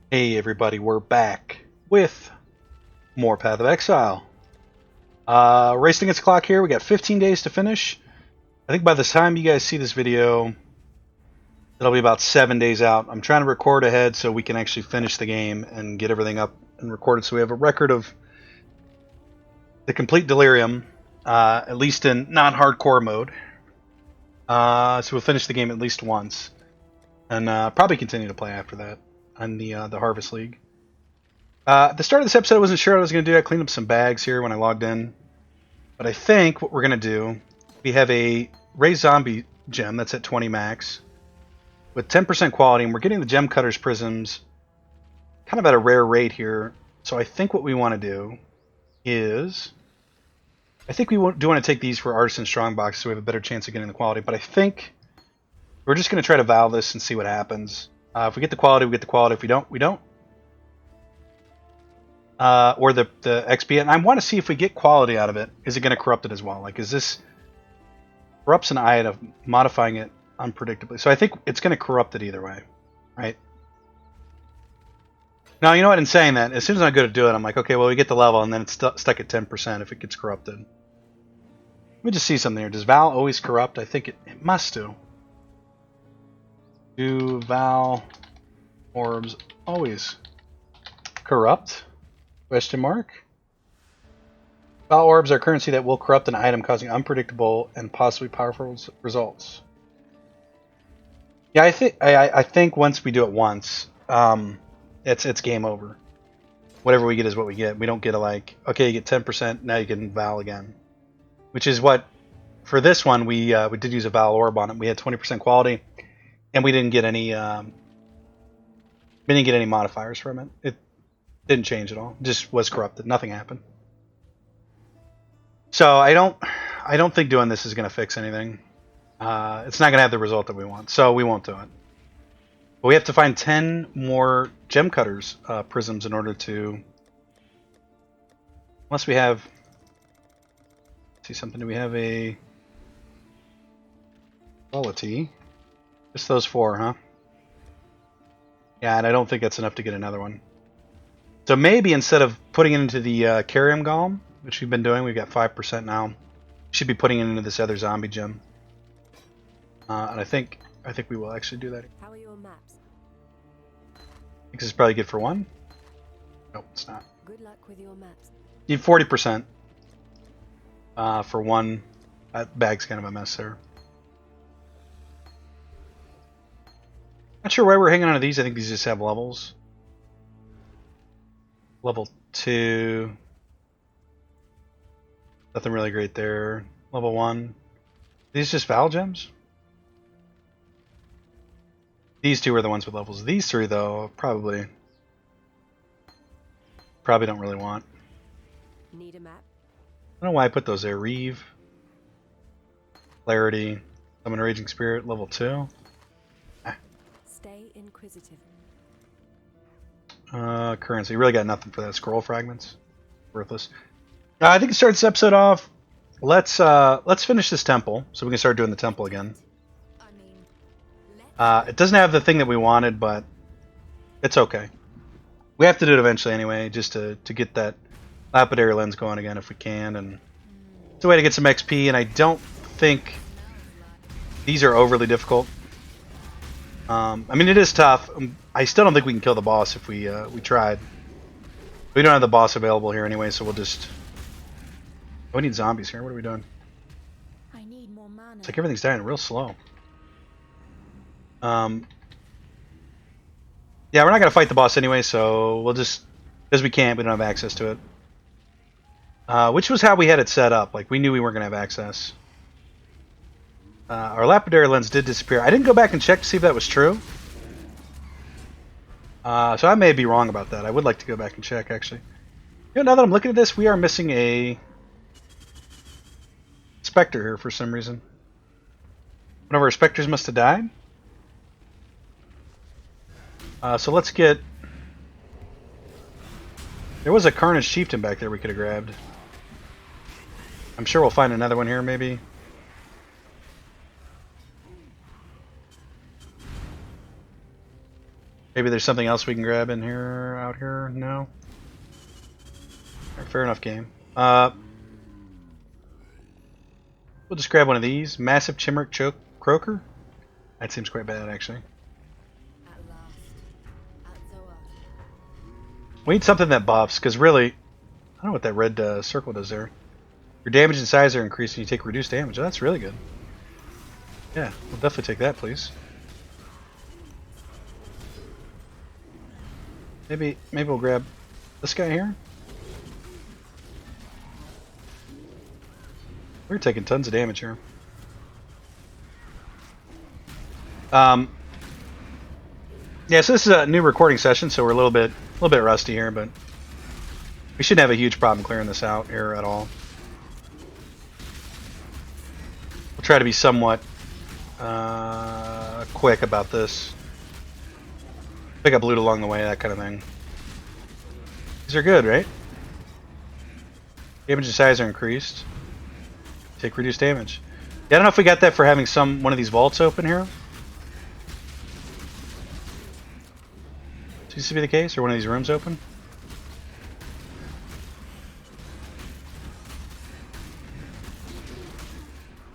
Hey everybody, we're back with more Path of Exile. Racing its clock here. We got 15 days to finish. I think by the time you guys see this video, it'll be about 7 days out. I'm trying to record ahead so we can actually finish the game and get everything up and recorded so we have a record of the complete Delirium, at least in non-hardcore mode. So we'll finish the game at least once. And probably continue to play after that on the Harvest League. At the start of this episode, I wasn't sure what I was going to do. I cleaned up some bags here when I logged in. But I think what we're going to do, we have a Raised Zombie gem that's at 20 max with 10% quality, and we're getting the Gem Cutter's Prisms kind of at a rare rate here. So I think what we want to do is, I think we do want to take these for Artisan Strongbox so we have a better chance of getting the quality. But I think we're just going to try to vow this and see what happens. If we get the quality, we get the quality. If we don't, we don't. Or the XP, and I want to see if we get quality out of it. Is it going to corrupt it as well? Like, is this corrupts an item, modifying it unpredictably? So I think it's going to corrupt it either way, right? Now, you know what? In saying that, as soon as I go to do it, I'm like, okay, well, we get the level, and then it's stuck at 10% if it gets corrupted. Let me just see something here. Does Val always corrupt? I think it must do. Do Val orbs always corrupt? Question mark. Val orbs are currency that will corrupt an item, causing unpredictable and possibly powerful results. Yeah, I think once we do it once, it's game over. Whatever we get is what we get. We don't get a like, okay, you get 10%, now you can Val again. Which is what, for this one, we did use a Val orb on it. We had 20% quality, and we didn't get any modifiers from it. It didn't change at all. It just was corrupted. Nothing happened. So I don't think doing this is going to fix anything. It's not going to have the result that we want, so we won't do it. But we have to find 10 more Gem Cutters prisms in order to... Unless we have... See something, do we have a... quality? Just those 4, huh? Yeah, and I don't think that's enough to get another one. So maybe instead of putting it into the Carium Golem, which we've been doing, we've got 5% now. We should be putting it into this other zombie gem. And I think we will actually do that. How are your maps? I think this is probably good for 1. Nope, it's not. Good luck with your maps. Need 40% for 1. That bag's kind of a mess there. Not sure why we're hanging on to these. I think these just have levels. Level 2. Nothing really great there. Level 1. These just Val gems? These 2 are the ones with levels. These 3, though, probably don't really want. Need a map? I don't know why I put those there. Reeve. Clarity. Summon Raging Spirit. Level 2. Stay inquisitive. Currency. Really got nothing for that. Scroll fragments. Worthless. I think it starts this episode off. Let's finish this temple so we can start doing the temple again. It doesn't have the thing that we wanted, but it's okay. We have to do it eventually anyway, just to get that lapidary lens going again if we can, and it's a way to get some XP. And I don't think these are overly difficult. I mean, it is tough. I still don't think we can kill the boss if we tried. We don't have the boss available here anyway, so we'll just... Oh, we need zombies here. What are we doing? I need more mana. It's like everything's dying real slow. Yeah, we're not going to fight the boss anyway, so we'll just... Because we can't, we don't have access to it. Which was how we had it set up. Like, we knew we weren't going to have access. Our lapidary lens did disappear. I didn't go back and check to see if that was true. So I may be wrong about that. I would like to go back and check, actually. You know, now that I'm looking at this, we are missing a Spectre here for some reason. One of our Spectres must have died. So let's get... There was a Carnage Chieftain back there we could have grabbed. I'm sure we'll find another one here, maybe. Maybe there's something else we can grab in here, out here? No? Alright, fair enough, game. We'll just grab one of these. Massive Chimeric Croaker? That seems quite bad, actually. At last. At Zoa. We need something that buffs, because really, I don't know what that red circle does there. Your damage and size are increased and you take reduced damage. Oh, that's really good. Yeah, we'll definitely take that, please. Maybe we'll grab this guy here. We're taking tons of damage here. Yeah, so this is a new recording session, so we're a little bit rusty here, but we shouldn't have a huge problem clearing this out here at all. We'll try to be somewhat quick about this. Pick up loot along the way, that kind of thing. These are good, right? Damage and size are increased. Take reduced damage. Yeah, I don't know if we got that for having one of these vaults open here. Seems to be the case, or one of these rooms open.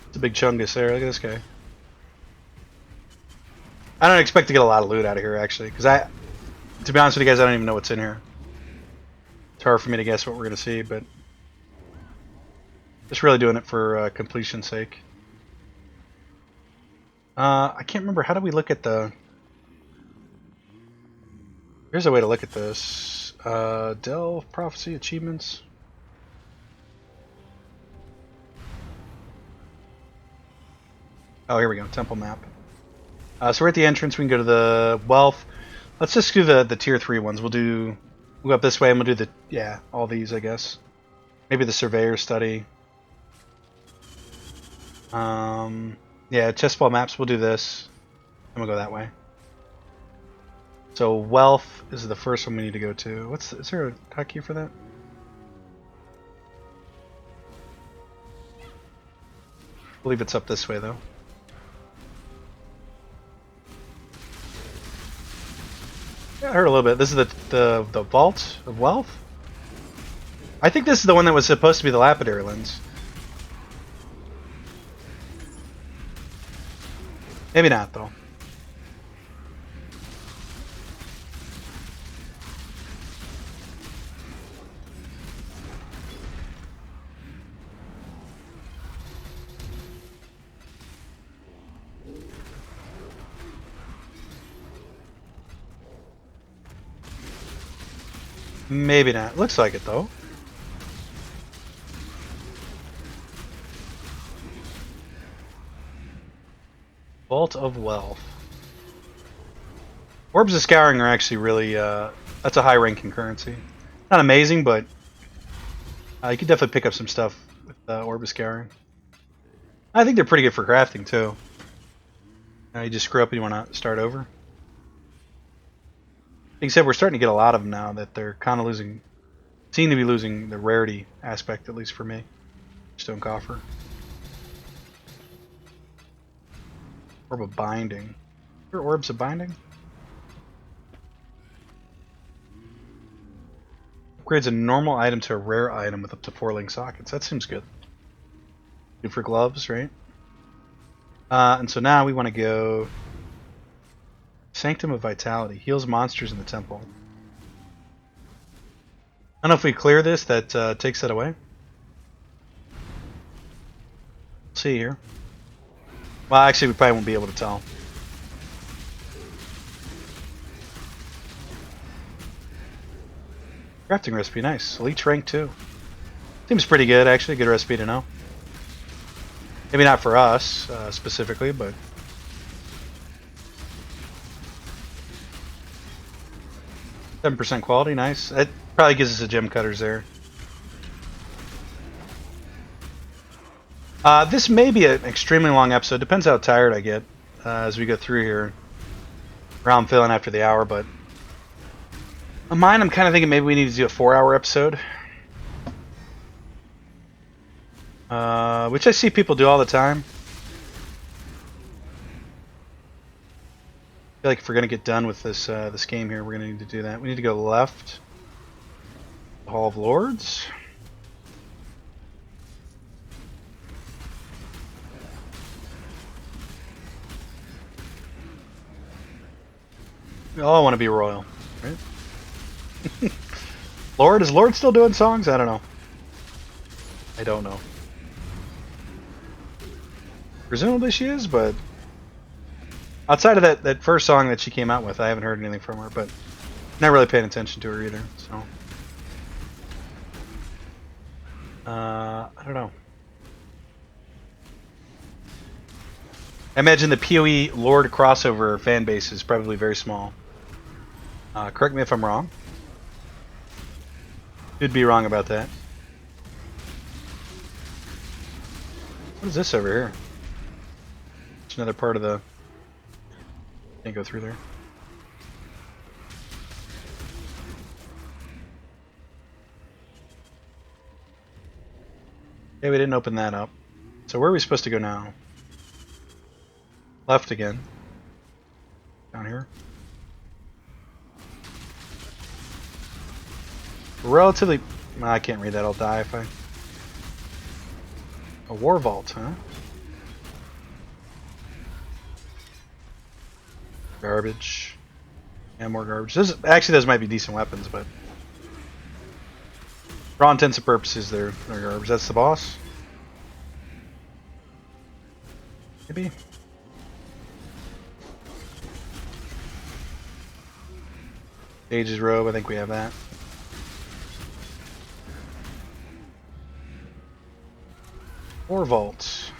It's a big chungus there. Look at this guy. I don't expect to get a lot of loot out of here, actually, because to be honest with you guys, I don't even know what's in here. It's hard for me to guess what we're going to see, but just really doing it for completion's sake. I can't remember. How do we look at the... Here's a way to look at this. Delve, Prophecy, Achievements. Oh, here we go. Temple map. So we're at the entrance. We can go to the Wealth. Let's just do the tier 3 ones. We'll go up this way and we'll do all these, I guess. Maybe the Surveyor Study. Chess ball maps. We'll do this. And we'll go that way. So Wealth is the first one we need to go to. Is there a hotkey for that? I believe it's up this way though. Yeah, I heard a little bit. This is the Vault of Wealth? I think this is the one that was supposed to be the Lapidary Lens. Maybe not though. Maybe not. Looks like it though. Vault of Wealth. Orbs of Scouring are actually really, that's a high ranking currency. Not amazing, but you could definitely pick up some stuff with Orb of Scouring. I think they're pretty good for crafting too. You just screw up and you want to start over. Like I said, we're starting to get a lot of them now that they're kind of seem to be losing the rarity aspect, at least for me. Stone Coffer. Orb of Binding. Are Orbs of Binding? Upgrades a normal item to a rare item with up to 4 link sockets. That seems good. Good for gloves, right? And so now we want to go... Sanctum of Vitality. Heals monsters in the temple. I don't know if we clear this, that takes that away. Let's see here. Well, actually, we probably won't be able to tell. Crafting recipe, nice. Elite rank 2. Seems pretty good, actually. Good recipe to know. Maybe not for us, specifically, but... 7% quality, nice. That probably gives us a gem cutters there. This may be an extremely long episode. Depends how tired I get as we go through here. How I'm feeling after the hour, but on mine, I'm kind of thinking maybe we need to do a 4-hour episode. Which I see people do all the time. feel like if we're gonna get done with this this game here, we're gonna need to do that. We need to go left. The Hall of Lords. We all want to be royal, right? Lord, is Lord still doing songs? I don't know. I don't know. Presumably she is, but outside of that first song that she came out with, I haven't heard anything from her, but not really paying attention to her either, so. I don't know. I imagine the PoE Lord crossover fan base is probably very small. Correct me if I'm wrong. Could be wrong about that. What is this over here? It's another part of the... Can't go through there. Okay, we didn't open that up. So where are we supposed to go now? Left again. Down here. Relatively... I can't read that, I'll die if I... A war vault, huh? Garbage. And more garbage. Actually, those might be decent weapons, but... For all intents and purposes, they're garbage. That's the boss? Maybe? Sage's robe, I think we have that. War vaults.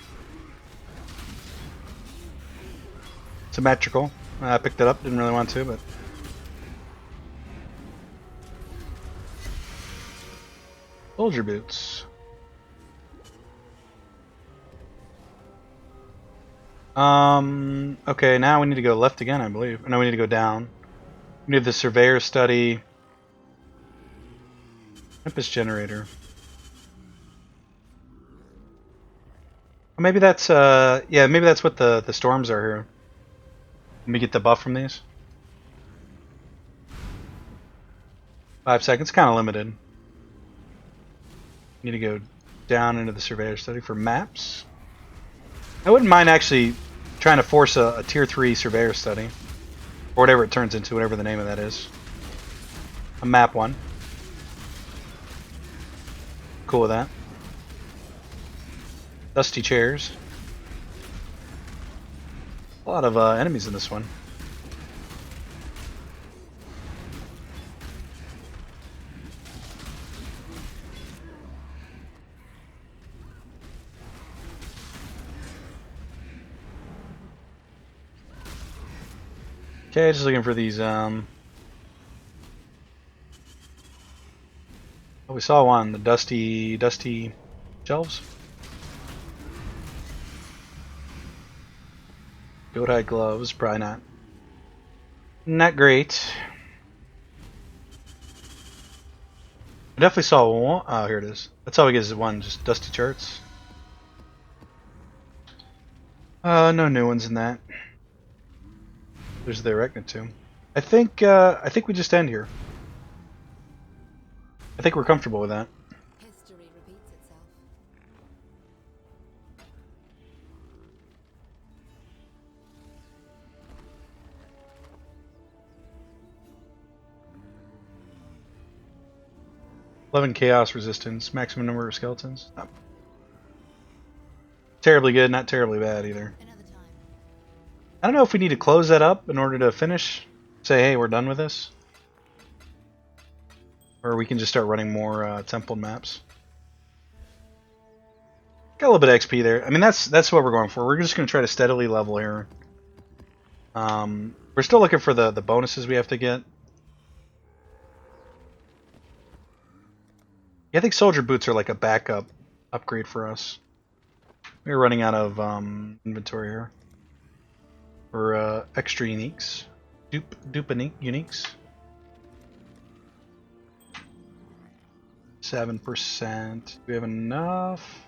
Symmetrical. I picked it up, didn't really want to, but... Soldier boots. Okay, now we need to go left again, I believe. No, we need to go down. We need the Surveyor Study. Tempest Generator. Maybe that's, yeah, maybe that's what the storms are here. Let me get the buff from these. 5 seconds, kind of limited. Need to go down into the Surveyor Study for maps. I wouldn't mind actually trying to force a tier 3 Surveyor Study. Or whatever it turns into, whatever the name of that is. A map one. Cool with that. Dusty chairs. A lot of enemies in this one. Okay, just looking for these, oh, we saw one, the dusty shelves. Goat hide gloves, probably not. Not great. I definitely saw one, oh, here it is. That's all we get is one, just dusty charts. No new ones in that. There's the Arachnid tomb. I think we just end here. I think we're comfortable with that. History repeats itself. $11 chaos resistance, maximum number of skeletons. Not terribly good, not terribly bad either. Another time. I don't know if we need to close that up in order to finish. Say, hey, we're done with this. Or we can just start running more temple maps. Got a little bit of XP there. I mean, that's what we're going for. We're just going to try to steadily level here. We're still looking for the bonuses we have to get. Yeah, I think soldier boots are like a backup upgrade for us. We're running out of inventory here. For extra uniques. Dupe uniques. 7%. Do we have enough?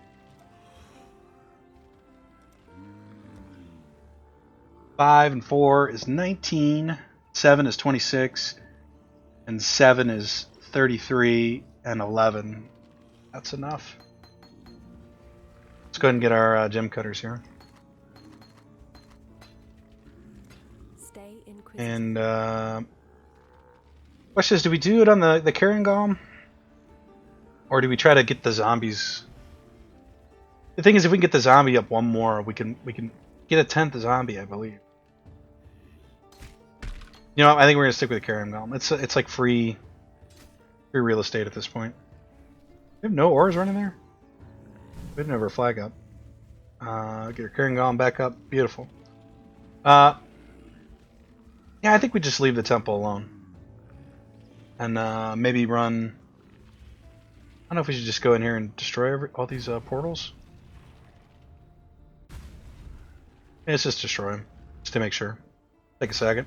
5 and 4 is 19. 7 is 26. And 7 is 33. And 11. That's enough. Let's go ahead and get our gem cutters here. Stay inquisitive. And question is, do we do it on the carrion golem? Or do we try to get the zombies? The thing is, if we can get the zombie up one more, we can get a 10th zombie, I believe. You know, I think we're gonna stick with the carrion golem. It's like free real estate at this point. We have no ores running there. We didn't have our flag up. Get our carrion golem back up. Beautiful. Yeah, I think we just leave the temple alone, and maybe run. I don't know if we should just go in here and destroy all these portals. Yeah, let's just destroy them, just to make sure. Take a second.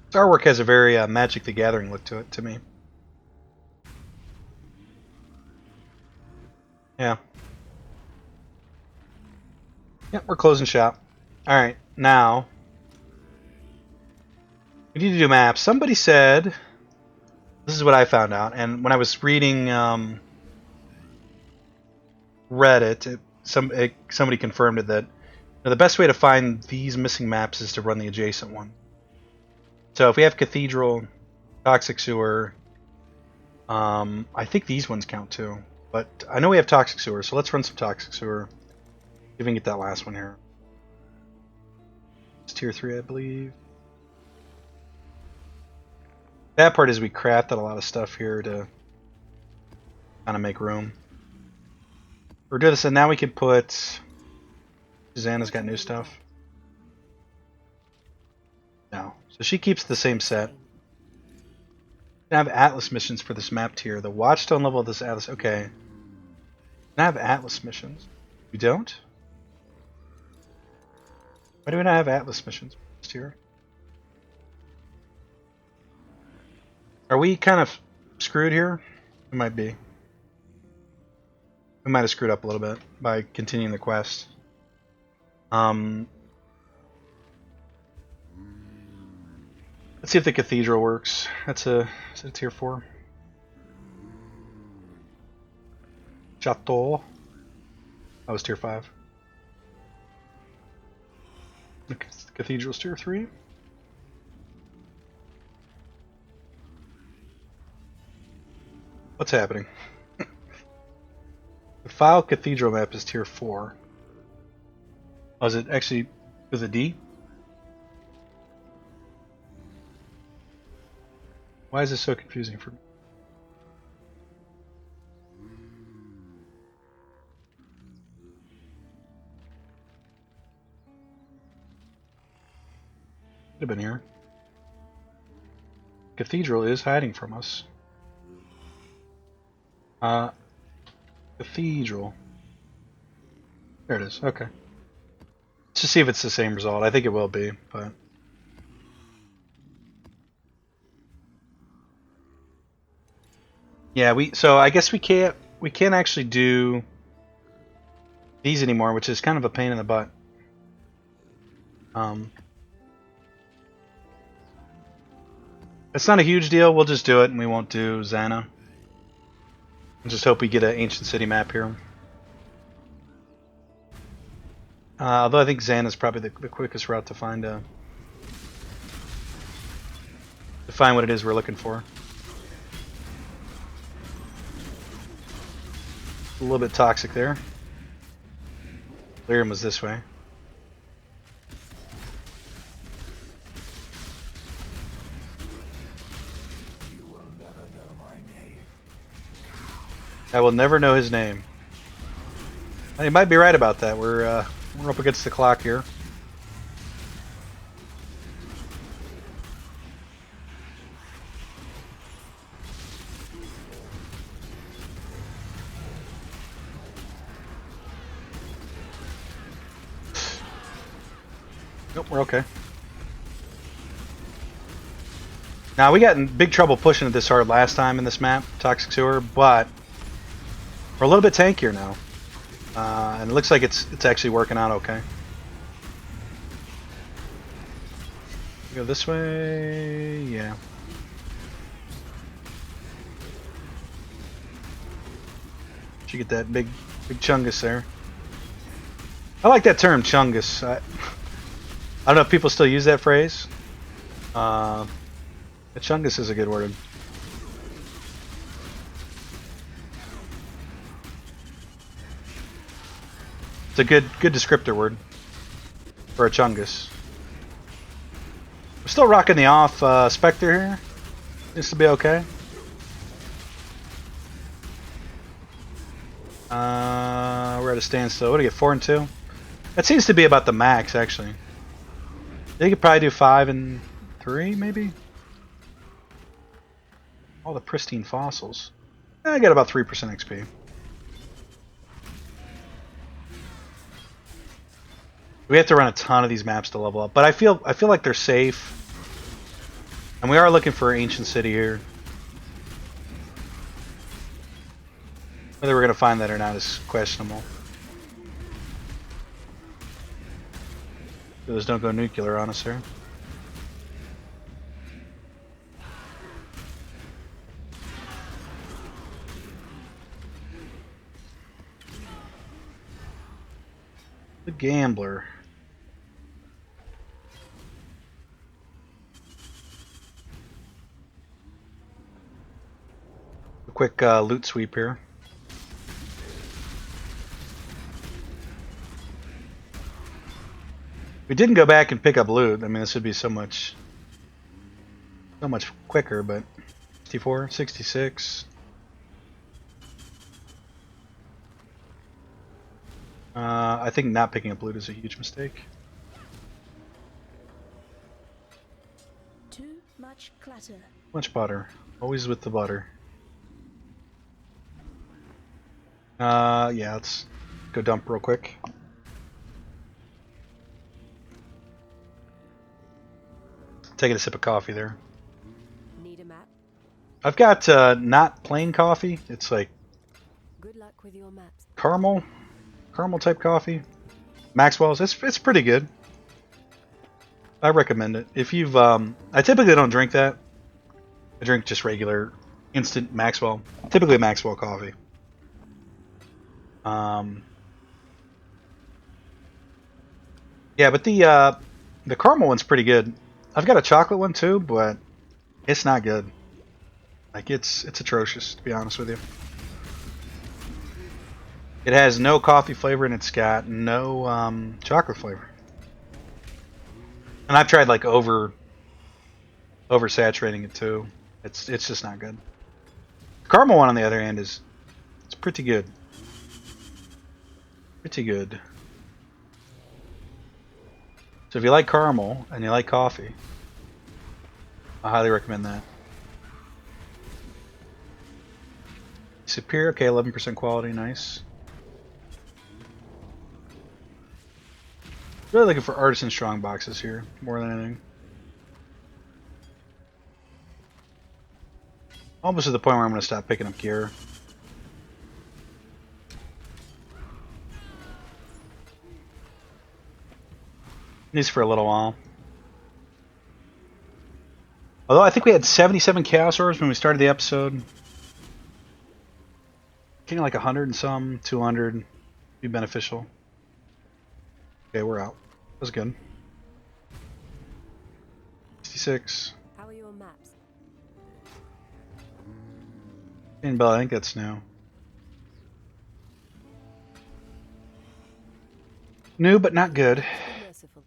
This artwork has a very Magic the Gathering look to it, to me. Yeah. Yep, we're closing shop. Alright, now we need to do maps. Somebody said, this is what I found out, and when I was reading Reddit, somebody confirmed it, that the best way to find these missing maps is to run the adjacent one. So if we have Cathedral, Toxic Sewer, I think these ones count too. But I know we have Toxic Sewer, so let's run some Toxic Sewer. See if we can get that last one here. It's tier 3, I believe. That part is we crafted a lot of stuff here to kind of make room. We're doing this, and now we can put... Susanna's got new stuff. No. So she keeps the same set. I have Atlas missions for this map tier. The Watchstone level of this Atlas. Okay. I have Atlas missions. We don't? Why do we not have Atlas missions this tier? Are we kind of screwed here? We might be. We might have screwed up a little bit by continuing the quest. Let's see if the Cathedral works. Is it a tier 4? Chateau. That was tier 5. The Cathedral's tier 3. What's happening? The File Cathedral map is tier 4. Oh, is it actually with a D? Why is this so confusing for me? Could have been here. Cathedral is hiding from us. Cathedral. There it is. Okay. Let's just see if it's the same result. I think it will be, but... Yeah, so I guess we can't actually do these anymore, which is kind of a pain in the butt. It's not a huge deal. We'll just do it, and we won't do Xana. And just hope we get an Ancient City map here. Although I think Xana is probably the quickest route to find what it is we're looking for. A little bit toxic there. Delirium was this way. I will never know his name. He might be right about that. We're up against the clock here. Nope, we're okay. Now, we got in big trouble pushing it this hard last time in this map, Toxic Sewer, but we're a little bit tankier now. And it looks like it's actually working out okay. Go this way, yeah. Should get that big chungus there. I like that term, chungus. I don't know if people still use that phrase. The chungus is a good word. It's a good descriptor word for a chungus. We're still rocking the off Spectre here. This will be okay. We're at a standstill. What do you get? 4 and 2? That seems to be about the max, actually. They could probably do 5 and 3, maybe. All the pristine fossils. I got about 3% XP. We have to run a ton of these maps to level up, but I feel like they're safe. And we are looking for Ancient City here. Whether we're going to find that or not is questionable. Those don't go nuclear on us here. The Gambler. A quick loot sweep here. We didn't go back and pick up loot. I mean, this would be so much quicker, but 64, 66. I think not picking up loot is a huge mistake. Too much clutter. Much butter. Always with the butter. Yeah, let's go dump real quick. Taking a sip of coffee there. Need a map? I've got not plain coffee. It's like Good luck with your maps. caramel type coffee. Maxwell's. It's pretty good. I recommend it. If you've I typically don't drink that. I drink just regular instant Maxwell. Typically Maxwell coffee. Yeah, but the caramel one's pretty good. I've got a chocolate one too, but it's not good. Like it's atrocious, to be honest with you. It has no coffee flavor and it's got no chocolate flavor. And I've tried like oversaturating it too. It's just not good. The caramel one on the other hand it's pretty good. Pretty good. So if you like caramel and you like coffee, I highly recommend that. Superior, okay, 11% quality, nice. Really looking for artisan strong boxes here, more than anything. Almost to the point where I'm going to stop picking up gear. These for a little while. Although I think we had 77 Chaos Orbs when we started the episode. Getting like 100 and some, 200 would be beneficial. Okay, we're out. That was good. 66. How are your maps? And Bell, I think that's new. New but not good. Merciful.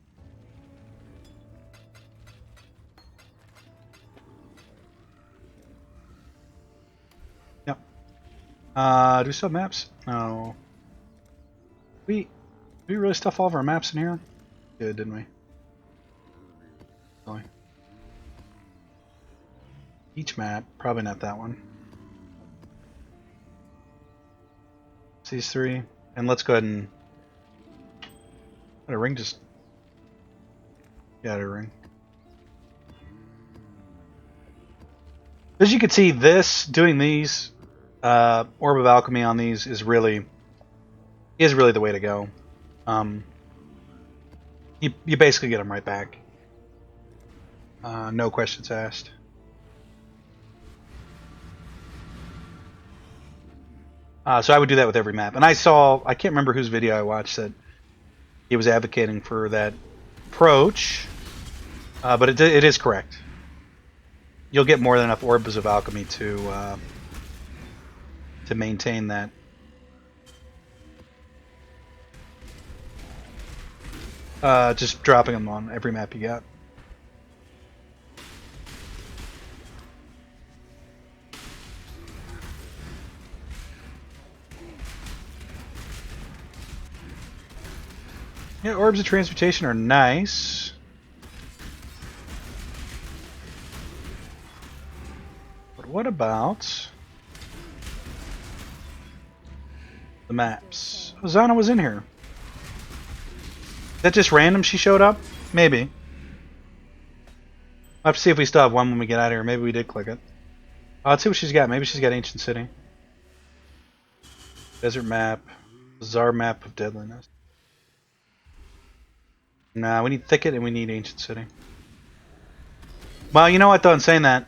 Yep. Do we still have maps? No. We really stuff all of our maps in here? Good, didn't we? Really? Each map, probably not that one. It's these three, and let's go ahead and. Did a ring just? Yeah, a ring. As you can see, doing these Orb of Alchemy on these is really the way to go. You basically get them right back. No questions asked. So I would do that with every map. And I can't remember whose video I watched that he was advocating for that approach, but it is correct. You'll get more than enough Orbs of Alchemy to maintain that. Just dropping them on every map you got. Yeah, Orbs of Transmutation are nice. But what about the maps? Oh, Zana was in here. Is that just random she showed up? Maybe. I'll have to see if we still have one when we get out of here. Maybe we did click it. Let's see what she's got. Maybe she's got Ancient City. Desert map. Bizarre map of deadliness. Nah, we need Thicket and we need Ancient City. Well, you know what though, in saying that,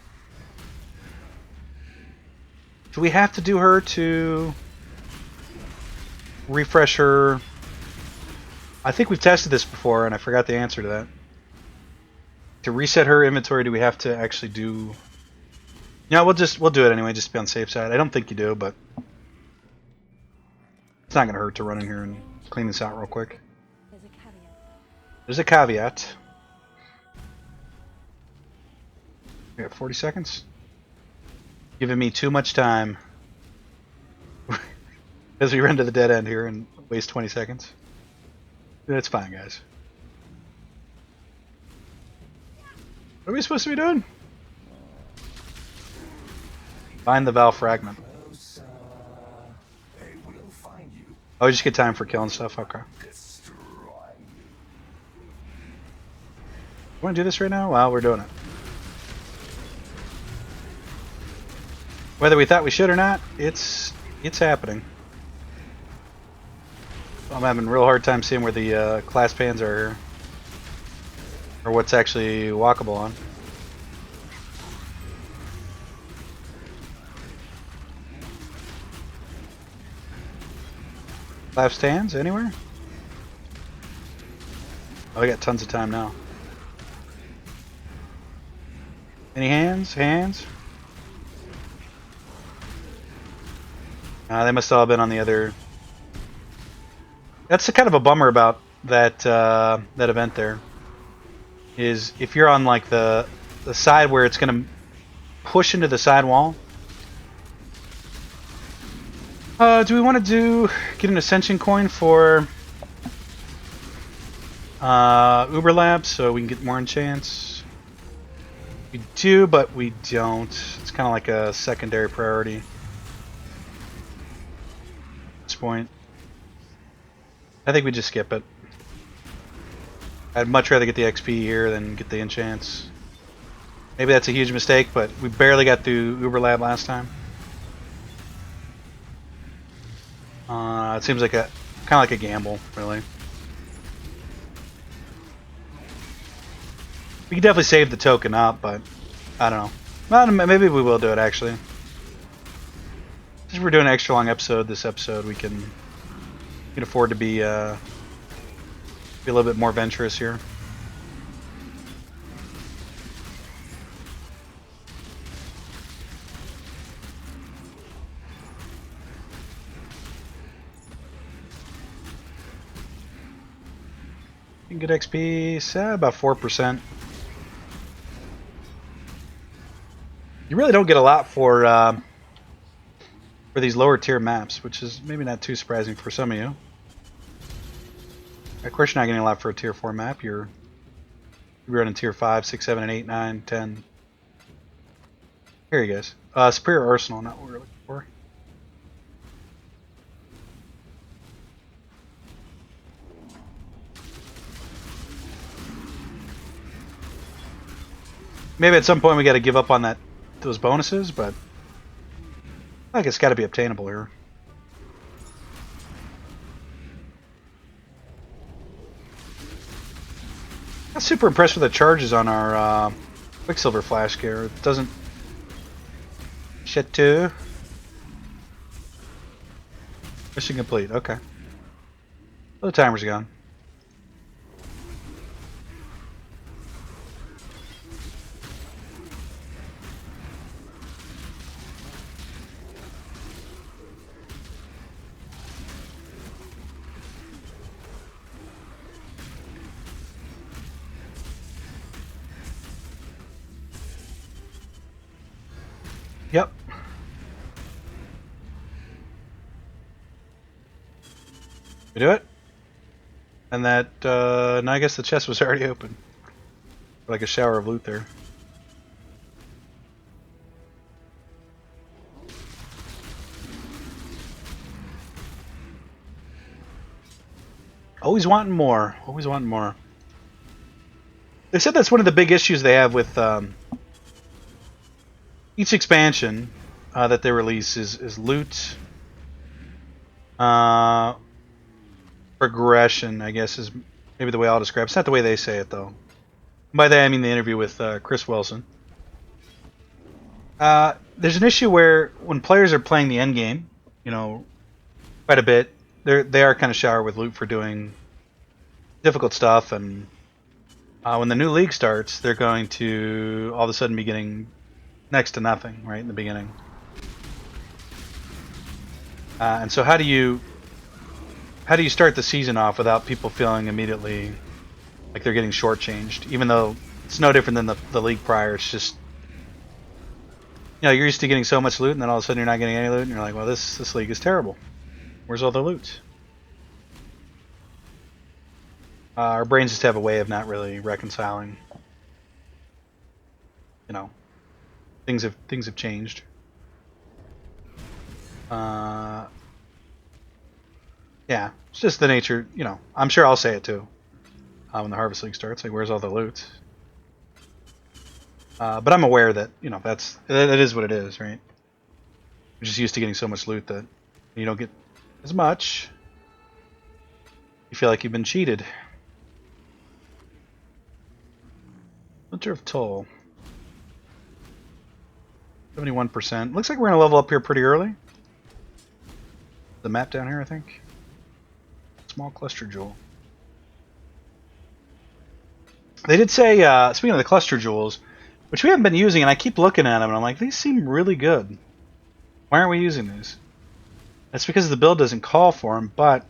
do we have to do her to refresh her? I think we've tested this before and I forgot the answer to that. To reset her inventory, do we have to actually do... No, we'll do it anyway, just to be on the safe side. I don't think you do, but it's not going to hurt to run in here and clean this out real quick. There's a caveat. We got 40 seconds. Giving me too much time. As we run to the dead end here and waste 20 seconds. That's fine, guys. What are we supposed to be doing? Find the Val fragment. Oh, we just get time for killing stuff? Okay. Want to do this right now? Well, we're doing it. Whether we thought we should or not, it's happening. I'm having a real hard time seeing where the class pans are, or what's actually walkable on. Class stands anywhere? Oh, we got tons of time now. Any hands? Hands? They must all have been on the other. That's kind of a bummer about that that event there. Is if you're on like the side where it's going to push into the side wall. Do we want to get an Ascension coin for Uber Labs so we can get more enchants? We do, but we don't. It's kind of like a secondary priority at this point. I think we just skip it. I'd much rather get the XP here than get the enchants. Maybe that's a huge mistake, but we barely got through Uber Lab last time. It seems like kind of like a gamble, really. We can definitely save the token up, but I don't know. Well, maybe we will do it actually. Since we're doing an extra long episode, this episode we can afford to be a little bit more venturous here. You can get XP, about 4%. You really don't get a lot for these lower tier maps, which is maybe not too surprising for some of you. Of course, you're not getting a lot for a tier 4 map. You're running tier 5, 6, 7, and 8, 9, 10. Here you guys. Superior Arsenal, not what we're looking for. Maybe at some point we got to give up on that those bonuses, but I think it's got to be obtainable here. I'm super impressed with the charges on our Quicksilver Flash gear. It doesn't... Shit too. Mission complete, okay. Oh, the timer's gone. Yep. We do it? And that, no, I guess the chest was already open. Like a shower of loot there. Always wanting more. Always wanting more. They said that's one of the big issues they have with each expansion that they release is loot progression, I guess is maybe the way I'll describe it. It's not the way they say it, though. By that I mean the interview with Chris Wilson. There's an issue where when players are playing the end game, you know, quite a bit, they are kind of showered with loot for doing difficult stuff, and when the new league starts, they're going to all of a sudden be getting next to nothing right in the beginning. And so how do you start the season off without people feeling immediately like they're getting shortchanged, even though it's no different than the league prior? It's just, you know, you're used to getting so much loot, and then all of a sudden you're not getting any loot, and you're like, well, this league is terrible. Where's all the loot? Our brains just have a way of not really reconciling. You know, things have changed. Yeah, it's just the nature. You know, I'm sure I'll say it too when the Harvest League starts. Like, where's all the loot? But I'm aware that, you know, that is what it is, right? We're just used to getting so much loot that you don't get as much. You feel like you've been cheated. Winter of Toll. 71%. Looks like we're gonna level up here pretty early. The map down here, I think. Small cluster jewel. They did say, speaking of the cluster jewels, which we haven't been using, and I keep looking at them, and I'm like, these seem really good. Why aren't we using these? That's because the build doesn't call for them, but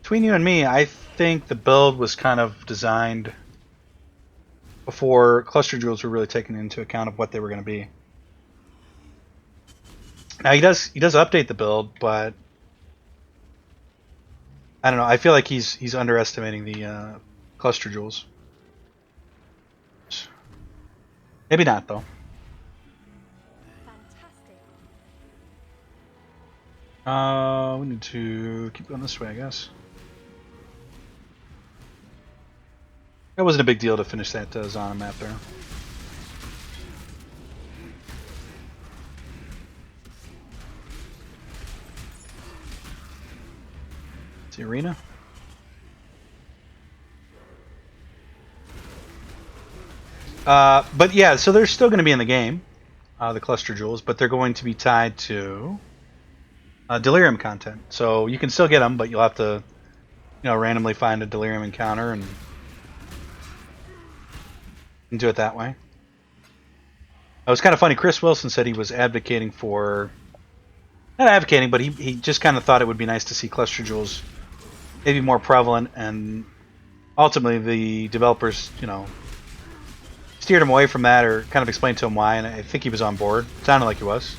between you and me, I think the build was kind of designed before cluster jewels were really taken into account of what they were going to be. Now he does update the build, but I don't know. I feel like he's underestimating the cluster jewels. Maybe not, though. Fantastic. We need to keep going this way, I guess. That wasn't a big deal to finish that Zana map there. It's the arena. But yeah, so they're still going to be in the game, the cluster jewels, but they're going to be tied to Delirium content. So you can still get them, but you'll have to, you know, randomly find a Delirium encounter and do it that way. It was kind of funny. Chris Wilson said he was advocating for, not advocating, but he just kind of thought it would be nice to see cluster jewels maybe more prevalent, and ultimately the developers, you know, steered him away from that, or kind of explained to him why, and I think he was on board. Sounded like he was.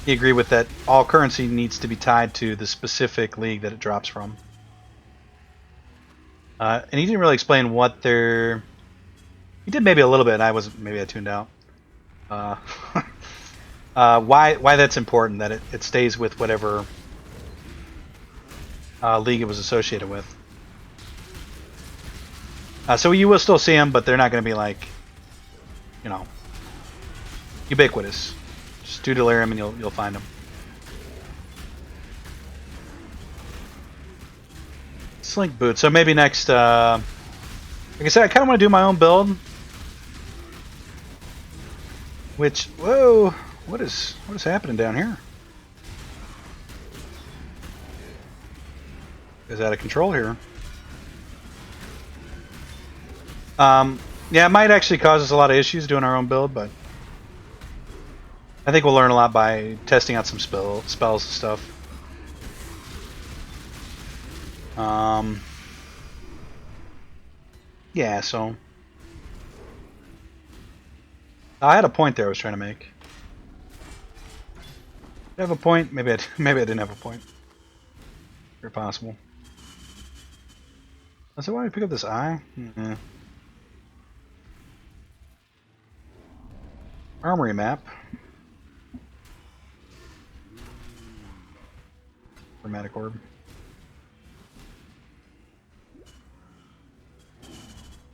He agreed with that all currency needs to be tied to the specific league that it drops from. And he didn't really explain what their... He did maybe a little bit, and maybe I tuned out. Why that's important, that it stays with whatever league it was associated with. So you will still see them, but they're not going to be like, you know, ubiquitous. Just do Delirium and you'll find them. Slink boot. So maybe next. Like I said, I kind of want to do my own build. Which, whoa, what is happening down here? Is out of control here. Yeah, it might actually cause us a lot of issues doing our own build, but I think we'll learn a lot by testing out some spells and stuff. Yeah, so I had a point there I was trying to make. Did I have a point? Maybe I didn't have a point. Very possible. So why did I pick up this eye? Armory map. Chromatic orb.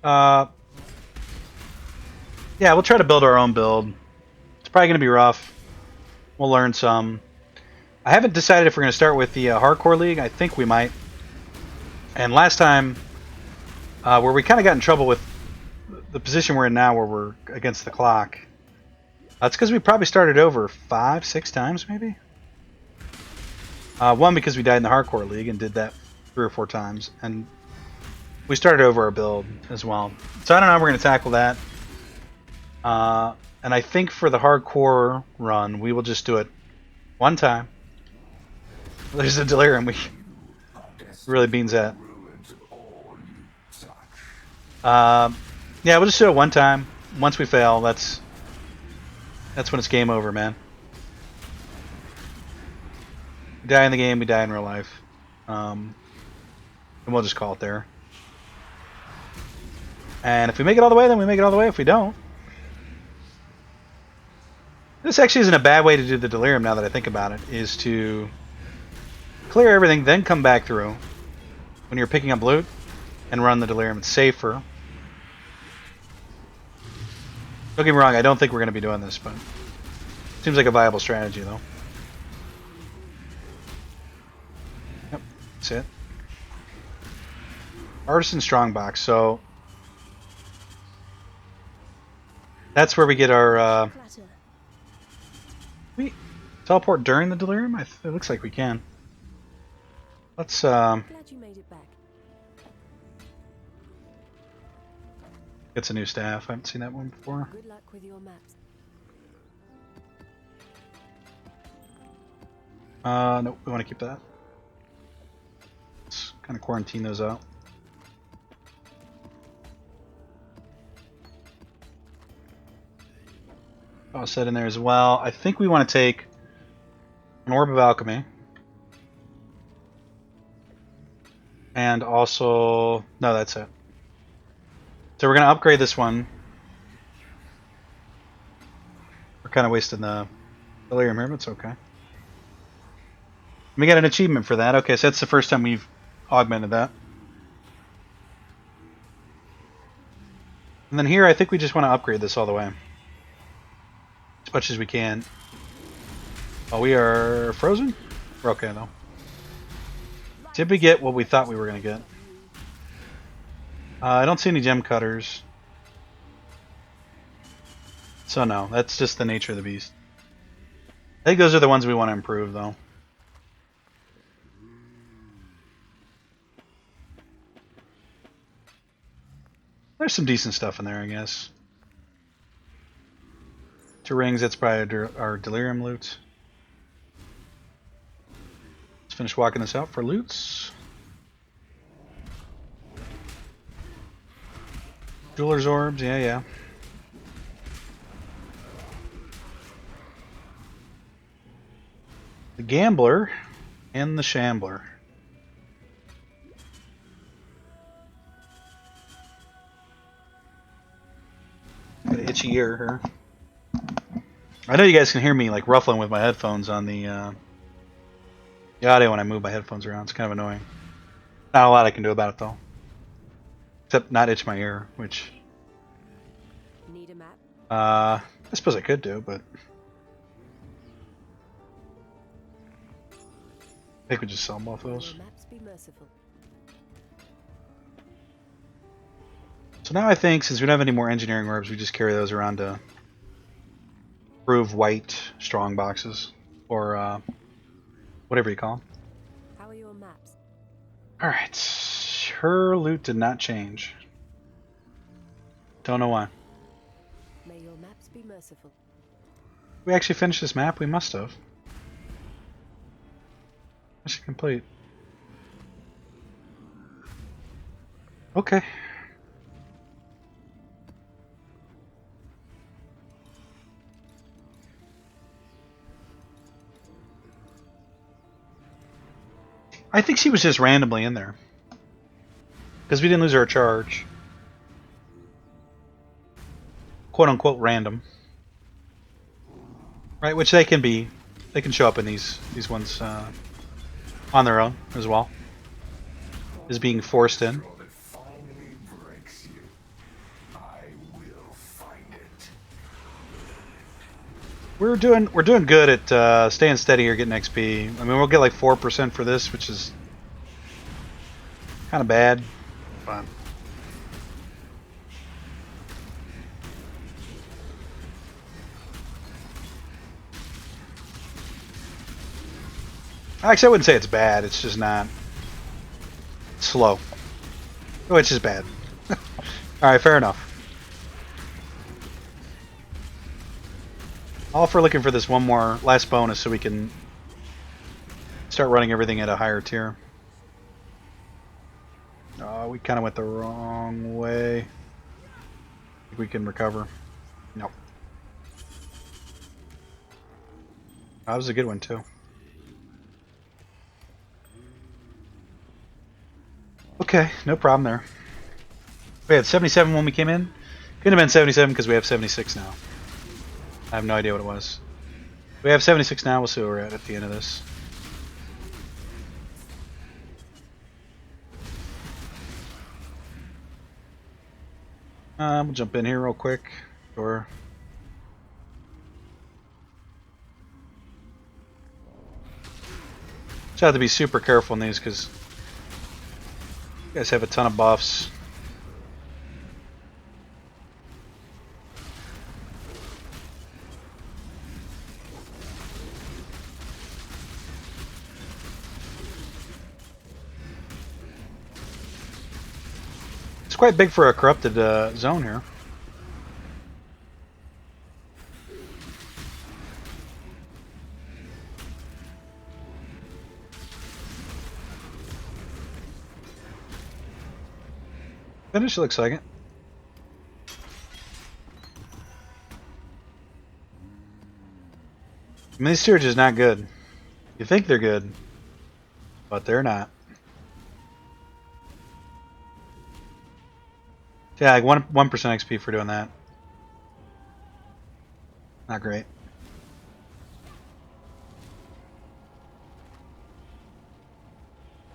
Yeah, we'll try to build our own build. It's probably going to be rough. We'll learn some. I haven't decided if we're going to start with the Hardcore League. I think we might. And last time, where we kind of got in trouble with the position we're in now, where we're against the clock, that's because we probably started over 5-6 times, maybe. One, because we died in the Hardcore League and did that 3 or 4 times, and we started over our build as well. So I don't know how we're going to tackle that. And I think for the hardcore run, we will just do it one time. There's a Delirium. We really beans that. Yeah, we'll just do it one time. Once we fail, that's when it's game over, man. We die in the game, we die in real life. And we'll just call it there. And if we make it all the way, then we make it all the way. If we don't... This actually isn't a bad way to do the Delirium, now that I think about it, is to clear everything, then come back through when you're picking up loot and run the Delirium. It's safer. Don't get me wrong, I don't think we're going to be doing this, but it seems like a viable strategy, though. Yep, that's it. Artisan Strongbox, so that's where we get our... we teleport during the Delirium? It looks like we can. Let's Glad you made it back. It's a new staff. I haven't seen that one before. Good luck with your maps. Nope, we want to keep that. Let's kind of quarantine those out. I'll set in there as well. I think we want to take an Orb of Alchemy. And also... No, that's it. So we're going to upgrade this one. We're kind of wasting the Delirium here, but it's okay. We got an achievement for that. Okay, so that's the first time we've augmented that. And then here, I think we just want to upgrade this all the way. As much as we can. Oh, we are frozen? We're okay, though. Did we get what we thought we were going to get? I don't see any gem cutters. So no, that's just the nature of the beast. I think those are the ones we want to improve, though. There's some decent stuff in there, I guess. 2 rings, that's probably our Delirium loot. Let's finish walking this out for loots. Jeweler's orbs, yeah. The Gambler and the Shambler. Got an itchy ear here. I know you guys can hear me like ruffling with my headphones on the audio when I move my headphones around. It's kind of annoying. Not a lot I can do about it though. Except not itch my ear, which... Need a map? I suppose I could do, but I think we just sell both May those. your maps be merciful. So now I think since we don't have any more engineering orbs, we just carry those around to prove white strong boxes or whatever you call them. How are your maps? All right, her loot did not change. Don't know why. May your maps be merciful. We actually finished this map. We must have. Mission complete. Okay. I think she was just randomly in there. Because we didn't lose our charge. Quote unquote random. Right, which they can be. They can show up in these ones on their own as well. Is being forced in. We're doing good at staying steady here, getting XP. I mean, we'll get like 4% for this, which is kind of bad. But actually, I wouldn't say it's bad. It's just not slow. Oh, it's just bad. All right, fair enough. All for looking for this one more last bonus so we can start running everything at a higher tier. We kind of went the wrong way. Think we can recover. Nope. That was a good one too. Okay, no problem there. We had 77 when we came in. Couldn't have been 77 because we have 76 now. I have no idea what it was. We have 76 now. We'll see where we're at the end of this. We'll jump in here real quick. Sure. Just have to be super careful in these because you guys have a ton of buffs. It's quite big for a corrupted zone here. Finish looks like it. I mean, this storage is not good. You think they're good, but they're not. Yeah, like 1% XP for doing that. Not great.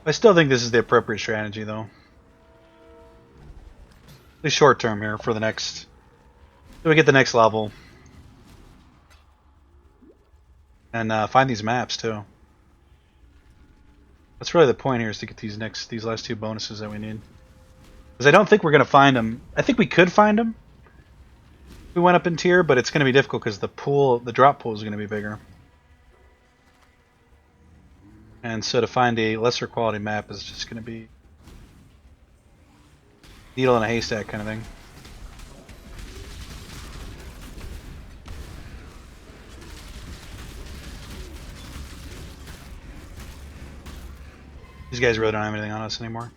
I still think this is the appropriate strategy, though. At least short term here for the next. So we get the next level. And find these maps too. That's really the point here, is to get these last two bonuses that we need. Because I don't think we're going to find them. I think we could find them if we went up in tier, but it's going to be difficult because the drop pool is going to be bigger. And so to find a lesser quality map is just going to be needle in a haystack kind of thing. These guys really don't have anything on us anymore.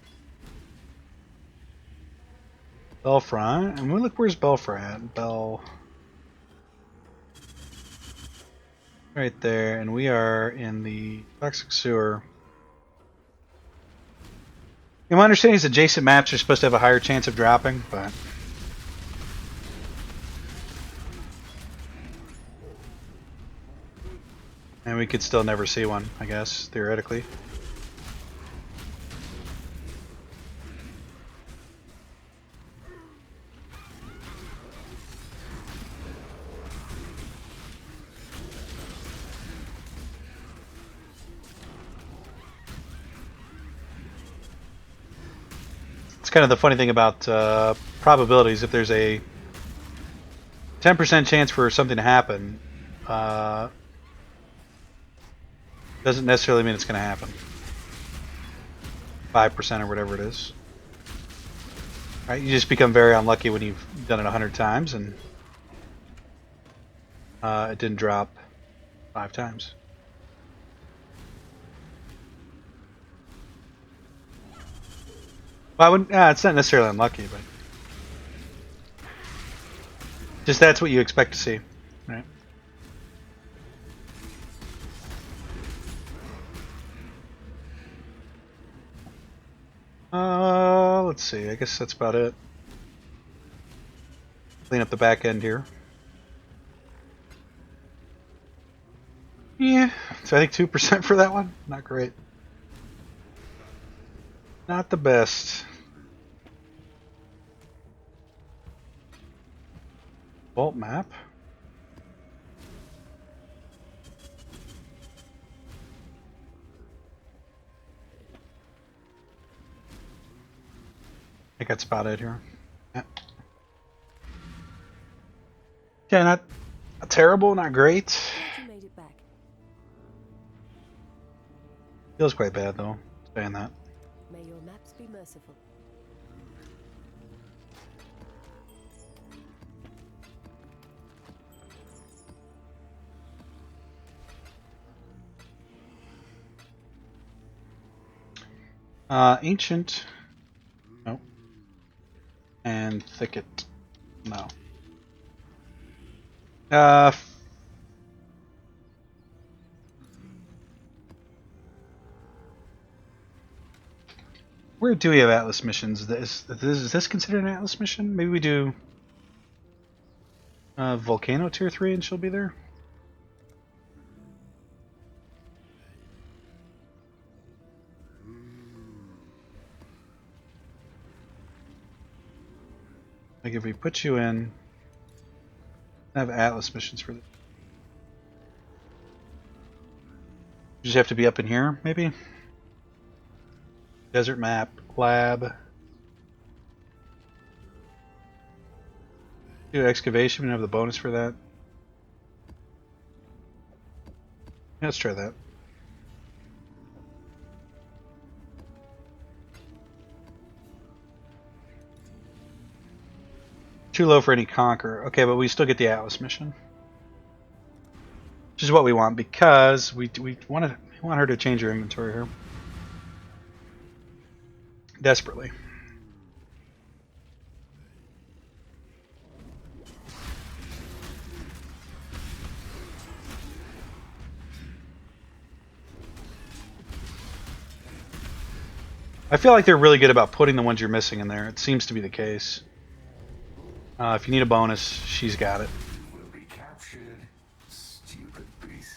Belfry, and we look, where's Belfry at? Bell. Right there, and we are in the toxic sewer. In my understanding is adjacent maps are supposed to have a higher chance of dropping, but and we could still never see one, I guess, theoretically. It's kind of the funny thing about probabilities. If there's a 10% chance for something to happen, doesn't necessarily mean it's going to happen. 5% or whatever it is. Right? You just become very unlucky when you've done it 100 times and it didn't drop 5 times. Well, I wouldn't. It's not necessarily unlucky, but just that's what you expect to see, right? Let's see. I guess that's about it. Clean up the back end here. Yeah, so I think 2% for that one. Not great. Not the best. Vault map. I think that's about it here. Yeah, not terrible, not great. You made it back. Feels quite bad though, saying that. May your maps be merciful. Ancient. No. And thicket. No. Where do we have Atlas missions? Is this considered an Atlas mission? Maybe we do Volcano Tier 3 and she'll be there? Like if we put you in, I have Atlas missions for this. You just have to be up in here, maybe? Desert map, lab. Do excavation, we don't have the bonus for that. Yeah, let's try that. Too low for any conquer. Okay, but we still get the Atlas mission. Which is what we want because we want her to change her inventory here. Desperately. I feel like they're really good about putting the ones you're missing in there. It seems to be the case. If you need a bonus, she's got it. Will be captured, stupid beast.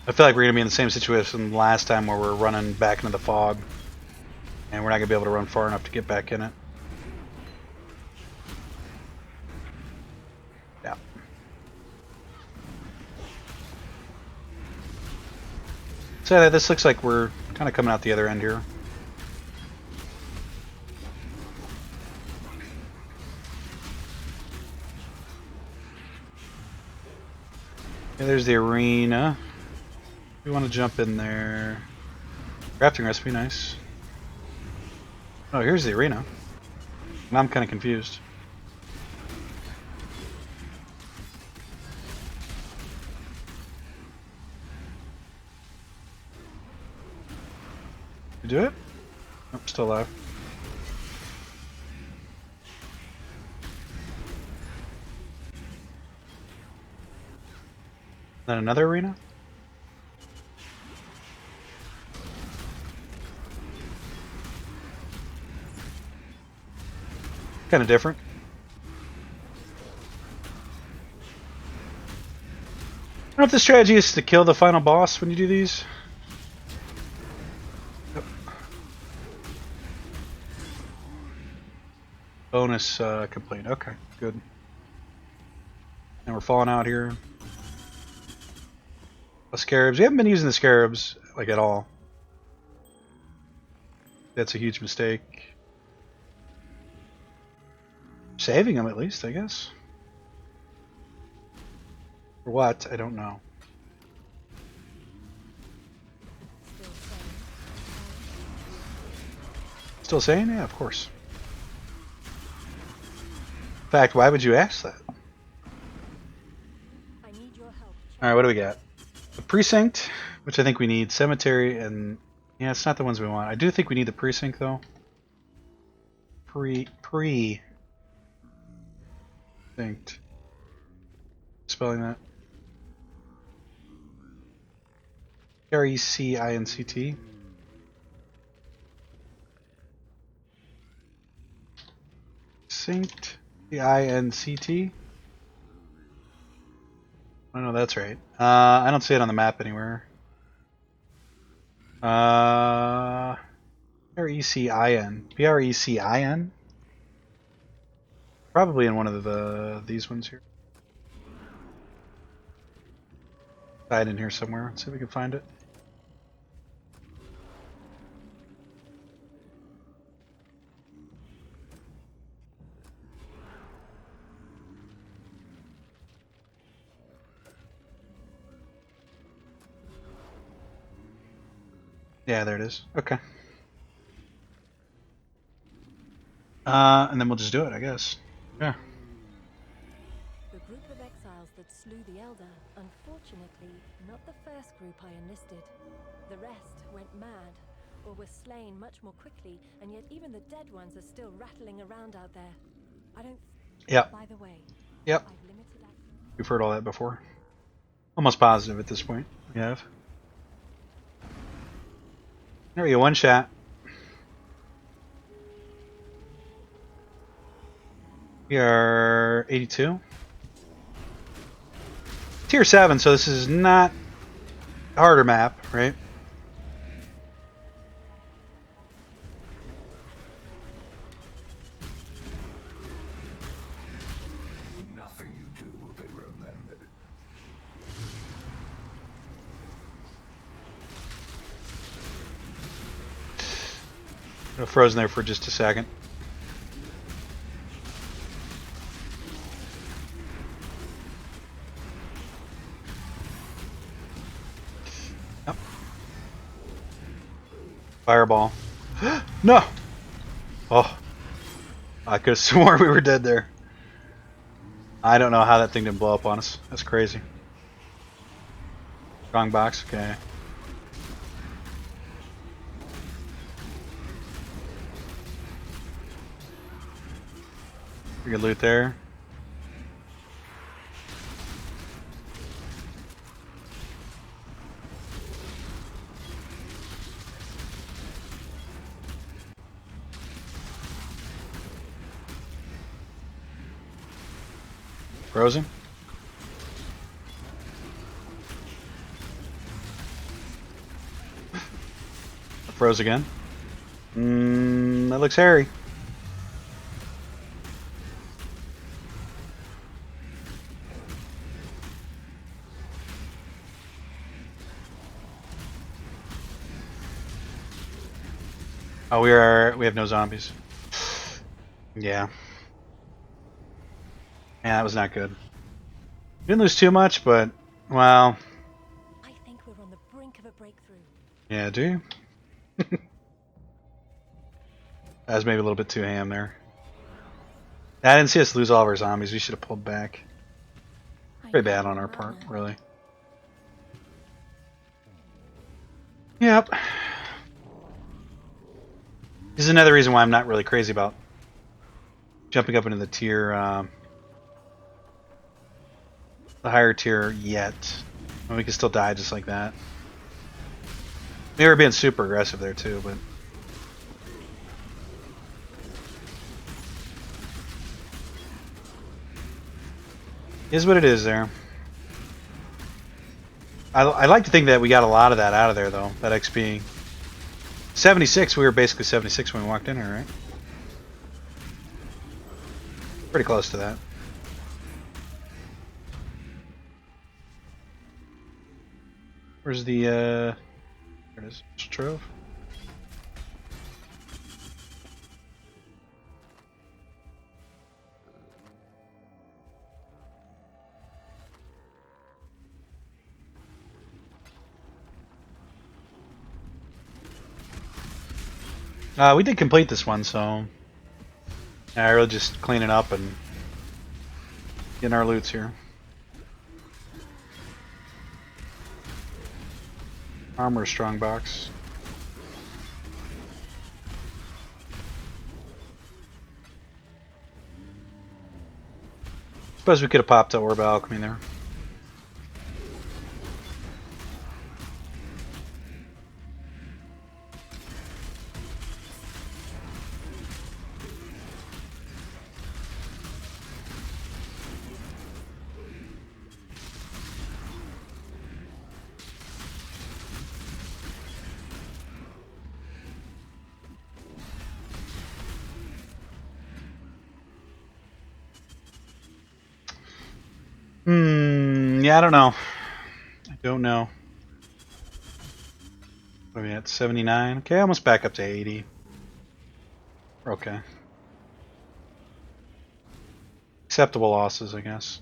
I feel like we're going to be in the same situation last time where we're running back into the fog. And we're not going to be able to run far enough to get back in it. Yeah. So this looks like we're kind of coming out the other end here. Okay, there's the arena. We want to jump in there. Crafting recipe, nice. Oh, here's the arena. And I'm kind of confused. You do it? Nope, still alive. Then another arena? Kind of different. I don't know if the strategy is to kill the final boss when you do these. Yep. Bonus complete. Okay, good. And we're falling out here. The scarabs. We haven't been using the scarabs like at all. That's a huge mistake. Saving them at least, I guess. For what? I don't know. Still saying? Yeah, of course. In fact, why would you ask that? I need your help. Alright, what do we got? The precinct, which I think we need. Cemetery, and... yeah, it's not the ones we want. I do think we need the precinct, though. Precinct. Spelling that. R-E-C-I-N-C-T. Precinct. C-I-N-C-T. I know that's right. I don't see it on the map anywhere. P-R-E-C-I-N. P-R-E-C-I-N? Probably in one of these ones here. Hide in here somewhere. Let's see if we can find it. Yeah, there it is. Okay. And then we'll just do it, I guess. Yeah. The group of exiles that slew the Elder, unfortunately, not the first group I enlisted. The rest went mad, or were slain much more quickly, and yet even the dead ones are still rattling around out there. I don't... Yep. By the way, Yep. I've limited access. We've heard all that before. Almost positive at this point. We have. There we go, one shot. We are 82. Tier 7, so this is not a harder map, right? Nothing you do will be remembered. I'm frozen there for just a second. Yep. Fireball. No! Oh. I could have sworn we were dead there. I don't know how that thing didn't blow up on us. That's crazy. Strong box, okay. Pretty good loot there. Frozen. Froze again. That looks hairy. Oh, we have no zombies. Yeah. Yeah, that was not good. Didn't lose too much, but well. I think we're on the brink of a breakthrough. Yeah, do you? That was maybe a little bit too ham there. I didn't see us lose all of our zombies. We should have pulled back. Pretty bad on our part, really. Yep. This is another reason why I'm not really crazy about jumping up into the tier, the higher tier yet. I mean, we can still die just like that. They were being super aggressive there too, but is what it is there. I like to think that we got a lot of that out of there though, that XP. 76, we were basically 76 when we walked in here, right? Pretty close to that. Where's the there it is. Trove. We did complete this one, so yeah, really just cleaning up and getting our loots here. Armor strongbox. Suppose we could have popped the Orb Alchemy there. Yeah, I don't know. I don't know. What are we at? 79? Okay, almost back up to 80. We're okay. Acceptable losses, I guess.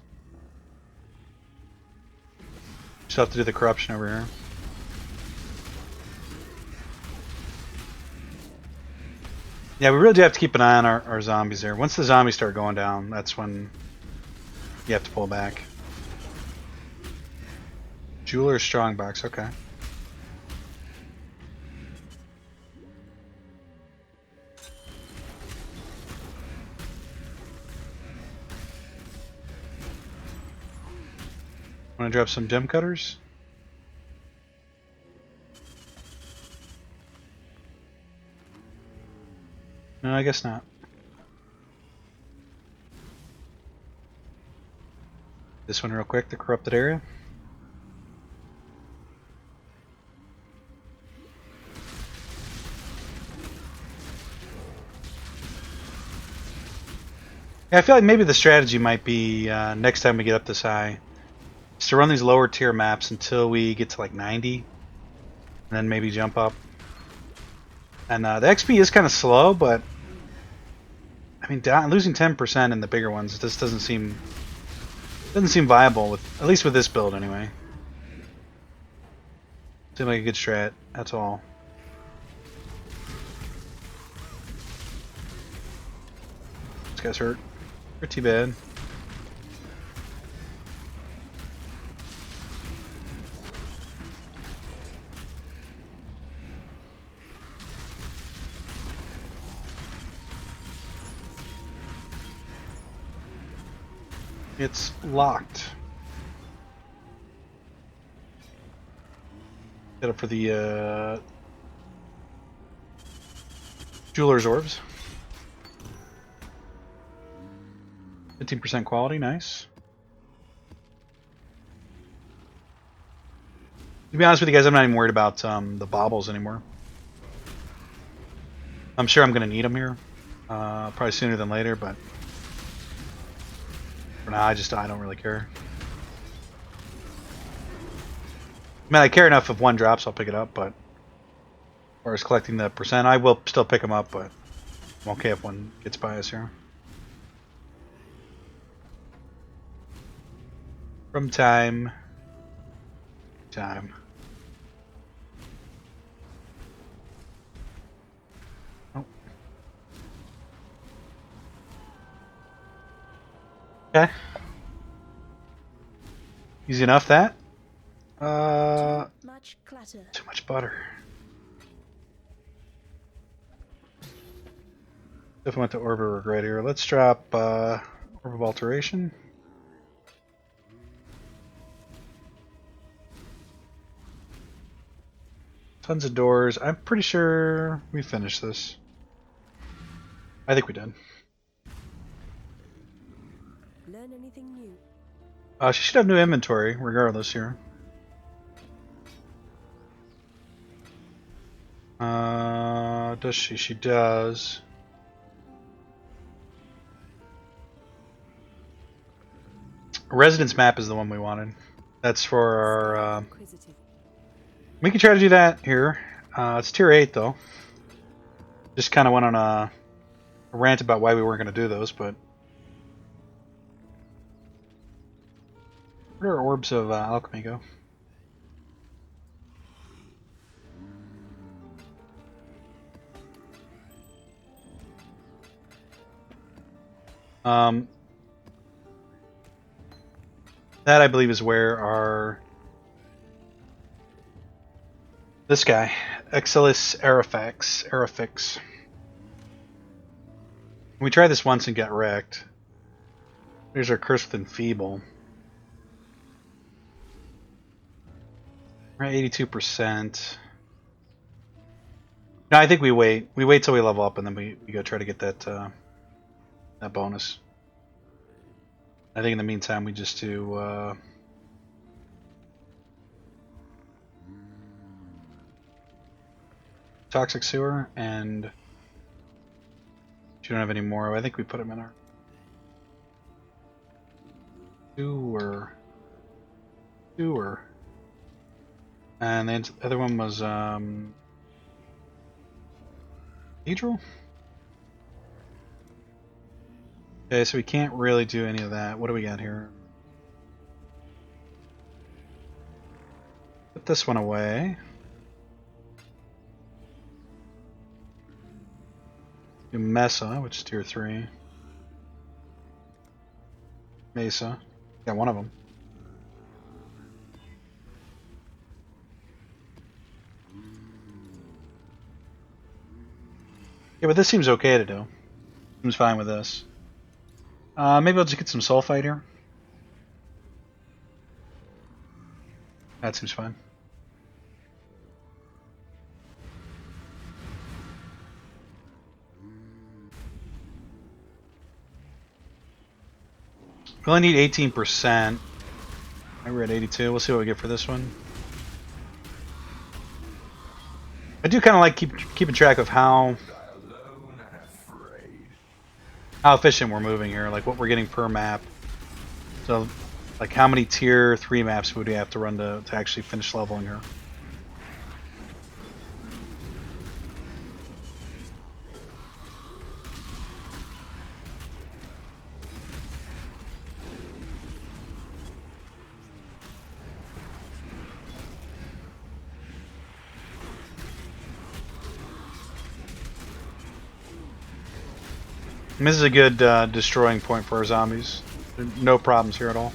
Just have to do the corruption over here. Yeah, we really do have to keep an eye on our zombies there. Once the zombies start going down, that's when you have to pull back. Jeweler's Strongbox, okay. Want to drop some gem cutters? No, I guess not. This one real quick, the corrupted area. Yeah, I feel like maybe the strategy might be next time we get up this high, is to run these lower tier maps until we get to like 90, and then maybe jump up. And the XP is kind of slow, but I mean, losing 10% in the bigger ones just doesn't seem viable with at least with this build anyway. Seems like a good strat. That's all. This guy's hurt. Pretty bad. It's locked. Get up for the Jeweler's Orbs. 15% quality, nice. To be honest with you guys, I'm not even worried about the baubles anymore. I'm sure I'm going to need them here. Probably sooner than later, but for now, I don't really care. I mean, I care enough if one drops, I'll pick it up, but as far as collecting the percent, I will still pick them up, but I'm okay if one gets by us here. From time. Oh. Okay. Easy enough that. Too much butter. Definitely went to Orb of Regret here. Let's drop Orb of Alteration. Tons of doors. I'm pretty sure we finished this. I think we did. Learn anything new? She should have new inventory, regardless here. Does she? She does. Residence map is the one we wanted. That's for our We can try to do that here. It's tier 8 though. Just kind of went on a rant about why we weren't going to do those, but where do our orbs of alchemy go? That I believe is where our this guy, Exilis Arifix. We tried this once and got wrecked. Here's our Curse with Enfeeble. We're at 82%. No, I think we wait. We wait till we level up and then we go try to get that that bonus. I think in the meantime we just do Toxic Sewer, and you don't have any more. I think we put them in our sewer. And the other one was Cathedral? Okay, so we can't really do any of that. What do we got here? Put this one away. Do Mesa, which is tier 3. Mesa. Got one of them. Yeah, but this seems okay to do. Seems fine with this. Maybe I'll just get some sulfite here. That seems fine. We only need 18%. We're at 82. We'll see what we get for this one. I do kind of like keeping track of how efficient we're moving here, like what we're getting per map. So, like how many tier 3 maps would we have to run to actually finish leveling here? And this is a good destroying point for our zombies. No problems here at all.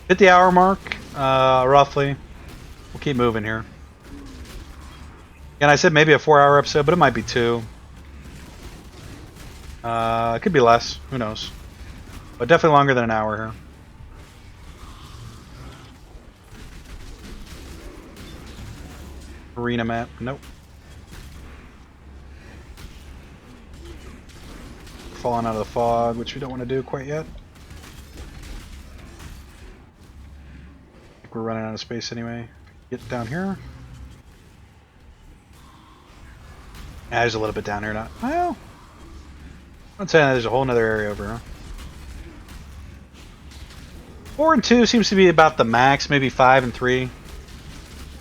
Hit the hour mark, roughly. We'll keep moving here. And I said maybe a 4-hour episode, but it might be 2. It could be less. Who knows? But definitely longer than an hour here. Arena map. Nope. Falling out of the fog, which we don't want to do quite yet. I think we're running out of space anyway. Get down here. There's a little bit down here now. Well, I'm saying there's a whole other area over here. 4 and 2 seems to be about the max, maybe 5 and 3. I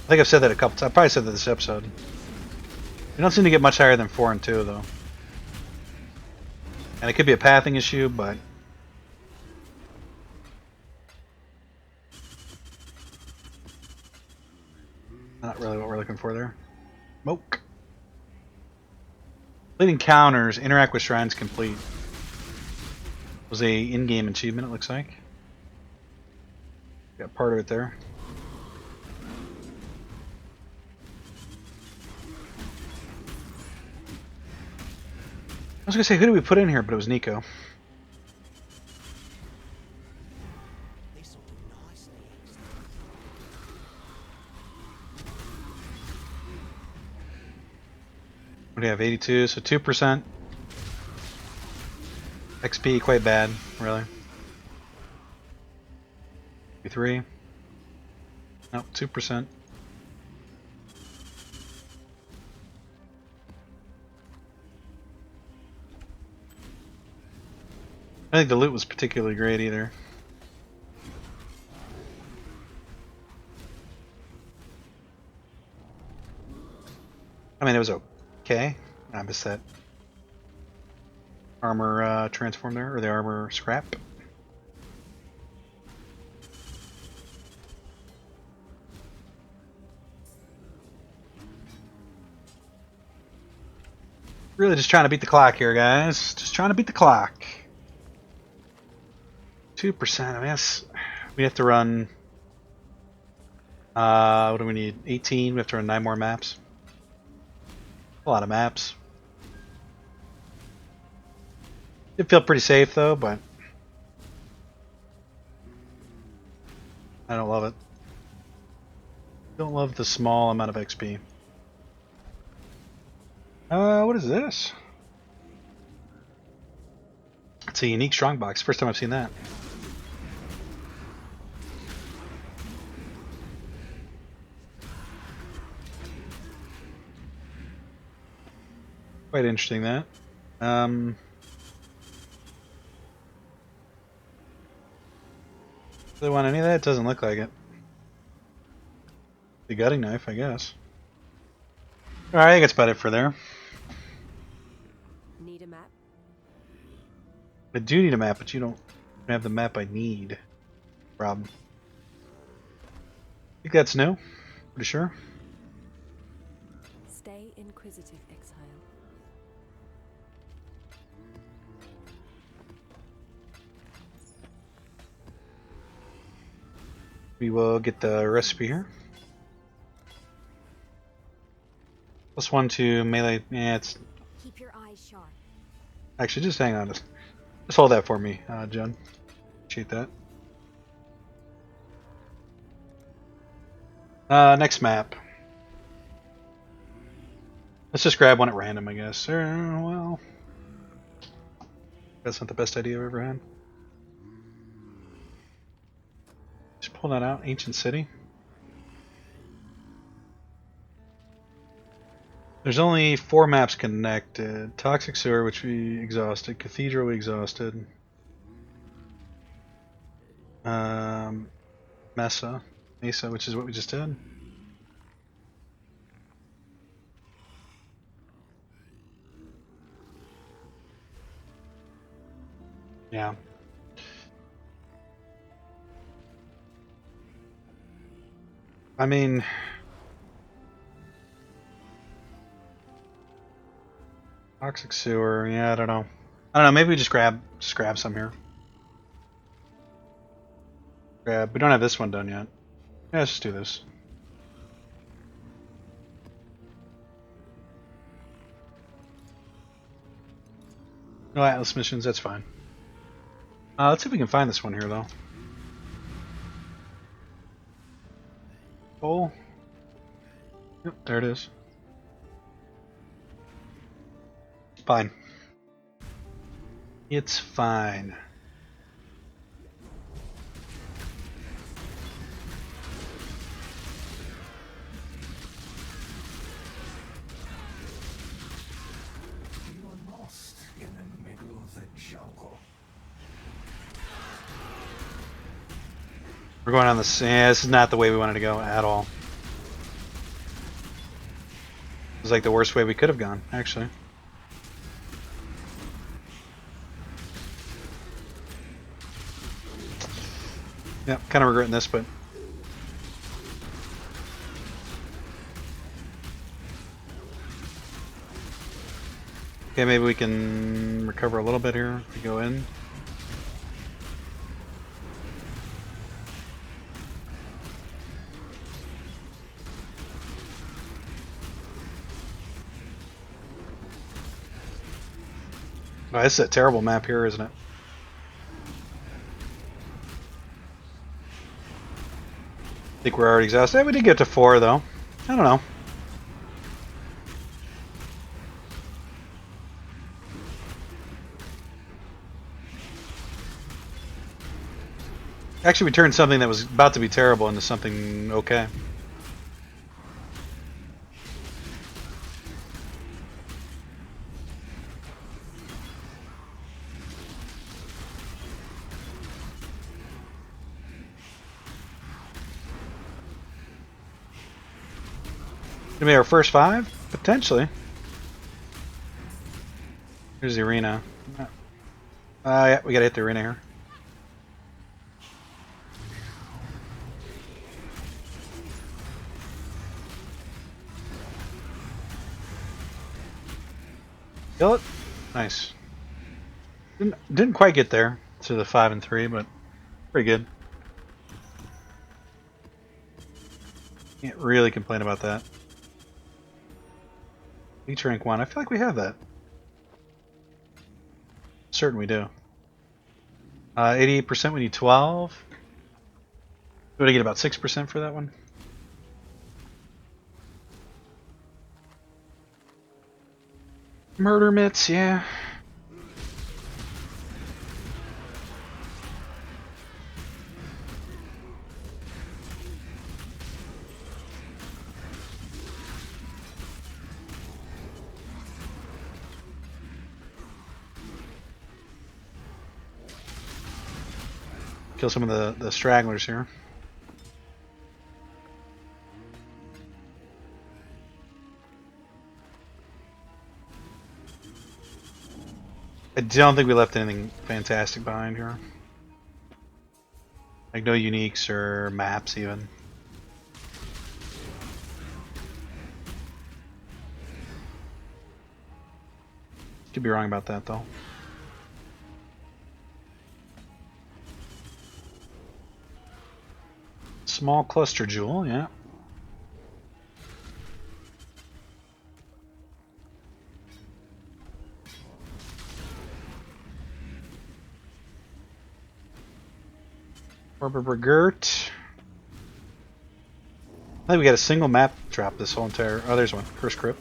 think I've said that a couple times. I probably said that this episode. We don't seem to get much higher than 4 and 2 though. And it could be a pathing issue, but not really what we're looking for there. Smoke. Complete encounters, interact with shrines complete. Was a in-game achievement, it looks like. Got part of it there. I was gonna say, who did we put in here? But it was Nico. What do you have? 82, so 2%. XP quite bad, really. 3. No, 2%. I think the loot was particularly great either. I mean, it was okay. I missed that armor transform there, or the armor scrap. Really just trying to beat the clock here, guys. Just trying to beat the clock. 2%. I guess we have to run. What do we need? 18. We have to run 9 more maps. A lot of maps. It feel pretty safe though, but I don't love it. Don't love the small amount of XP. What is this? It's a unique strongbox. First time I've seen that. Quite interesting that. Do they want any of that? It doesn't look like it. The gutting knife, I guess. Alright, I think that's about it for there. Need a map? I do need a map, but you don't have the map I need. Problem. I think that's new. Pretty sure. Stay inquisitive, Exile. We will get the recipe here. +1 to melee. Yeah, it's Keep your eyes sharp. actually just hang on. Just hold that for me, Jen. Appreciate that. Next map. Let's just grab one at random, I guess. Well, that's not the best idea I've ever had. Just pull that out. Ancient City. There's only 4 maps connected. Toxic Sewer, which we exhausted. Cathedral, we exhausted. Mesa, which is what we just did. Yeah. I mean, Toxic Sewer, yeah, I don't know. Maybe we just grab some here. We don't have this one done yet. Yeah, let's just do this. No Atlas missions, that's fine. Let's see if we can find this one here, though. Oh. Yep, there it is. Fine. It's fine. You're lost in the middle of the jungle. We're going on this. Yeah, this is not the way we wanted to go at all. It's like the worst way we could have gone, actually. Yep, kind of regretting this, but okay, maybe we can recover a little bit here if we go in. Oh, this is a terrible map here, isn't it? I think we're already exhausted. We did get to 4, though. I don't know. Actually, we turned something that was about to be terrible into something okay. Gonna be our first 5, Potentially. Here's the arena. Yeah, we gotta hit the arena here. Kill it. Nice. Didn't quite get there to the 5 and 3, but pretty good. Can't really complain about that. Each rank 1. I feel like we have that. Certain we do. 88%, we need 12. Would I get about 6% for that one? Murder mitts, yeah. Kill some of the stragglers here. I don't think we left anything fantastic behind here. Like no uniques or maps even. Could be wrong about that though. Small cluster jewel, yeah. Orbor Brigert. I think we got a single map drop this whole entire. Oh, there's one. First crypt.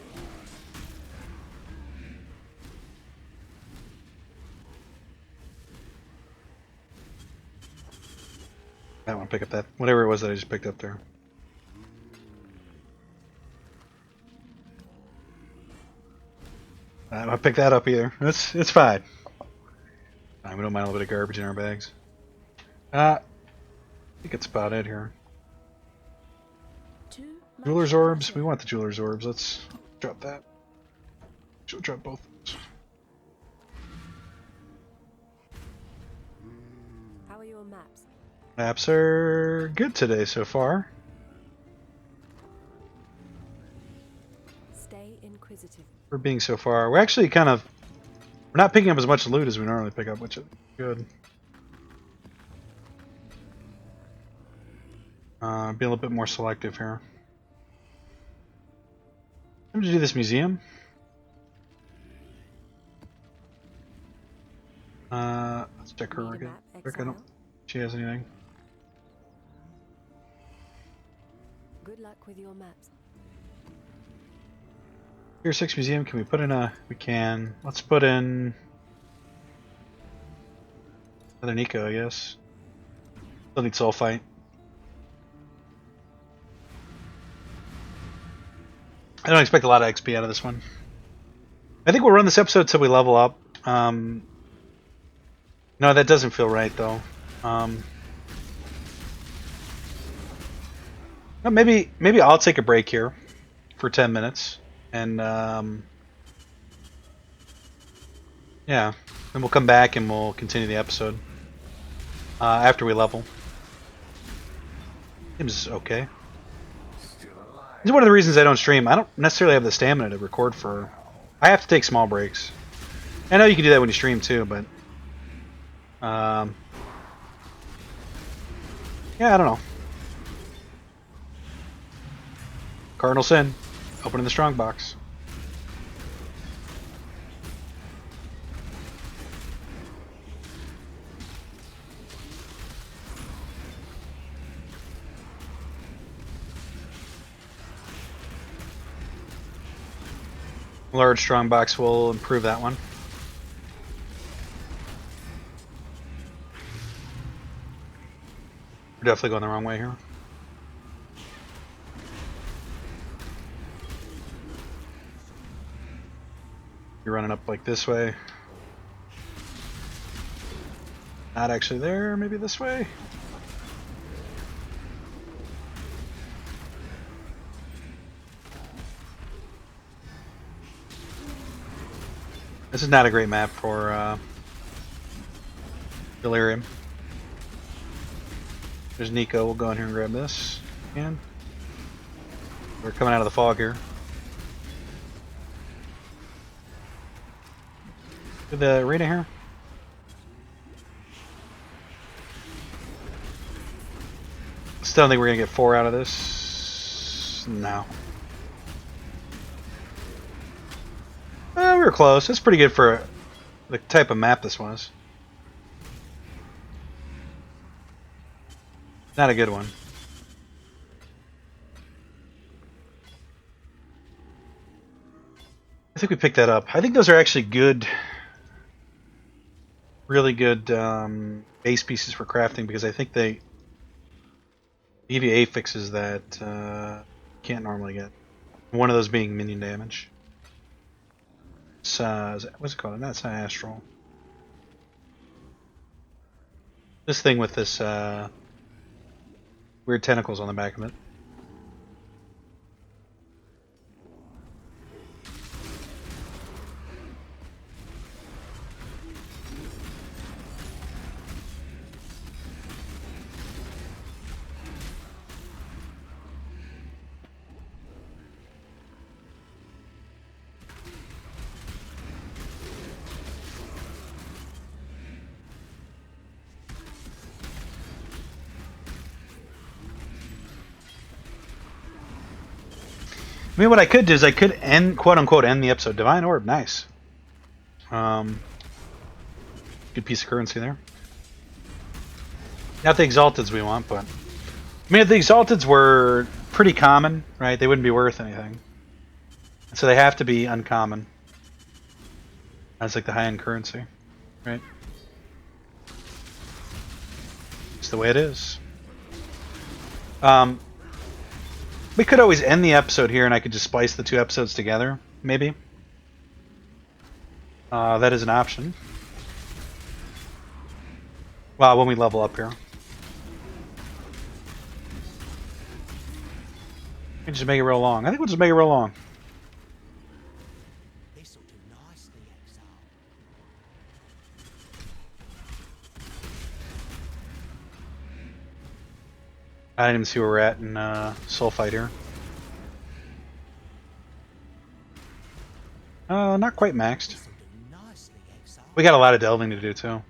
I want to pick up that. Whatever it was that I just picked up there. I don't want to pick that up either. It's fine. We don't mind a little bit of garbage in our bags. I think it's about it here. Jeweler's orbs. We want the jeweler's orbs. Let's drop that. She'll drop both. How are your maps? Maps are good today so far. Stay inquisitive. We're being so far. We're actually kind of. We're not picking up as much loot as we normally pick up, which is good. Be a little bit more selective here. I'm going to do this museum. Let's check her again. Check, I don't. She has anything. Good luck with your maps. Tier 6 museum. Can we put in a? We can. Let's put in another Nico, I guess. Still need sulfite. I don't expect a lot of XP out of this one. I think we'll run this episode till we level up. No, that doesn't feel right though. No, maybe I'll take a break here for 10 minutes, and yeah, then we'll come back and we'll continue the episode after we level. Seems okay. This is one of the reasons I don't stream. I don't necessarily have the stamina to record for. I have to take small breaks. I know you can do that when you stream too, but yeah, I don't know. Cardinal Sin, opening the strong box. Large strong box will improve that one. We're definitely going the wrong way here. You're running up like this way. Not actually there, maybe this way. This is not a great map for Delirium. There's Nico. We'll go in here and grab this again. We're coming out of the fog here. Get the arena here. Still don't think we're gonna get 4 out of this. No. We were close. That's pretty good for the type of map this was. Not a good one. I think we picked that up. I think those are actually good, really good base pieces for crafting because I think they EVA fixes that can't normally get. One of those being minion damage. It's, what's it called? That's not astral. This thing with this weird tentacles on the back of it. I mean, what I could do is I could end, quote unquote, end the episode. Divine Orb, nice. Good piece of currency there. Not the Exalteds we want, but I mean, if the Exalteds were pretty common, right? They wouldn't be worth anything. So they have to be uncommon. That's like the high-end currency, right? It's the way it is. We could always end the episode here and I could just splice the 2 episodes together, maybe. That is an option. Well, when we level up here. We can just make it real long. I think we'll just make it real long. This'll do nicely, Exile. I didn't even see where we're at in Soul Fight here. Not quite maxed. This'll do nicely, Exile. We got a lot of delving to do too.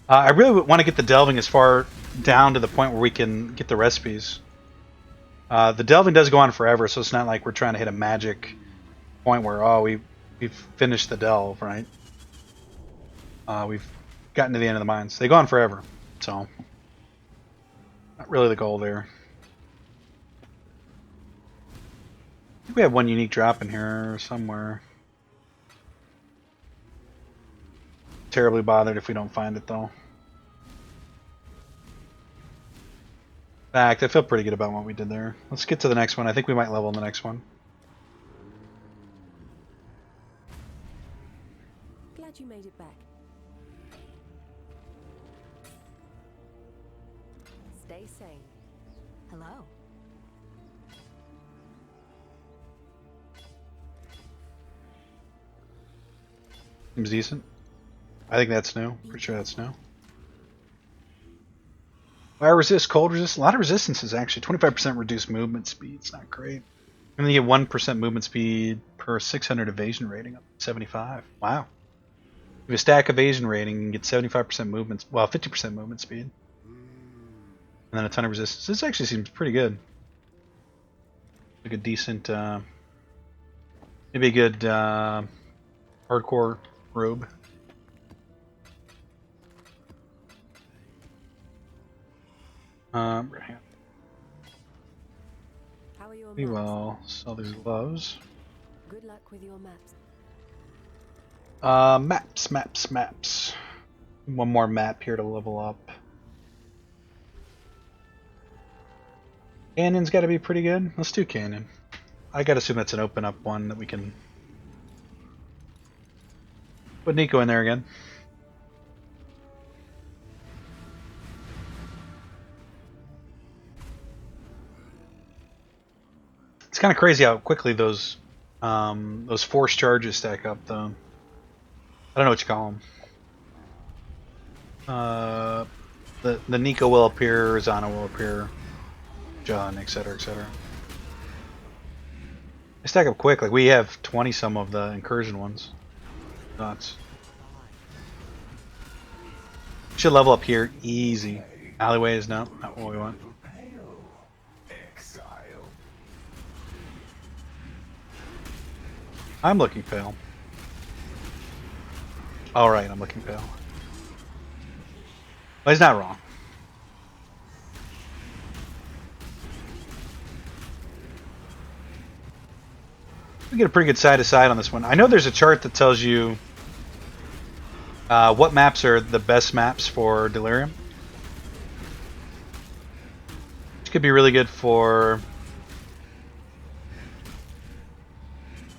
I really want to get the delving as far down to the point where we can get the recipes. The delving does go on forever, so it's not like we're trying to hit a magic point where we've finished the delve, right? We've gotten to the end of the mines. They go on forever, so not really the goal there. I think we have one unique drop in here somewhere. Terribly bothered if we don't find it though. In fact, I feel pretty good about what we did there. Let's get to the next one. I think we might level in the next one. Glad you made it back. Stay sane. Hello. Seems decent. I think that's new. Pretty sure that's new. Fire resist, cold resist. A lot of resistances actually. 25% reduced movement speed. It's not great. And then you get 1% movement speed per 600 evasion rating up to 75. Wow. If you stack evasion rating, you can get 75% movement, well, 50% movement speed. And then a ton of resistance. This actually seems pretty good. Like a decent, maybe a good hardcore robe. How are your We maps? will sell these gloves. Good luck with your maps. Maps. One more map here to level up. Cannon's got to be pretty good. Let's do cannon. I gotta assume that's an open up one that we can put Nico in there again. It's kind of crazy how quickly those force charges stack up, though. I don't know what you call them. The Nico will appear, Zana will appear, John, etc., etc. They stack up quick. Like we have 20 some of the incursion ones. Nuts. Should level up here easy. Alleyway is not what we want. Exile. I'm looking pale. Alright, I'm looking pale. But he's not wrong. We get a pretty good side to side on this one. I know there's a chart that tells you what maps are the best maps for Delirium. Which could be really good for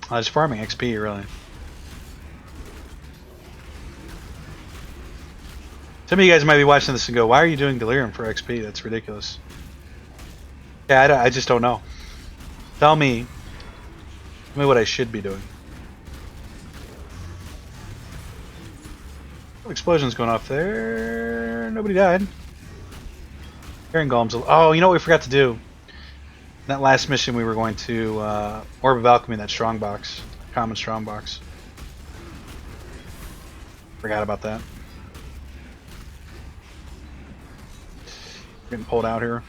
just farming XP, really. Some of you guys might be watching this and go, why are you doing Delirium for XP? That's ridiculous. Yeah, I just don't know. Tell me what I should be doing. Explosions going off there. Nobody died. Carrying golems. Oh, you know what we forgot to do? In that last mission we were going to Orb of Alchemy, that strong box. Common strong box. Forgot about that. Getting pulled out here.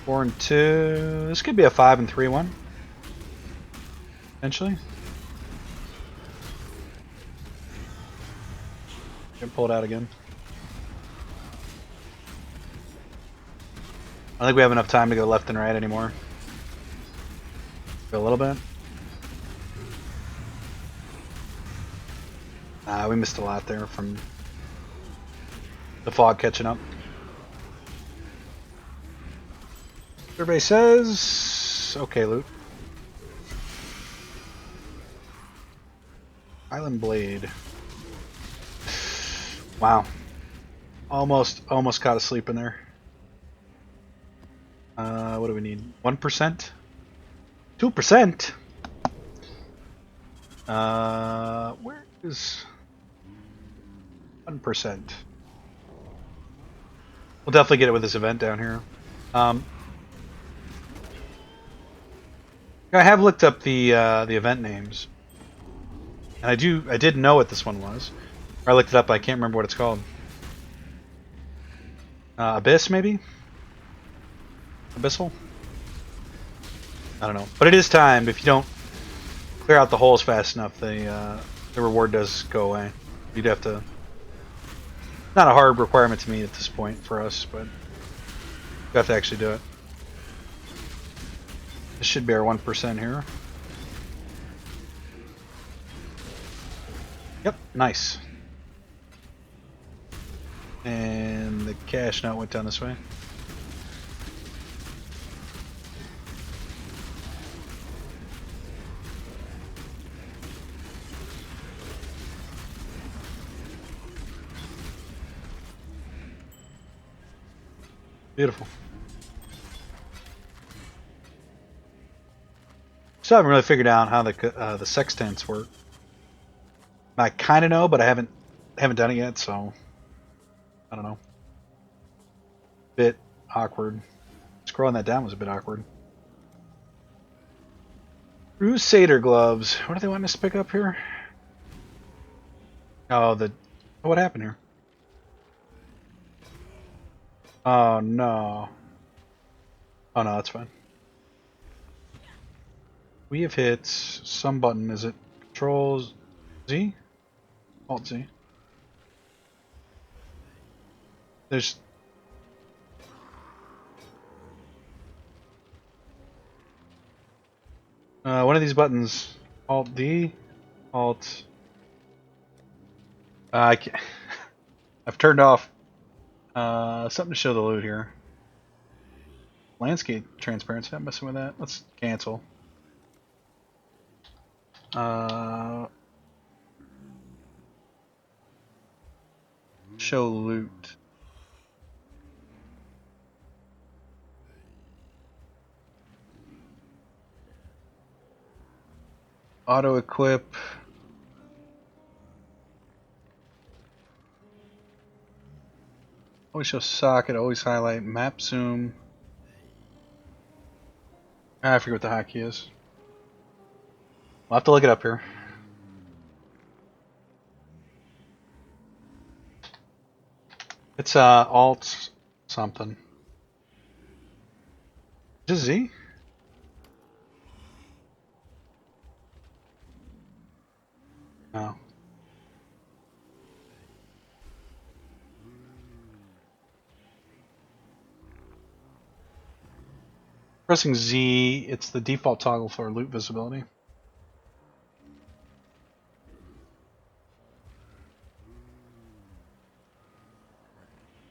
4 and 2. This could be a 5 and 3 one. Potentially. Getting pulled out again. I don't think we have enough time to go left and right anymore. Go a little bit. We missed a lot there from the fog catching up. Everybody says, okay, loot. Island Blade. Wow. Almost caught asleep in there. What do we need? 1%? 2%? Where is 1%? We'll definitely get it with this event down here. I have looked up the event names, and I did know what this one was. Or I looked it up. I can't remember what it's called. Abyss, maybe? Abyssal? I don't know. But it is timed. If you don't clear out the holes fast enough, the reward does go away. You'd have to... Not a hard requirement to meet at this point for us, but you have to actually do it. This should be our 1% here. Yep, nice. And the cash now went down this way. Beautiful. Still haven't really figured out how the sextants work. I kind of know, but I haven't done it yet, so I don't know. Bit awkward. Scrolling that down was a bit awkward. Crusader gloves. What do they want us to pick up here? Oh, what happened here? Oh no. Oh no, that's fine. We have hit some button. Is it Control Z? Alt Z. There's one of these buttons. Alt D. Alt. I can't. I've turned off something to show the loot here. Landscape transparency. I'm messing with that. Let's cancel. Show loot. Auto equip. Always show socket, always highlight, map zoom. I forget what the hotkey is. We'll have to look it up here. It's alt something. Just Z? No. Pressing Z, it's the default toggle for loot visibility.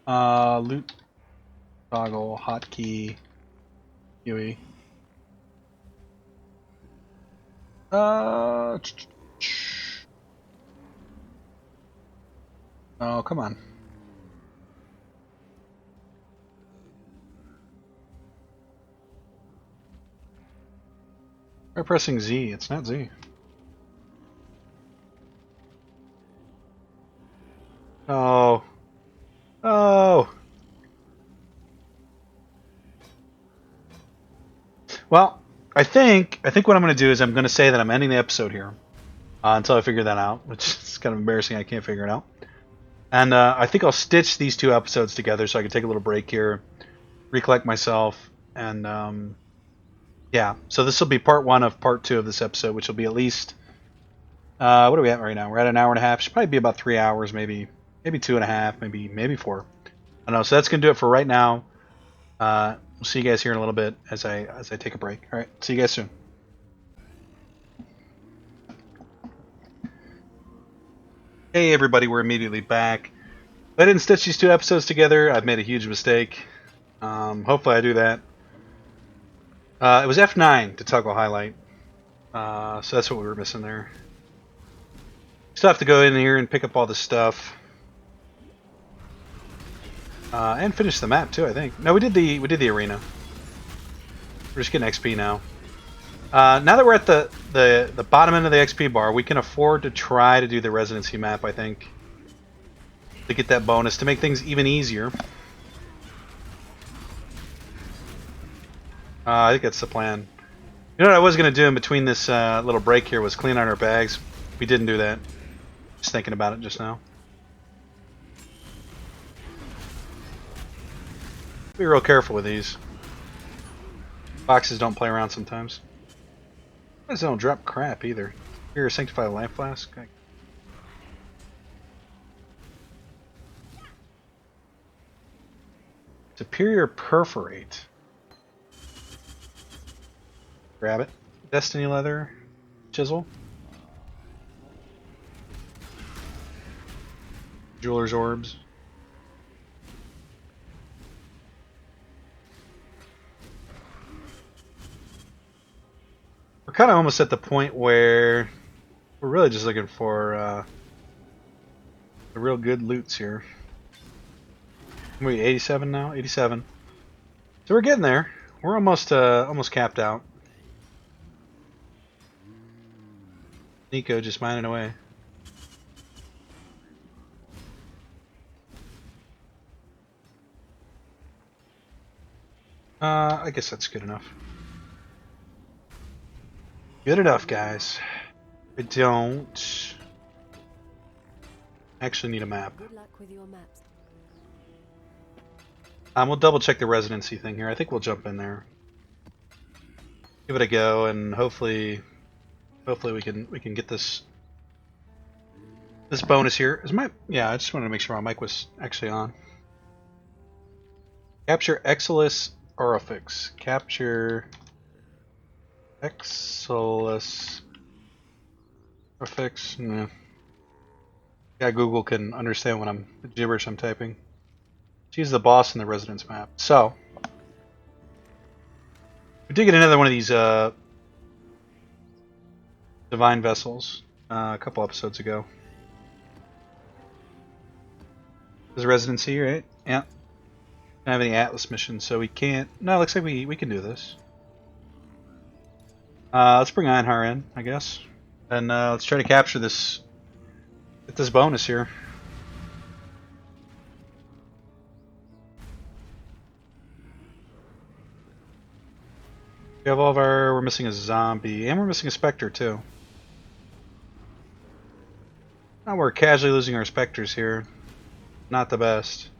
Loot toggle hotkey UE. Oh, come on. Try pressing Z. It's not Z. Oh. Oh. Well, I think what I'm going to do is I'm going to say that I'm ending the episode here until I figure that out, which is kind of embarrassing. I can't figure it out. And I think I'll stitch these two episodes together so I can take a little break here, recollect myself, and yeah. So this will be part 1 of part 2 of this episode, which will be at least what are we at right now? We're at an hour and a half. Should probably be about 3 hours, maybe 2.5, maybe 4. I don't know. So that's gonna do it for right now. We'll see you guys here in a little bit as I take a break. All right. See you guys soon. Hey everybody, we're immediately back. If I didn't stitch these 2 episodes together, I've made a huge mistake. Hopefully I do that. It was F9 to toggle highlight. So that's what we were missing there. Still have to go in here and pick up all this stuff. And finish the map too, I think. No, we did the arena. We're just getting XP now. Now that we're at the bottom end of the XP bar, we can afford to try to do the residency map, I think. To get that bonus, to make things even easier. I think that's the plan. You know what I was going to do in between this little break here was clean out our bags. We didn't do that. Just thinking about it just now. Be real careful with these. Boxes don't play around sometimes. They don't drop crap either. Here, sanctified life flask. Okay. Superior perforate. Grab it. Destiny leather. Chisel. Jeweler's orbs. We're kind of almost at the point where we're really just looking for the real good loots here. Are we 87 now? 87. So we're getting there. We're almost capped out. Nico just mining away. I guess that's good enough. Good enough, guys. I don't actually need a map. Good luck with your maps. We'll double check the residency thing here. I think we'll jump in there, give it a go, and hopefully we can get this bonus here. Is my I just wanted to make sure my mic was actually on. Capture Exilus Orifix. Capture Exilus Orifix. Nah. Yeah, Google can understand what the gibberish I'm typing. She's the boss in the residence map. So we did get another one of these divine vessels a couple episodes ago. There's a residency, right? Yeah. Don't have any Atlas missions, so we can't. No, it looks like we can do this. Let's bring Einhar in, I guess. And let's try to capture this. Get this bonus here. We have all of our. We're missing a zombie, and we're missing a specter too. Now we're casually losing our specters here. Not the best.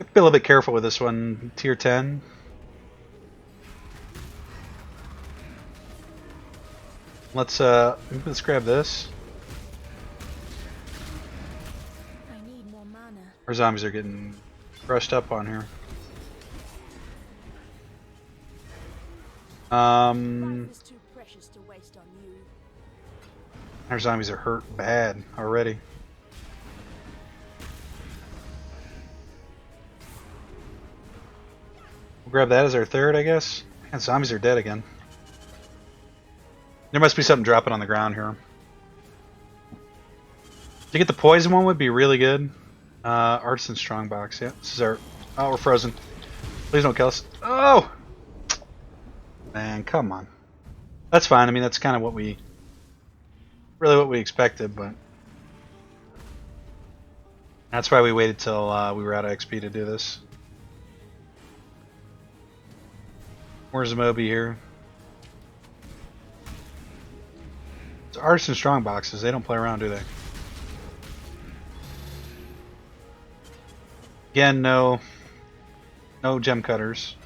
Be a little bit careful with this one. Tier 10. Let's grab this. I need more mana. Our zombies are getting crushed up on here. Life is too precious to waste on you. Our zombies are hurt bad already. We'll grab that as our third, I guess. And zombies are dead again. There must be something dropping on the ground here. To get the poison one would be really good. Artisan Strongbox, yeah. This is our... Oh, we're frozen. Please don't kill us. Oh! Man, come on. That's fine. I mean, that's kind of what we... Really what we expected, but... That's why we waited till we were out of XP to do this. Where's the Moby here? It's Artisan Strongboxes. They don't play around, do they? Again, no gem cutters.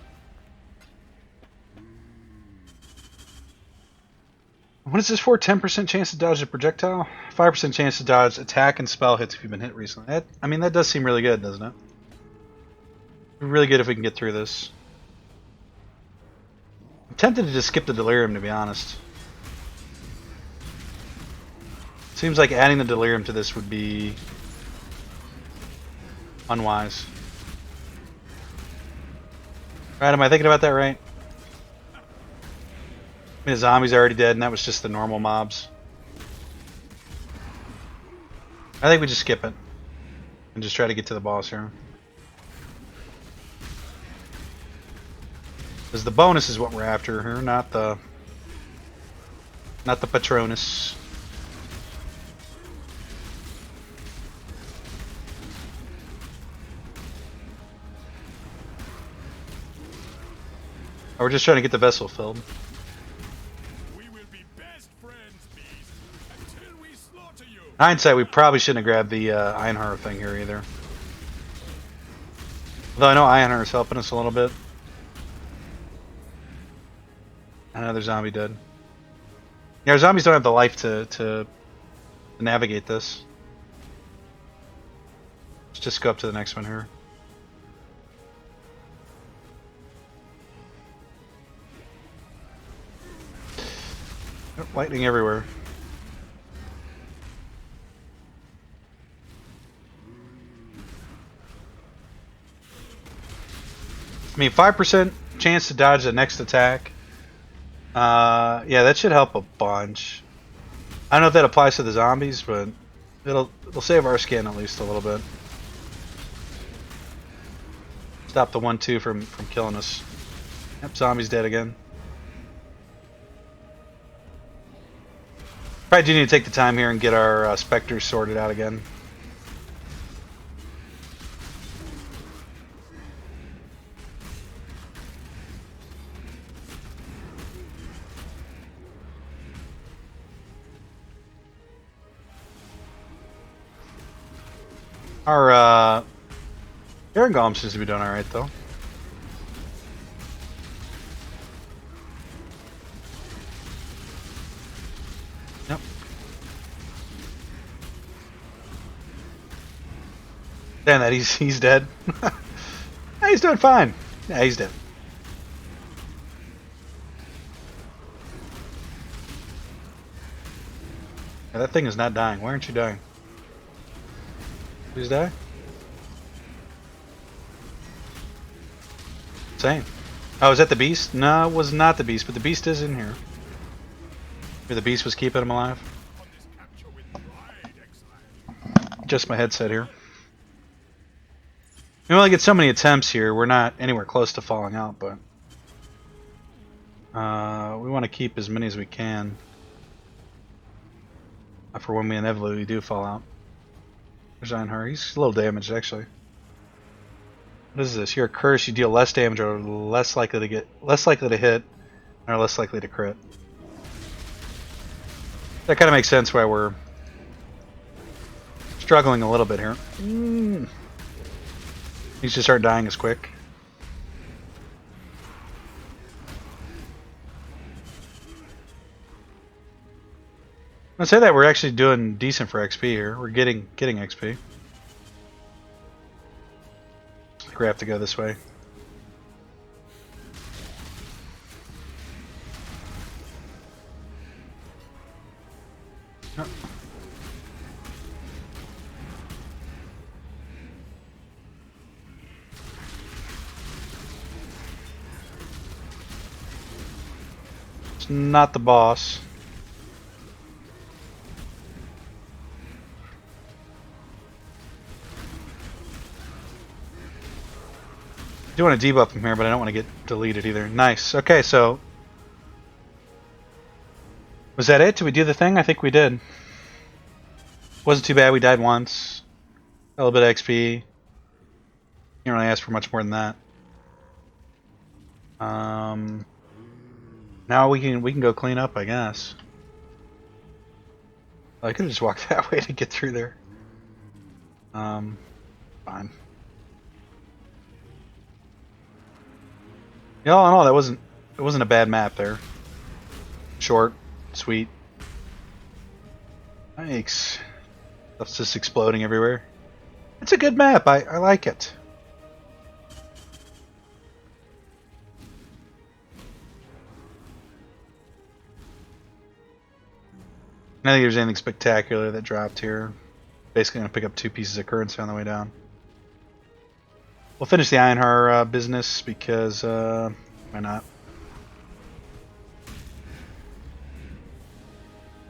What is this for? 10% chance to dodge a projectile? 5% chance to dodge attack and spell hits if you've been hit recently. I mean, that does seem really good, doesn't it? Really good if we can get through this. I'm tempted to just skip the Delirium, to be honest. Seems like adding the Delirium to this would be unwise. Right, am I thinking about that right? I mean, the zombies are already dead, and that was just the normal mobs. I think we just skip it. And just try to get to the boss here. Because the bonus is what we're after here, not the Patronus. Oh, we're just trying to get the vessel filled. We will be best friends, beast, until we slaughter you. Hindsight, we probably shouldn't have grabbed the Ironheart thing here either. Although I know Ironheart's helping us a little bit. Another zombie dead. Yeah, our zombies don't have the life to navigate this. Let's just go up to the next one here. Lightning everywhere. I mean, 5% chance to dodge the next attack. Yeah, that should help a bunch. I don't know if that applies to the zombies, but it'll save our skin at least a little bit. Stop the 1-2 from killing us. Yep, zombie's dead again. Probably do need to take the time here and get our specters sorted out again. Our Iron Golem seems to be doing alright though. Yep. Damn that, he's dead. Yeah, he's doing fine. Yeah, he's dead. Yeah, that thing is not dying. Why aren't you dying? Please die. Same. Oh, is that the beast? No, it was not the beast, but the beast is in here. Maybe the beast was keeping him alive. Just my headset here. We only get so many attempts here. We're not anywhere close to falling out, but We want to keep as many as we can. For when we inevitably do fall out. There's Einhar. He's a little damaged, actually. What is this? You're a curse. You deal less damage, or less likely to hit, or less likely to crit. That kind of makes sense why we're struggling a little bit here. Needs to start dying as quick. I'd say that we're actually doing decent for XP here. We're getting XP. I think we have to go this way. Oh. It's not the boss. I do want to debuff him here, but I don't want to get deleted either. Nice. Okay, so was that it? Did we do the thing? I think we did. Wasn't too bad. We died once. A little bit of XP. Can't really ask for much more than that. Now we can go clean up, I guess. I could have just walked that way to get through there. Fine. Yeah, all in all, it wasn't a bad map there. Short, sweet. Thanks. Stuff's just exploding everywhere. It's a good map. I like it. I don't think there's anything spectacular that dropped here. Basically gonna pick up 2 pieces of currency on the way down. We'll finish the Einhar business because why not?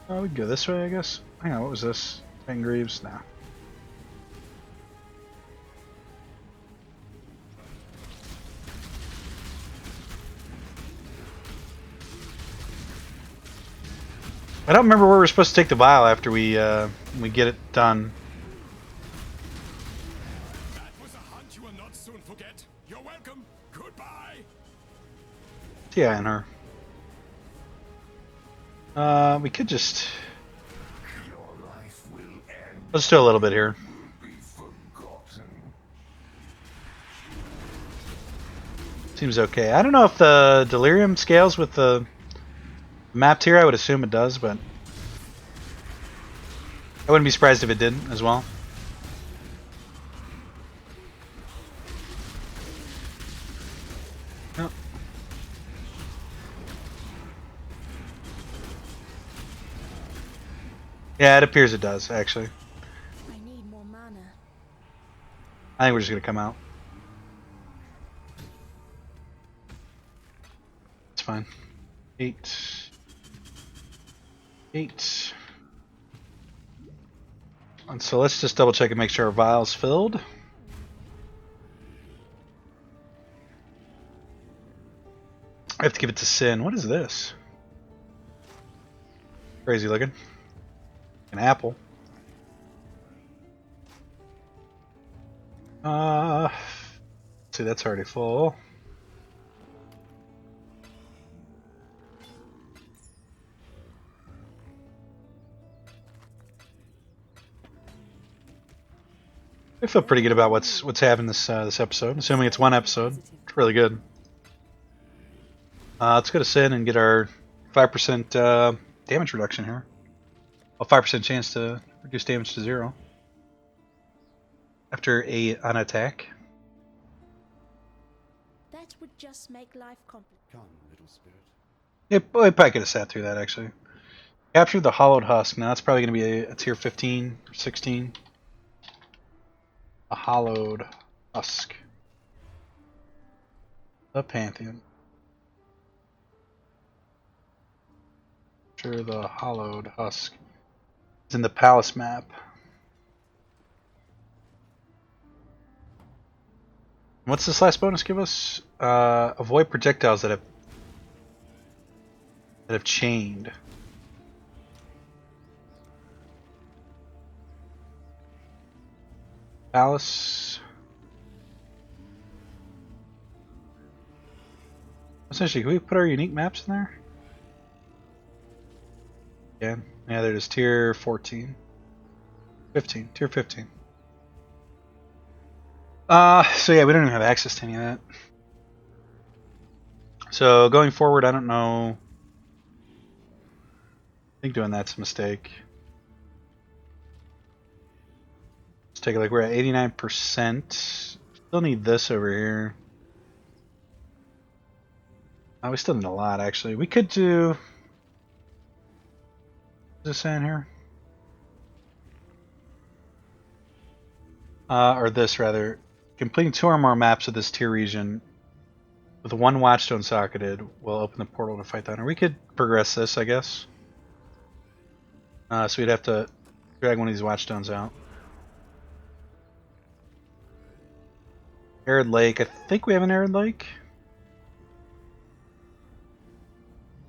Oh, we can go this way, I guess. Hang on, what was this? Ten Greaves? Nah. I don't remember where we're supposed to take the vial after we get it done. That was a hunt you will not soon forget. You're welcome. Goodbye. Yeah, and her. We could just. Your life will end. Let's do a little bit here. Be forgotten. Seems okay. I don't know if the Delirium scales with the map tier. I would assume it does, but I wouldn't be surprised if it didn't as well. No. Yeah, it appears it does, actually. I need more mana. I think we're just going to come out. It's fine. 8. And so let's just double check and make sure our vial's filled. I have to give it to Sin. What is this? Crazy looking. An apple. Let's see, that's already full. I feel pretty good about what's happening this episode. Assuming it's one episode, it's really good. Let's go to Sin and get our 5% damage reduction here. A 5% chance to reduce damage to 0 after an attack. That would just make life complicated. Come, little spirit. Yeah, I probably could have sat through that actually. Capture the hollowed husk. Now that's probably going to be a tier 15 or 16. A hollowed husk. The Pantheon. Sure, the hollowed husk. It's in the palace map. What's this last bonus give us? Avoid projectiles that have that have chained. Palace. Essentially, can we put our unique maps in there? Yeah, they're just tier 14. 15, tier 15. So yeah, we don't even have access to any of that. So going forward, I don't know. I think doing that's a mistake. Let's take a look. We're at 89%. Still need this over here. Oh, we still need a lot, actually. We could do... What's this saying here? Or this, rather. Completing 2 or more maps of this tier region with 1 watchstone socketed will open the portal to fight the hunter. We could progress this, I guess. So we'd have to drag one of these watchstones out. Arid Lake. I think we have an Arid Lake.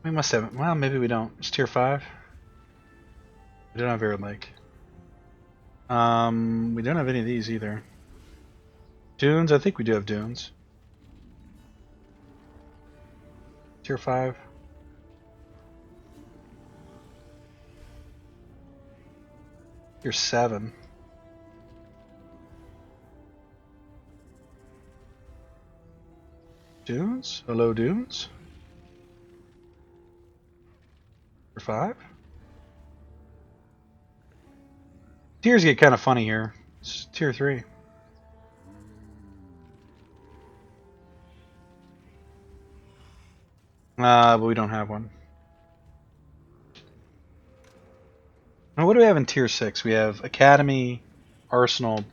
We must have it. Well, maybe we don't. It's tier 5. We don't have Arid Lake. We don't have any of these either. Dunes. I think we do have dunes. Tier 5. Tier 7. Dunes? Hello, dunes? Tier 5? Tiers get kind of funny here. It's tier 3. But we don't have one. Now, what do we have in tier 6? We have Academy, Arsenal.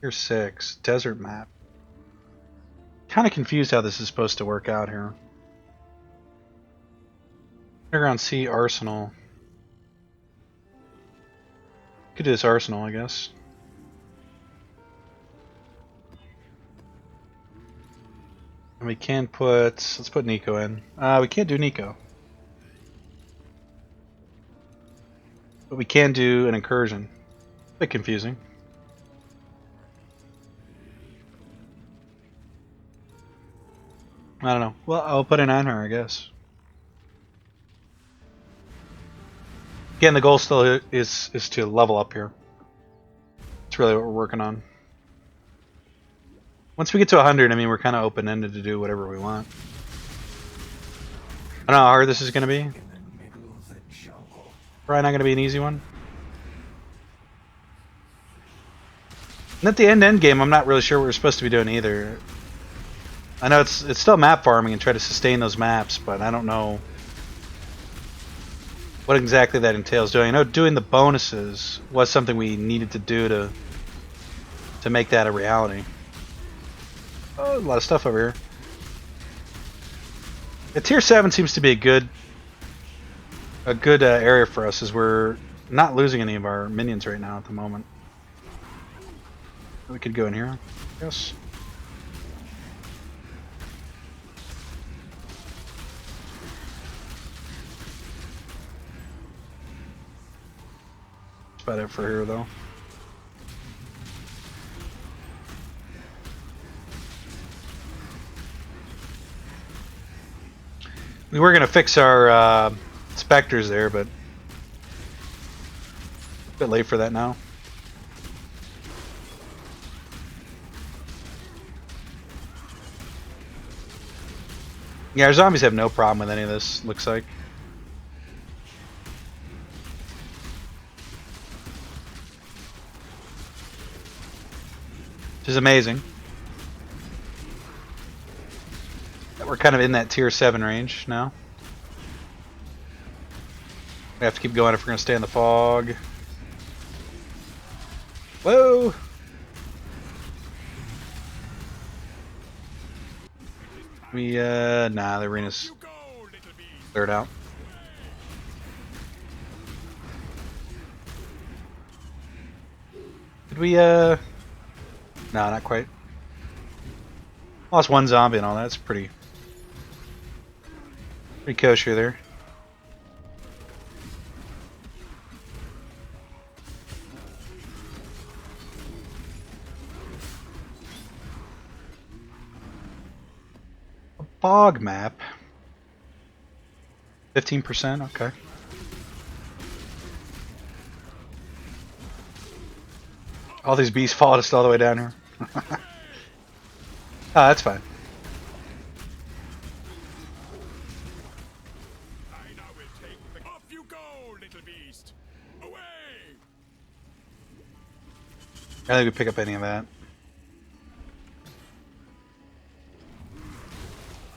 Tier 6, Desert Map. Kind of confused how this is supposed to work out here. Underground Sea, Arsenal. Could do this Arsenal, I guess. And we can put... Let's put Nico in. We can't do Nico. But we can do an incursion. A bit confusing. I don't know. Well, I'll put an on her, I guess. Again, the goal still is to level up here. That's really what we're working on. Once we get to 100, I mean, we're kind of open-ended to do whatever we want. I don't know how hard this is going to be. Probably not going to be an easy one. And at the end game, I'm not really sure what we're supposed to be doing either. I know it's still map farming and try to sustain those maps, but I don't know what exactly that entails doing. I know doing the bonuses was something we needed to do to make that a reality. Oh, a lot of stuff over here. Yeah, tier 7 seems to be a good area for us, as we're not losing any of our minions right now at the moment. We could go in here, I guess. That's about it for here, though. We were gonna fix our specters there, but a bit late for that now. Yeah, our zombies have no problem with any of this, looks like. Which is amazing. We're kind of in that tier 7 range now. We have to keep going if we're going to stay in the fog. Whoa! Nah, the arena's cleared out. Did we, no, not quite. Lost one zombie and all that. That's pretty Pretty kosher there. A bog map. 15%, okay. All these beasts followed us all the way down here. Ah, that's fine. I now will take the... Off you go, little beast! Away! I don't think we pick up any of that.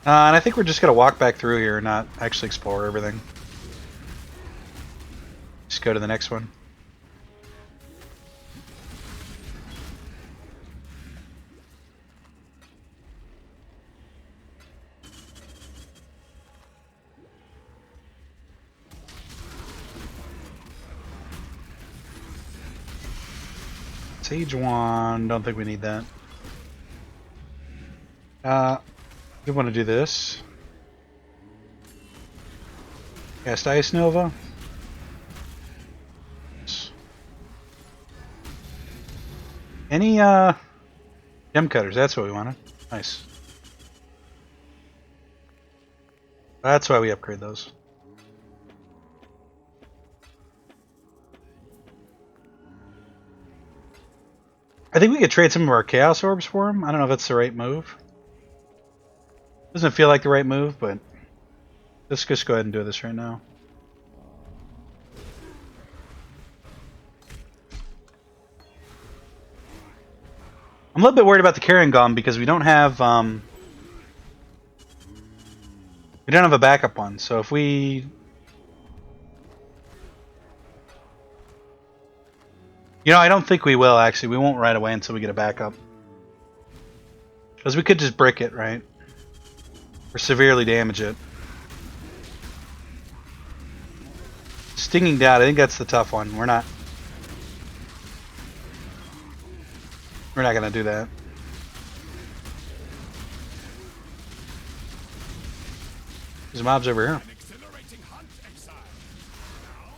And I think we're just gonna walk back through here and not actually explore everything. Just go to the next one. Sage wand, don't think we need that. We want to do this. Cast Ice Nova. Any gem cutters, that's what we wanted. Nice. That's why we upgrade those. I think we could trade some of our Chaos Orbs for him. I don't know if that's the right move. Doesn't feel like the right move, but let's just go ahead and do this right now. I'm a little bit worried about the Carrion Golem because we don't have a backup one. So if we, I don't think we will actually. We won't right away until we get a backup. Because we could just brick it, right? Or severely damage it. Stinging Dart, I think that's the tough one. We're not gonna do that. There's mobs over here. An exhilarating hunt, Exile. Now,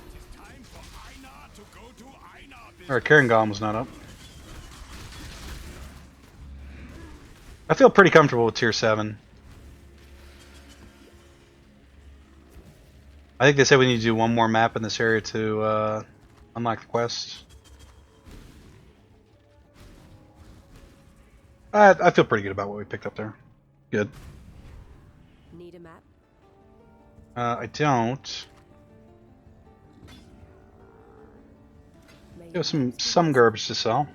it is time for Einar to go to Einar. Our Carrion Golem was not up. I feel pretty comfortable with tier 7. I think they said we need to do one more map in this area to unlock the quest. I feel pretty good about what we picked up there. Good. Need a map? I don't. We have some garbage to sell.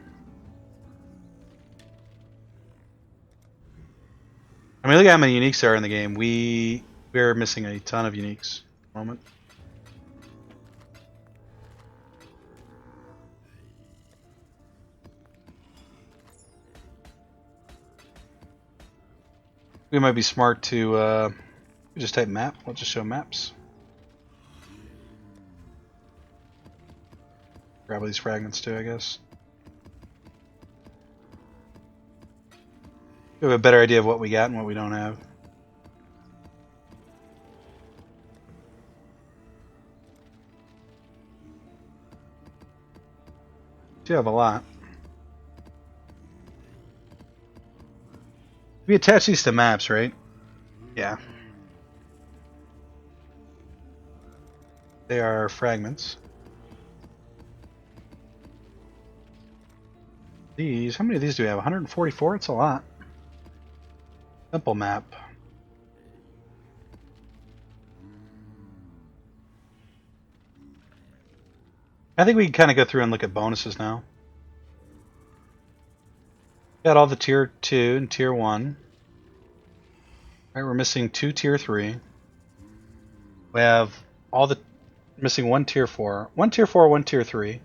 I mean, look at how many uniques there are in the game. We're missing a ton of uniques at the moment. We might be smart to just type map. We'll just show maps. Grab all these fragments too, I guess. We have a better idea of what we got and what we don't have. Do have a lot. We attach these to maps, right? Yeah. They are fragments. These, how many of these do we have? 144? It's a lot. Simple map. I think we can kind of go through and look at bonuses now. Got all the tier 2 and tier 1. Right, we're missing 2 tier 3. We have all the missing 1 tier 4. 1 tier 4, 1 tier 3.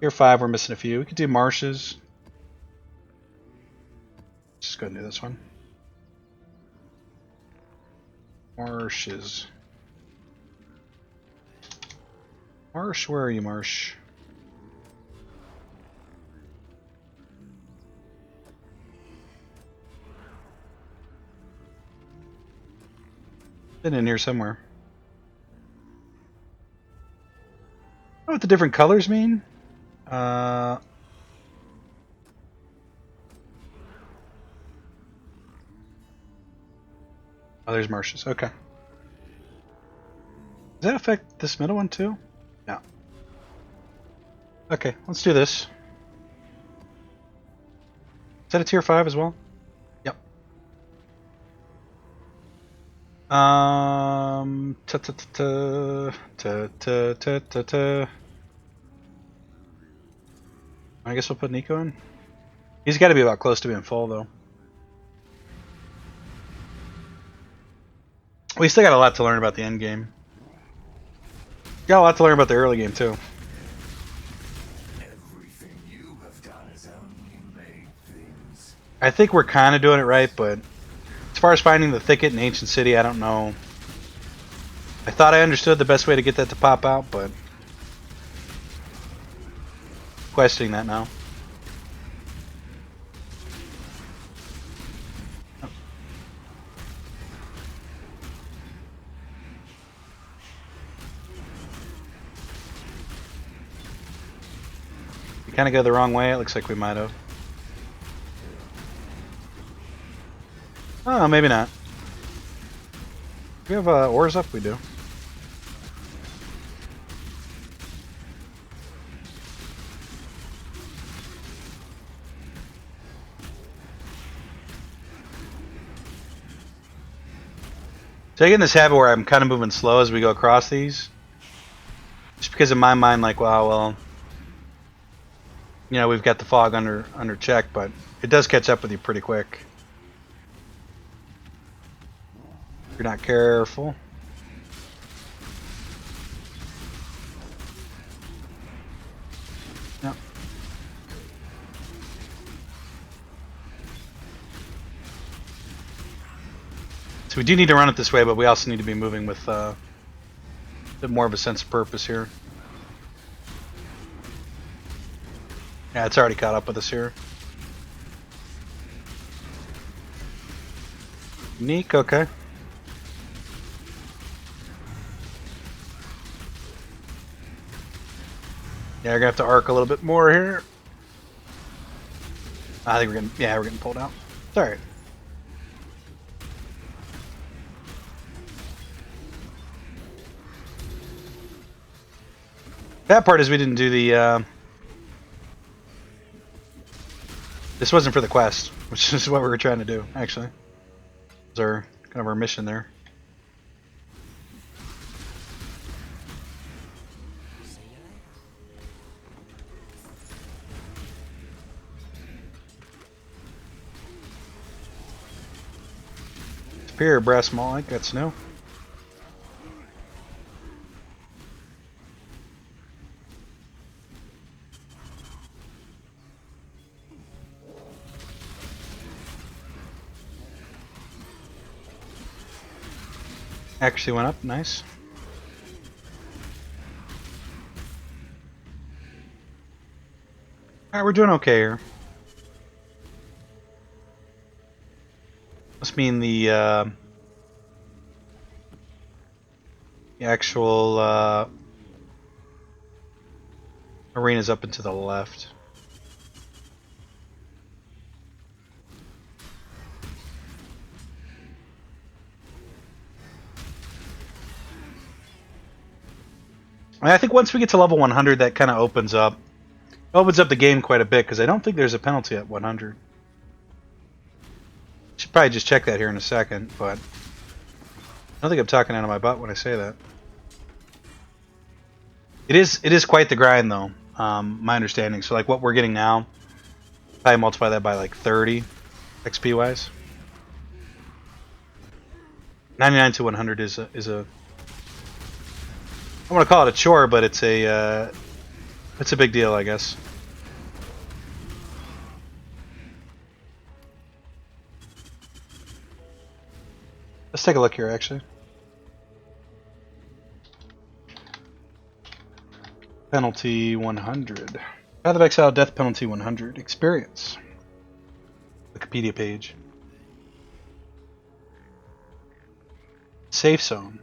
Tier 5 we're missing a few. We could do marshes. Let's just go ahead and do this one. Marshes. Marsh, where are you, Marsh? Been in here somewhere. Know what the different colors mean? Oh, there's marshes. Okay. Does that affect this middle one too? Yeah. Okay, let's do this. Is that a tier 5 as well? Yep. Ta ta ta ta ta ta ta ta ta. I guess we'll put Nico in. He's got to be about close to being full though. We still got a lot to learn about the end game. Got a lot to learn about the early game too. Everything you have done has only made things. I think we're kind of doing it right, but as far as finding the thicket in Ancient City, I don't know. I thought I understood the best way to get that to pop out, but questioning that now. We kind of go the wrong way. It looks like we might have. Oh, maybe not. Do we have oars up? We do. So I get in this habit where I'm kind of moving slow as we go across these. Just because in my mind, like, wow, well, you know, we've got the fog under check, but it does catch up with you pretty quick. If you're not careful. Yep. So we do need to run it this way, but we also need to be moving with a bit more of a sense of purpose here. Yeah, it's already caught up with us here. Unique, okay. Yeah, we're gonna have to arc a little bit more here. I think we're getting pulled out. It's alright. That part is we didn't do the this wasn't for the quest, which is what we were trying to do, actually. It was our kind of our mission there. See you later. Superior brass mall, I think that's new. Actually went up, nice. Alright, we're doing okay here. Must mean the actual arena's up and to the left. I think once we get to level 100, that kind of opens up the game quite a bit, because I don't think there's a penalty at 100. Should probably just check that here in a second, but I don't think I'm talking out of my butt when I say that. It is quite the grind, though. My understanding. So like what we're getting now, probably multiply that by like 30 XP wise. 99 to 100 is a I want to call it a chore, but it's a big deal, I guess. Let's take a look here, actually. Penalty 100. Path of Exile, death penalty 100. Experience. Wikipedia page. Safe zone.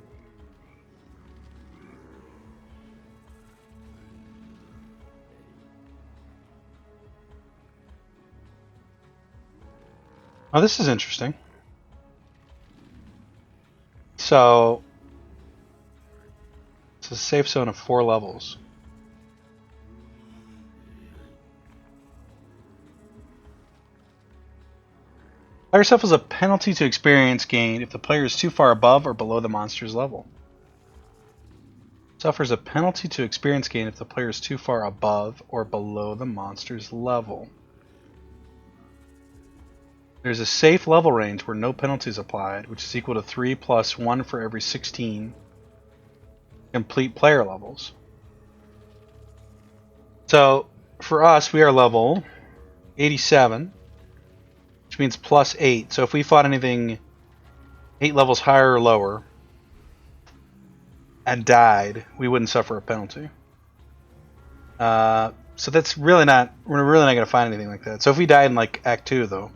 Oh, this is interesting. So, it's a safe zone of 4 levels. Player suffers a penalty to experience gain if the player is too far above or below the monster's level. Suffers a penalty to experience gain if the player is too far above or below the monster's level. There's a safe level range where no penalties applied, which is equal to 3 plus 1 for every 16 complete player levels. So, for us, we are level 87, which means plus 8. So if we fought anything 8 levels higher or lower and died, we wouldn't suffer a penalty. So that's really not, we're really not going to find anything like that. So if we died in like Act 2, though,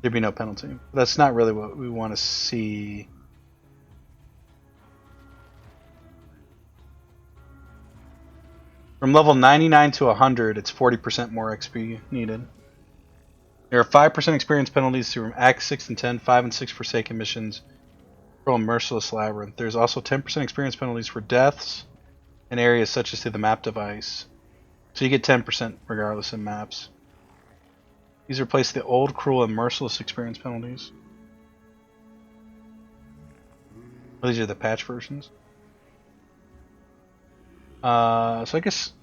there'd be no penalty. But that's not really what we want to see. From level 99 to 100, it's 40% more XP needed. There are 5% experience penalties through Act 6 and 10, 5 and 6 Forsaken missions, Cruel and Merciless Labyrinth. There's also 10% experience penalties for deaths in areas such as through the map device. So you get 10% regardless in maps. These replace the old Cruel and Merciless experience penalties. Well, these are the patch versions. So I guess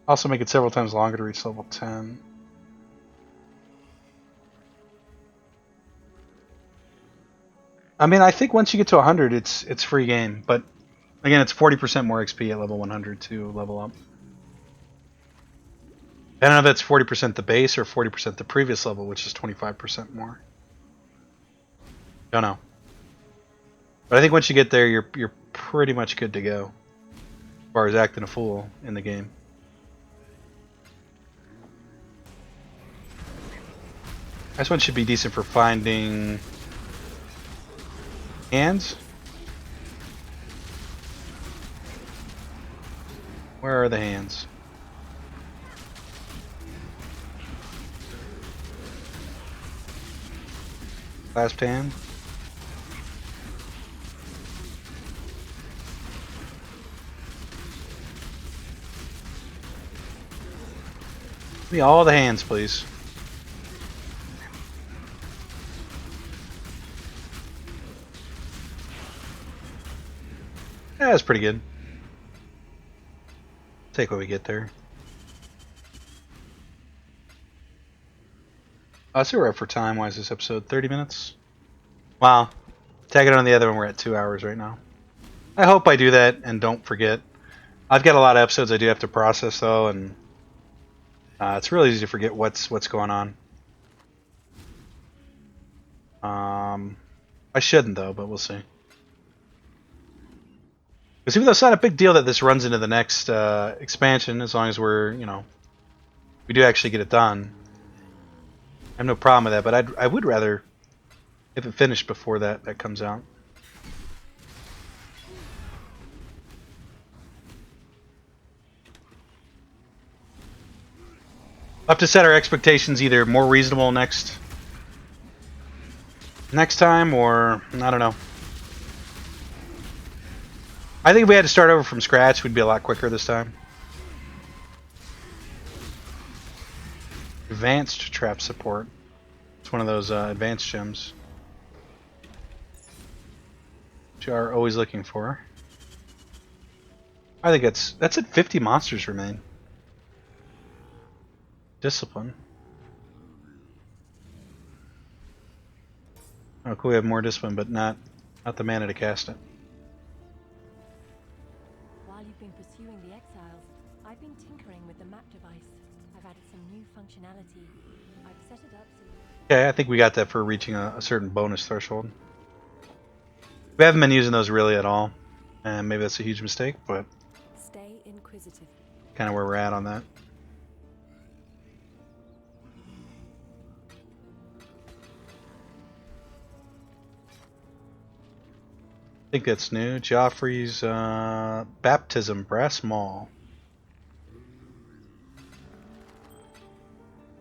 also make it several times longer to reach level 10. I mean, I think once you get to 100, it's free game, but again, it's 40% more XP at level 100 to level up. I don't know if that's 40% the base or 40% the previous level, which is 25% more. Don't know. But I think once you get there, you're pretty much good to go as far as acting a fool in the game. This one should be decent for finding hands. Where are the hands? Clasped hand. Give me all the hands, please. Yeah, that's pretty good. Take what we get there. I see we're up for time. Why is this episode 30 minutes? Wow. Tag it on the other one. We're at 2 hours right now. I hope I do that and don't forget. I've got a lot of episodes I do have to process though, and it's really easy to forget what's going on. I shouldn't though, but we'll see. Because even though it's not a big deal that this runs into the next expansion, as long as we're, we do actually get it done. I have no problem with that, but I would rather if it finished before that comes out. We'll have to set our expectations either more reasonable next time, or I don't know. I think if we had to start over from scratch, we'd be a lot quicker this time. Advanced trap support. It's one of those advanced gems, which you are always looking for. I think that's at 50 monsters remain. Discipline. Oh, cool. We have more discipline, but not the mana to cast it. While you've been pursuing the Exiles, I've been tinkering with the map device. I've added some new functionality. I've set it up so Okay, I think we got that for reaching a certain bonus threshold. We haven't been using those really at all, and maybe that's a huge mistake, but stay inquisitive. kind of where we're at on that. I think that's new. Joffrey's Baptism Brass MaW.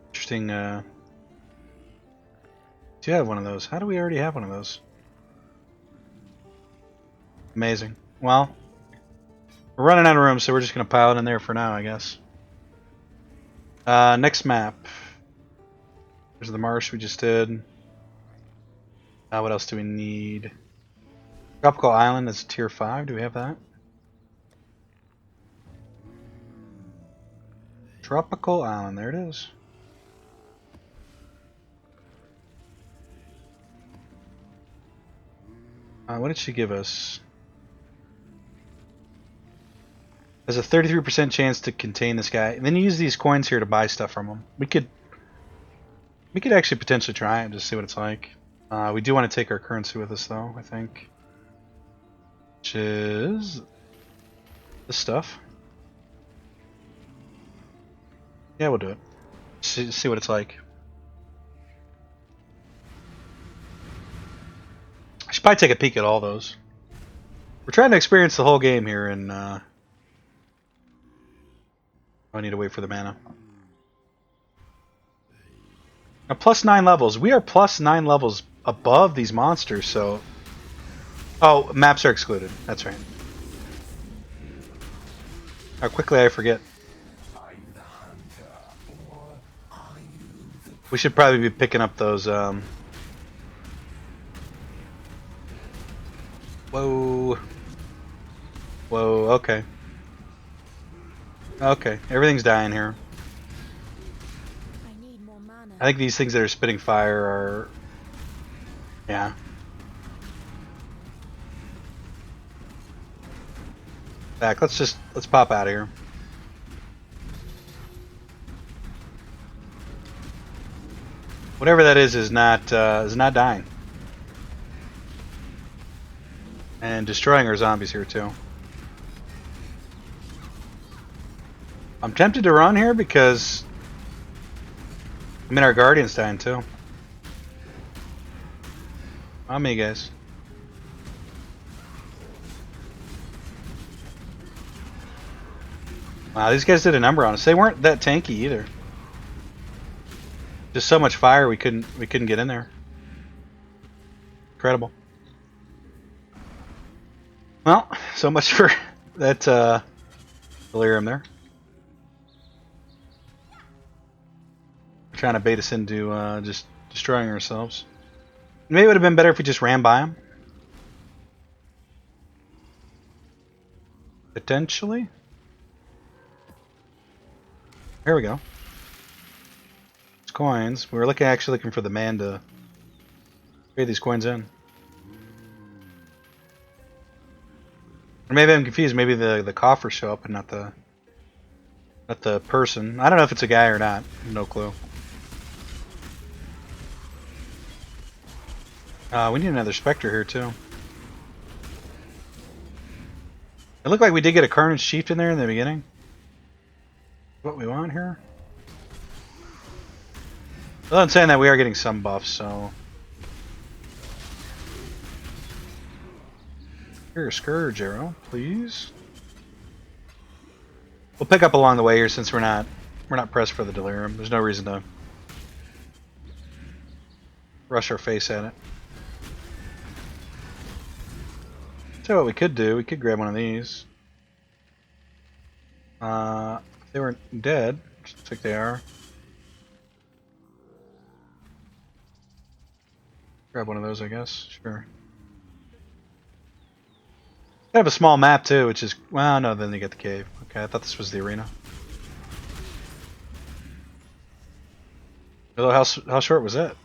Interesting. Do you have one of those? How do we already have one of those? Amazing. Well, we're running out of room, so we're just going to pile it in there for now, I guess. Next map. There's the marsh we just did. What else do we need? Tropical Island is tier 5. Do we have that? Tropical Island. There it is. What did she give us? There's a 33% chance to contain this guy. And then you use these coins here to buy stuff from him. We could actually potentially try it and just see what it's like. We do want to take our currency with us though, I think. Which is this stuff. Yeah, we'll do it. See what it's like. I should probably take a peek at all those. We're trying to experience the whole game here, and I need to wait for the mana. Now, plus 9 levels. We are plus 9 levels above these monsters, so... Oh, maps are excluded. That's right. How quickly I forget. We should probably be picking up those... Whoa. Whoa, okay. Okay, everything's dying here. I need more mana. I think these things that are spitting fire are... Yeah. Back, let's pop out of here. Whatever that is not dying. And destroying our zombies here too. I'm tempted to run here because I mean our guardian's dying too. On me, guys. Wow, these guys did a number on us. They weren't that tanky either. Just so much fire we couldn't get in there. Incredible. Well, so much for that Delirium there. Trying to bait us into just destroying ourselves. Maybe it would have been better if we just ran by them. Potentially. Here we go. It's coins. We were actually looking for the man to trade these coins in. Or maybe I'm confused. Maybe the coffers show up and not the person. I don't know if it's a guy or not. No clue. We need another Spectre here too. It looked like we did get a Carnage Chief in there in the beginning. What we want here? Well, I'm saying that we are getting some buffs, so... Here, a Scourge Arrow, please. We'll pick up along the way here since we're not pressed for the Delirium. There's no reason to rush our face at it. So what we could do, we could grab one of these. If they weren't dead, which looks like they are. Grab one of those, I guess. Sure. They have a small map too, which is... Well, no, then they get the cave. Okay, I thought this was the arena. Although, how short was that?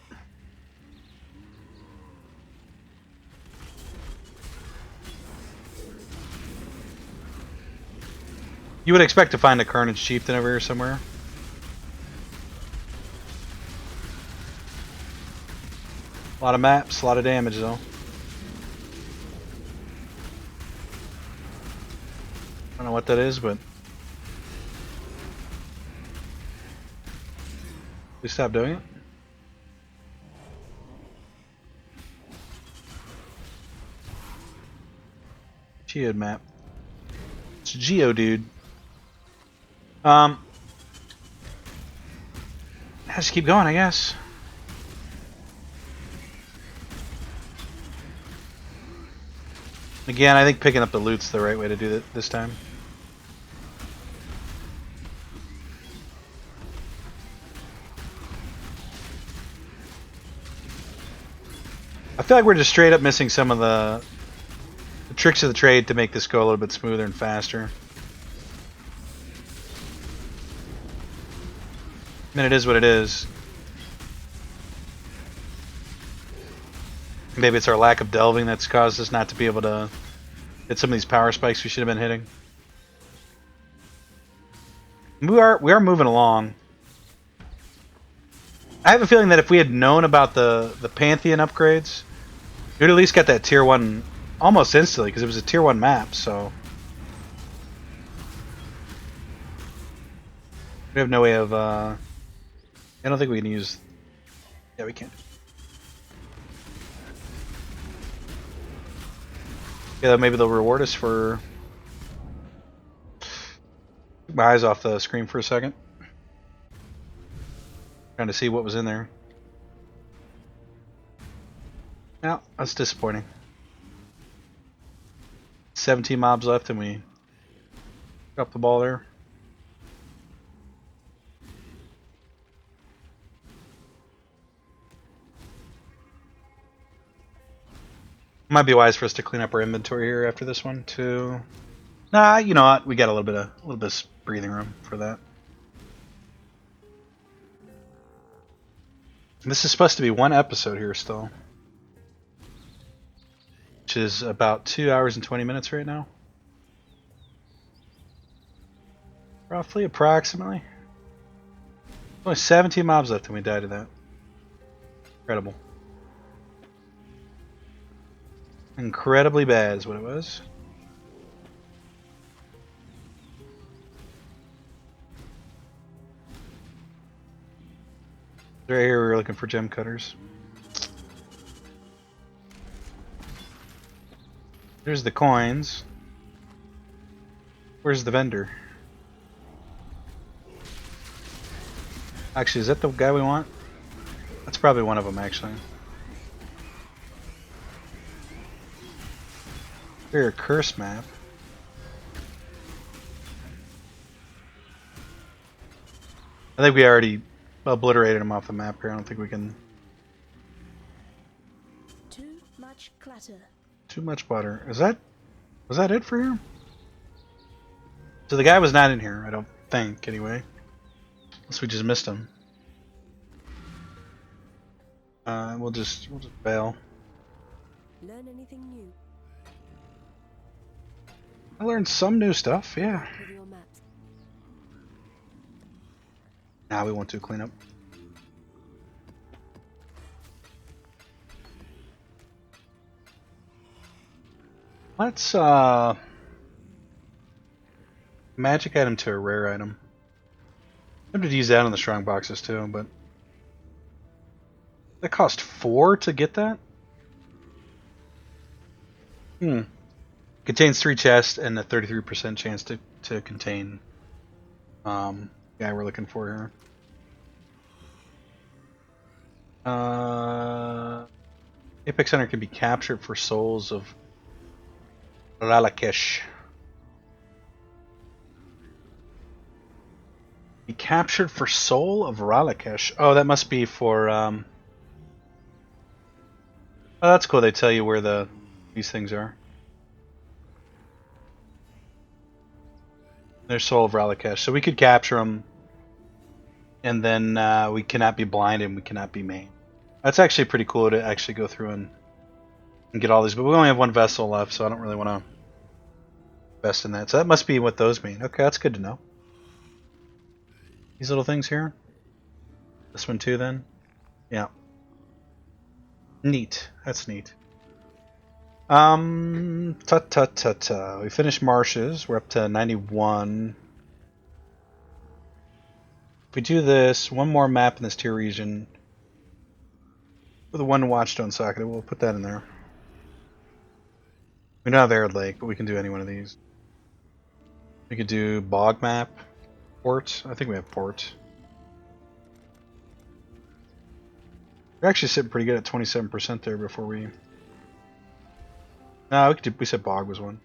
You would expect to find a Carnage Chieftain over here somewhere. A lot of maps, a lot of damage though. I don't know what that is, but... Please stop doing it. Geode map. It's Geo, dude. Just keep going, I guess. Again, I think picking up the loot's the right way to do it this time. I feel like we're just straight up missing some of the tricks of the trade to make this go a little bit smoother and faster. I mean, it is what it is. Maybe it's our lack of delving that's caused us not to be able to hit some of these power spikes we should have been hitting. We are moving along. I have a feeling that if we had known about the Pantheon upgrades, we'd at least got that tier 1 almost instantly, because it was a tier 1 map, so we have no way of I don't think we can use. Yeah, we can't. Yeah, maybe they'll reward us for. Took my eyes off the screen for a second. Trying to see what was in there. No, that's disappointing. 17 mobs left and we dropped the ball there. Might be wise for us to clean up our inventory here after this one too. Nah, you know what? We got a little bit of breathing room for that. This is supposed to be one episode here still, which is about 2 hours and 20 minutes right now. Roughly, approximately. Only 17 mobs left and we died to that. Incredible. Incredibly bad is what it was. Right here we were looking for gem cutters. There's the coins. Where's the vendor? Actually, is that the guy we want? That's probably one of them, actually. Here, a curse map. I think we already obliterated him off the map here. I don't think we can. Too much clutter. Too much butter. Was that it for here? So the guy was not in here, I don't think, anyway. Unless we just missed him. We'll just bail. Learn anything new I learned some new stuff, yeah. with your maps? Now we want to clean up. Let's magic item to a rare item. I'm tempted to use that on the strong boxes too, but that cost 4 to get that? Contains 3 chests and a 33% chance to contain guy we're looking for here. Apex Hunter can be captured for souls of Ralakesh. Be captured for soul of Ralakesh. Oh, that must be for oh, that's cool. They tell you where these things are. They're soul of Ralakesh. So we could capture them, and then we cannot be blinded and we cannot be maimed. That's actually pretty cool to actually go through and get all these, but we only have one vessel left, so I don't really want to invest in that. So that must be what those mean. Okay, that's good to know. These little things here. This one too, then. Yeah. Neat. That's neat. We finished marshes. We're up to 91. If we do this, one more map in this tier region with a 1 watchstone socket, we'll put that in there. We don't have Arid Lake, but we can do any one of these. We could do Bog Map, Port. I think we have Port. We're actually sitting pretty good at 27% there before we... No, we could do, we said Bog was one.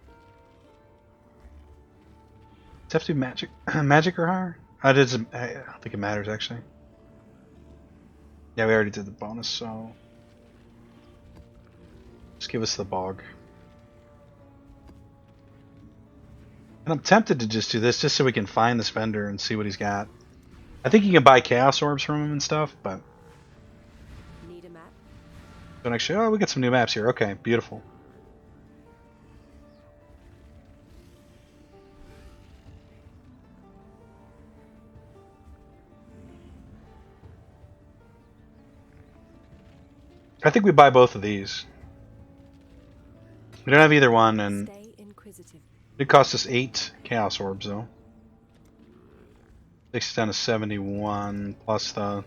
Does it have to do Magic? Magic or higher? I don't think it matters, actually. Yeah, we already did the bonus, so... Just give us the Bog. And I'm tempted to just do this just so we can find this vendor and see what he's got. I think you can buy Chaos Orbs from him and stuff, but... Need a map? Don't actually... Oh, we got some new maps here. Okay, beautiful. I think we buy both of these. We don't have either one, and Stay inquisitive. it cost us 8 Chaos Orbs, though. Takes us down to 71, plus the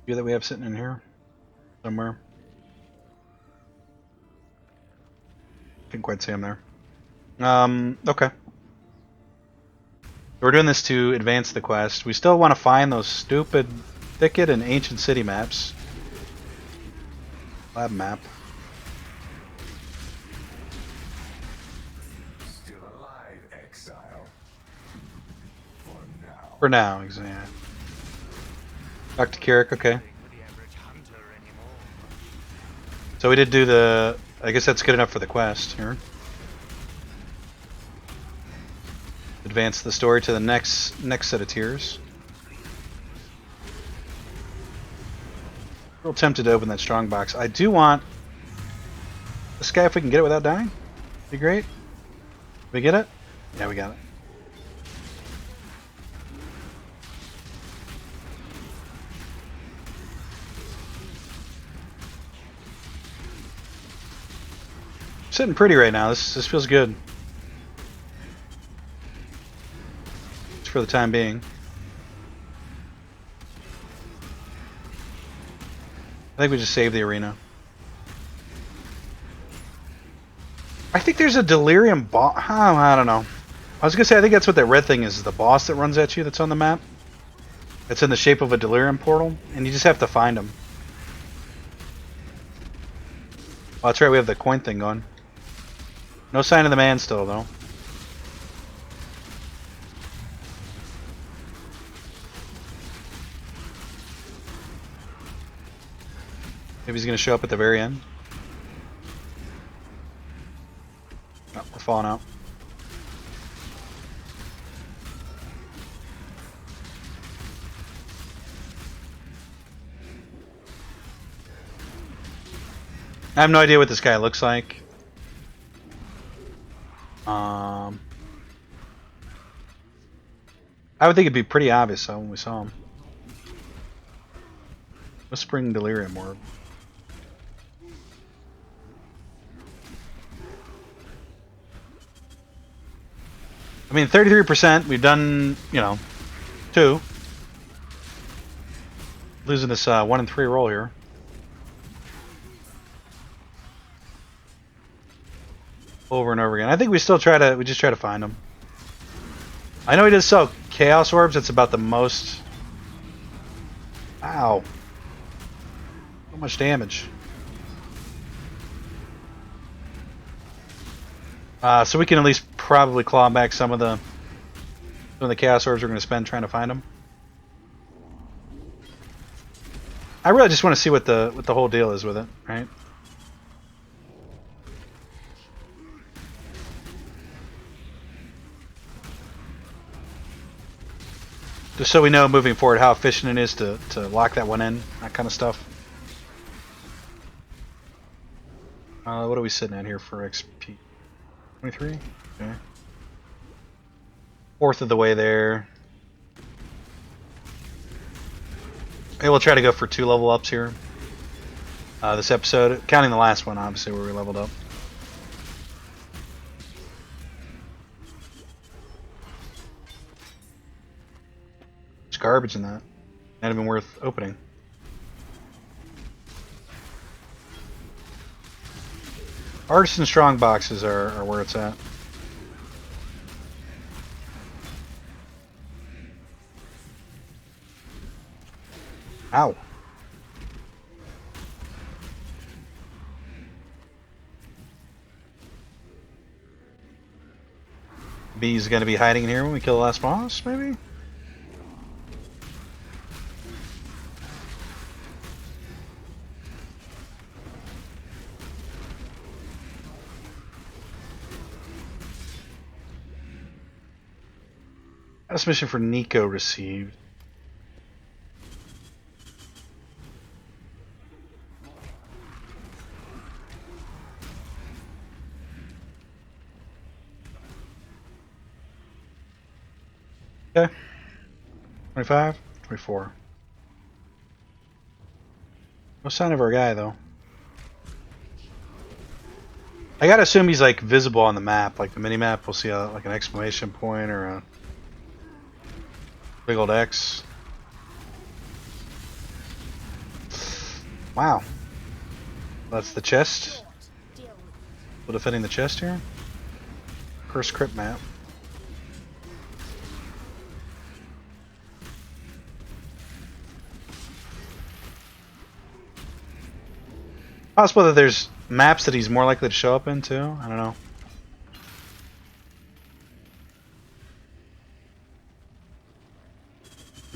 few that we have sitting in here somewhere. Can't quite see them there. Okay. We're doing this to advance the quest. We still want to find those stupid Thicket and Ancient City maps. Lab map. Still alive, Exile. For now. For now, exactly. Dr. Kirik, okay. So we did do the... I guess that's good enough for the quest here. Advance the story to the next set of tiers. A little tempted to open that strong box. I do want this guy if we can get it without dying. Be great. We get it? Yeah, we got it. Sitting pretty right now. This feels good. Just for the time being. I think we just saved the arena. I think there's a Delirium boss. Oh, I don't know. I was gonna say I think that's what that red thing is the boss that runs at you that's on the map. It's in the shape of a Delirium portal, and you just have to find him. Oh, that's right, we have the coin thing going. No sign of the man still, though. Maybe he's going to show up at the very end. Oh, we're falling out. I have no idea what this guy looks like. I would think it'd be pretty obvious though when we saw him. Whispering Delirium Orb. I mean, 33%. We've done, you know, 2. Losing this 1 and 3 roll here. Over and over again. I think we still try to. We just try to find him. I know he does sell Chaos Orbs. That's about the most. Ow! So much damage. So we can at least probably claw back some of the Chaos Orbs we're going to spend trying to find him. I really just want to see what the whole deal is with it, right? Just so we know moving forward how efficient it is to lock that one in, that kind of stuff. What are we sitting at here for XP? 23? Okay. Fourth of the way there. Okay, we'll try to go for 2 level ups here. This episode, counting the last one, obviously, where we leveled up. There's garbage in that. Not even worth opening. Artisan strong boxes are where it's at. Ow. B's gonna be hiding in here when we kill the last boss, maybe? This mission for Nico received. Okay. 25, 24. No sign of our guy though. I gotta assume he's like visible on the map, like the mini map. We'll see like an exclamation point or a big old X. Wow. That's the chest. We're defending the chest here. Curse crypt map. Possible that there's maps that he's more likely to show up in too. I don't know.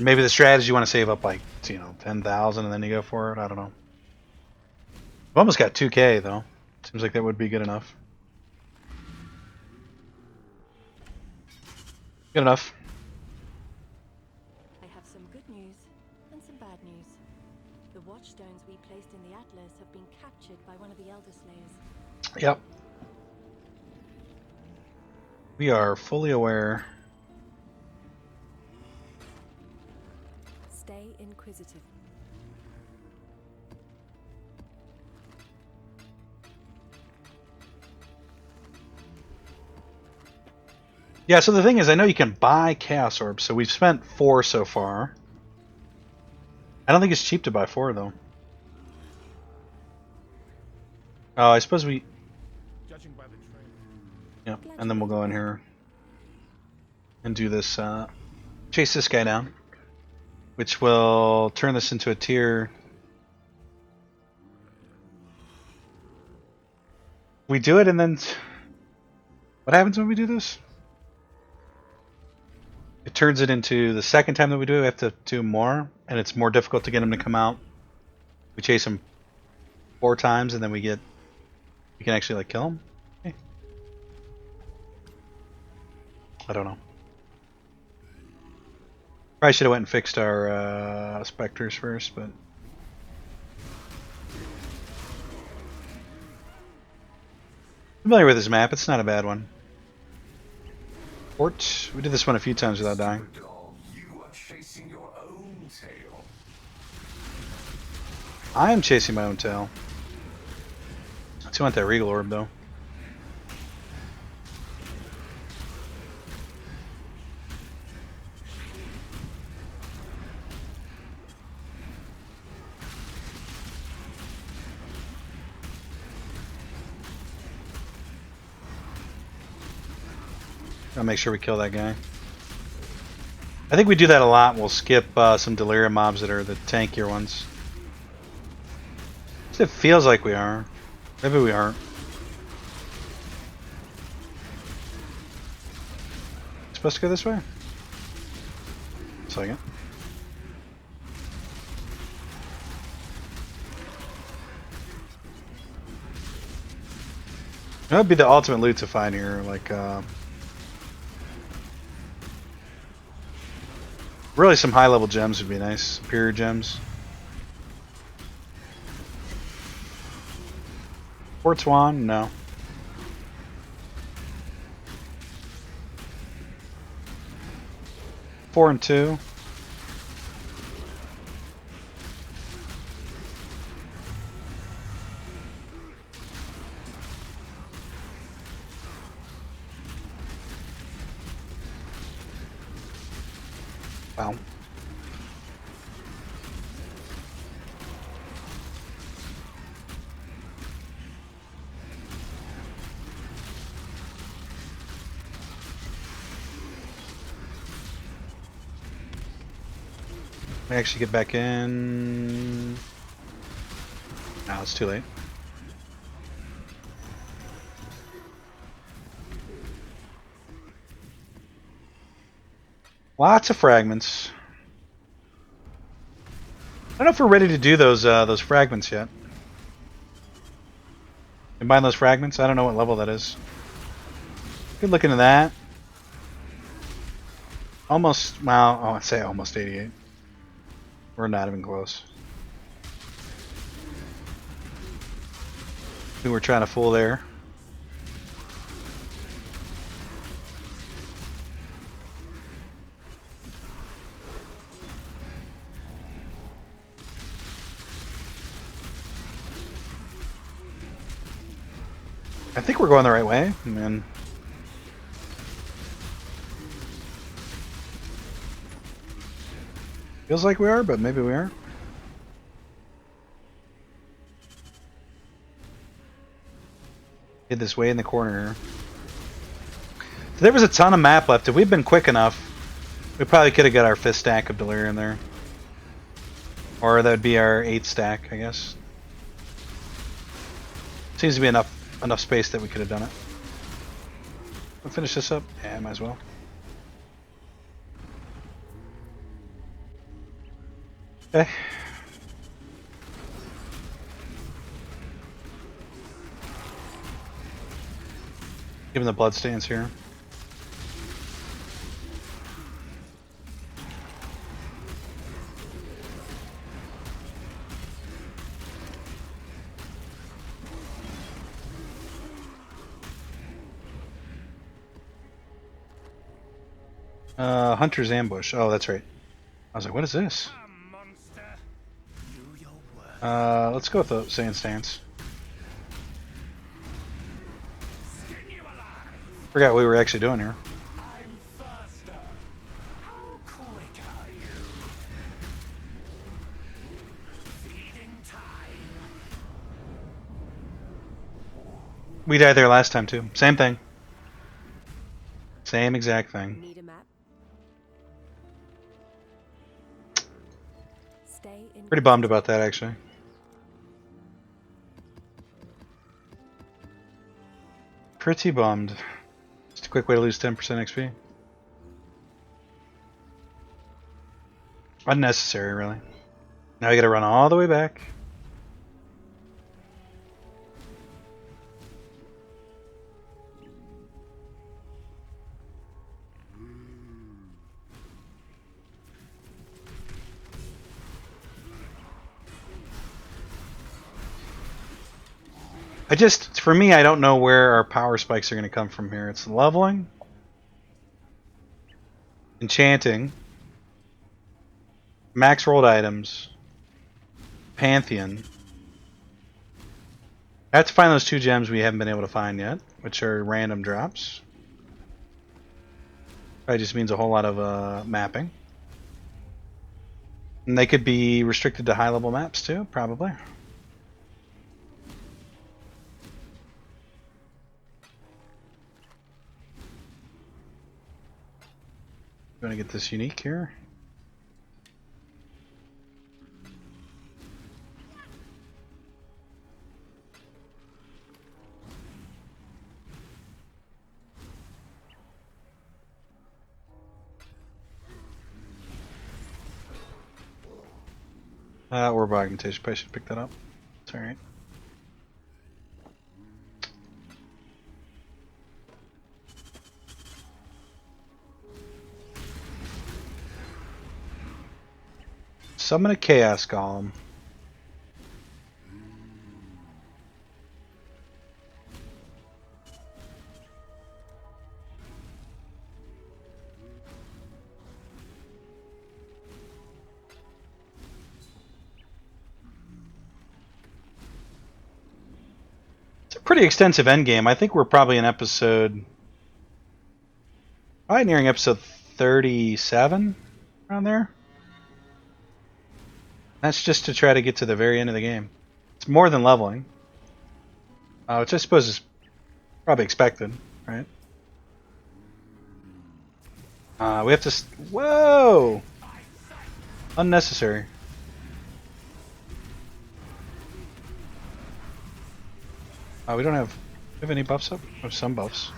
Maybe the strategy you want to save up like 10,000 and then you go for it. I don't know. We've almost got 2K though. Seems like that would be good enough. Good enough. I have some good news and some bad news. The watchstones we placed in the Atlas have been captured by one of the Elder Slayers. Yep. We are fully aware. Stay inquisitive. Yeah, so the thing is, I know you can buy Chaos Orbs, so we've spent 4 so far. I don't think it's cheap to buy 4, though. Oh, I suppose we... Yeah, and then we'll go in here and do this, chase this guy down, which will turn this into a tier. We do it, and then... What happens when we do this? It turns it into the second time that we do it, we have to do more, and it's more difficult to get him to come out. We chase him 4 times, and then we can actually like kill him. Okay. I don't know. Probably should have went and fixed our specters first, but familiar with this map. It's not a bad one. Port. We did this one a few times without dying. Dog, you are chasing your own tail. I am chasing my own tail. I still want that Regal Orb though. Gotta make sure we kill that guy. I think we do that a lot. We'll skip some Delirium mobs that are the tankier ones. It feels like we are. Maybe we aren't. Supposed to go this way? Second. That would be the ultimate loot to find here, like really some high level gems would be nice. Superior gems. Quartz wand? No. Four and 2. Wow. I actually get back in. Now it's too late. Lots of fragments. I don't know if we're ready to do those fragments yet. Combine those fragments. I don't know what level that is. Good look into that. Almost. Well, I'd say almost 88. We're not even close. Who we're trying to fool there. I think we're going the right way. I mean, feels like we are, but maybe we aren't. Hid this way in the corner. If there was a ton of map left. If we'd been quick enough, we probably could have got our 5th stack of Delirium there. Or that would be our 8th stack, I guess. Seems to be enough space that we could have done it. We'll finish this up. Yeah, might as well. Okay. Give him the bloodstains here. Hunter's ambush. Oh, that's right. I was like, what is this? Let's go with the sand stance. Forgot what we were actually doing here. We died there last time too. Same thing. Same exact thing. Need a map? Stay in. Pretty bummed about that actually. Pretty bummed. Just a quick way to lose 10% XP. Unnecessary, really. Now we gotta run all the way back. For me, I don't know where our power spikes are going to come from here. It's leveling, enchanting, max rolled items, Pantheon. I have to find those 2 gems we haven't been able to find yet, which are random drops. Probably just means a whole lot of mapping. And they could be restricted to high level maps too, probably. I'm gonna get this unique here. Orb augmentation. Probably should pick that up. It's alright. Summon a Chaos Golem. It's a pretty extensive endgame. I think we're probably in episode... Probably nearing episode 37, around there. That's just to try to get to the very end of the game. It's more than leveling. Which I suppose is probably expected, right? We have to... Whoa! Unnecessary. We don't have any buffs up? We have some buffs.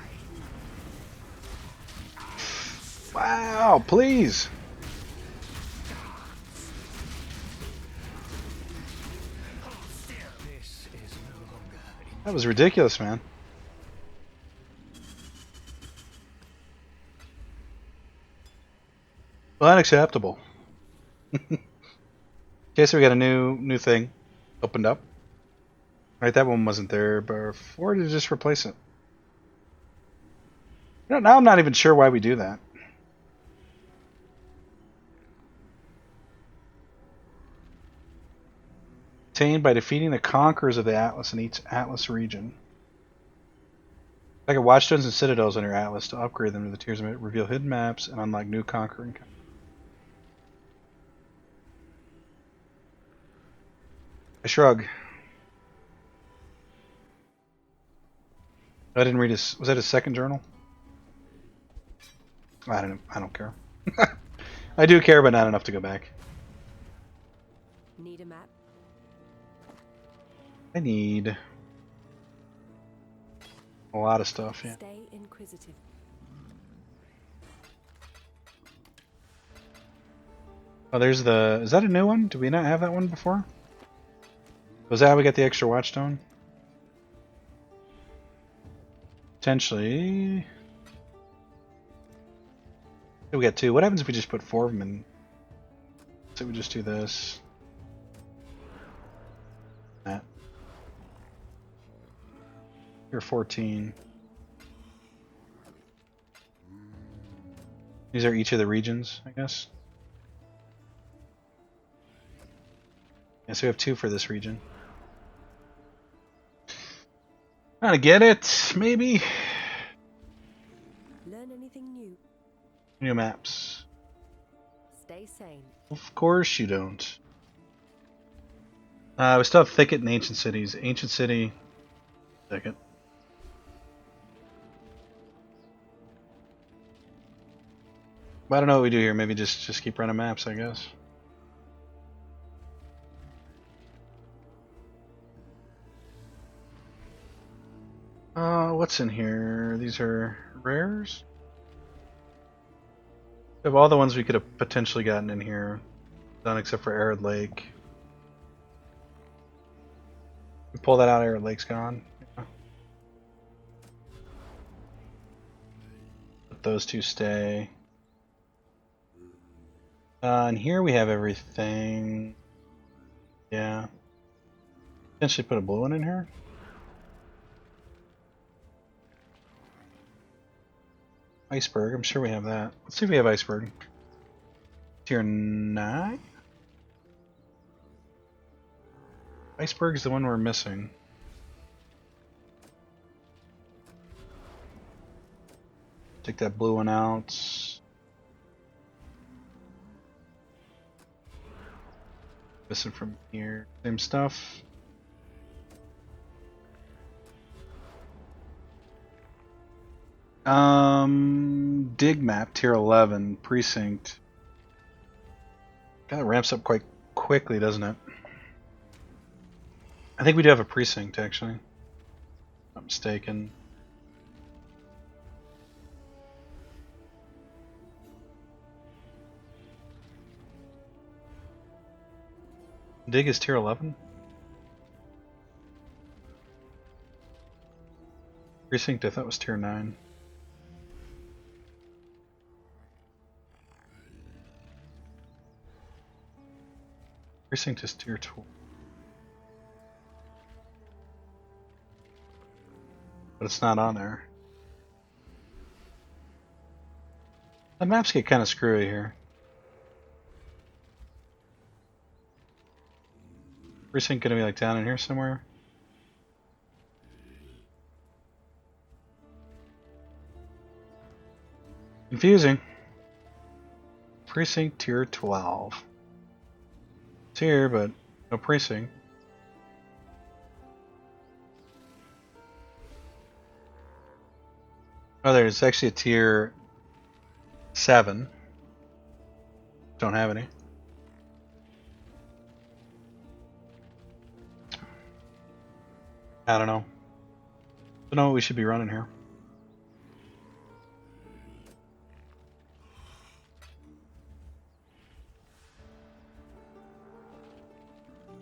Wow, please! That was ridiculous, man. Well, unacceptable. Okay, so we got a new thing opened up. Right, that one wasn't there before to just replace it. Now I'm not even sure why we do that. Obtained by defeating the conquerors of the Atlas in each Atlas region. Like watchstones and citadels on your Atlas to upgrade them to the tiers of it, reveal hidden maps, and unlock new conquering. I shrug. I didn't read his. Was that his second journal? I don't care. I do care, but not enough to go back. Need a map? I need a lot of stuff. Yeah. Stay inquisitive. Oh, there's the. Is that a new one? Did we not have that one before? Was that how we got the extra watchstone? Potentially. We got two. What happens if we just put 4 of them in? So we just do this. That. Here 14. These are each of the regions, I guess. Yeah, so we have 2 for this region. Trying to get it, maybe. Learn anything new? New maps. Stay sane. Of course you don't. We still have Thicket and Ancient Cities. Ancient City, Thicket. But I don't know what we do here. Maybe just keep running maps, I guess. What's in here? These are rares? We have all the ones we could have potentially gotten in here. Done except for Arid Lake. We pull that out, Arid Lake's gone. Yeah. Let those two stay. And here we have everything. Yeah. Potentially put a blue one in here. Iceberg, I'm sure we have that. Let's see if we have Iceberg. Tier 9? Iceberg's the one we're missing. Take that blue one out. Missing from here. Same stuff. Dig map, tier 11, precinct. Kind of ramps up quite quickly, doesn't it? I think we do have a precinct, actually. If I'm not mistaken. Dig is tier 11? Precinct, I thought was tier 9. Precinct is tier 12. But it's not on there. The maps get kind of screwy here. Precinct gonna be like down in here somewhere. Confusing. Precinct tier 12. It's here, but no precinct. Oh, there's actually a tier 7. Don't have any. I don't know. Don't know what we should be running here.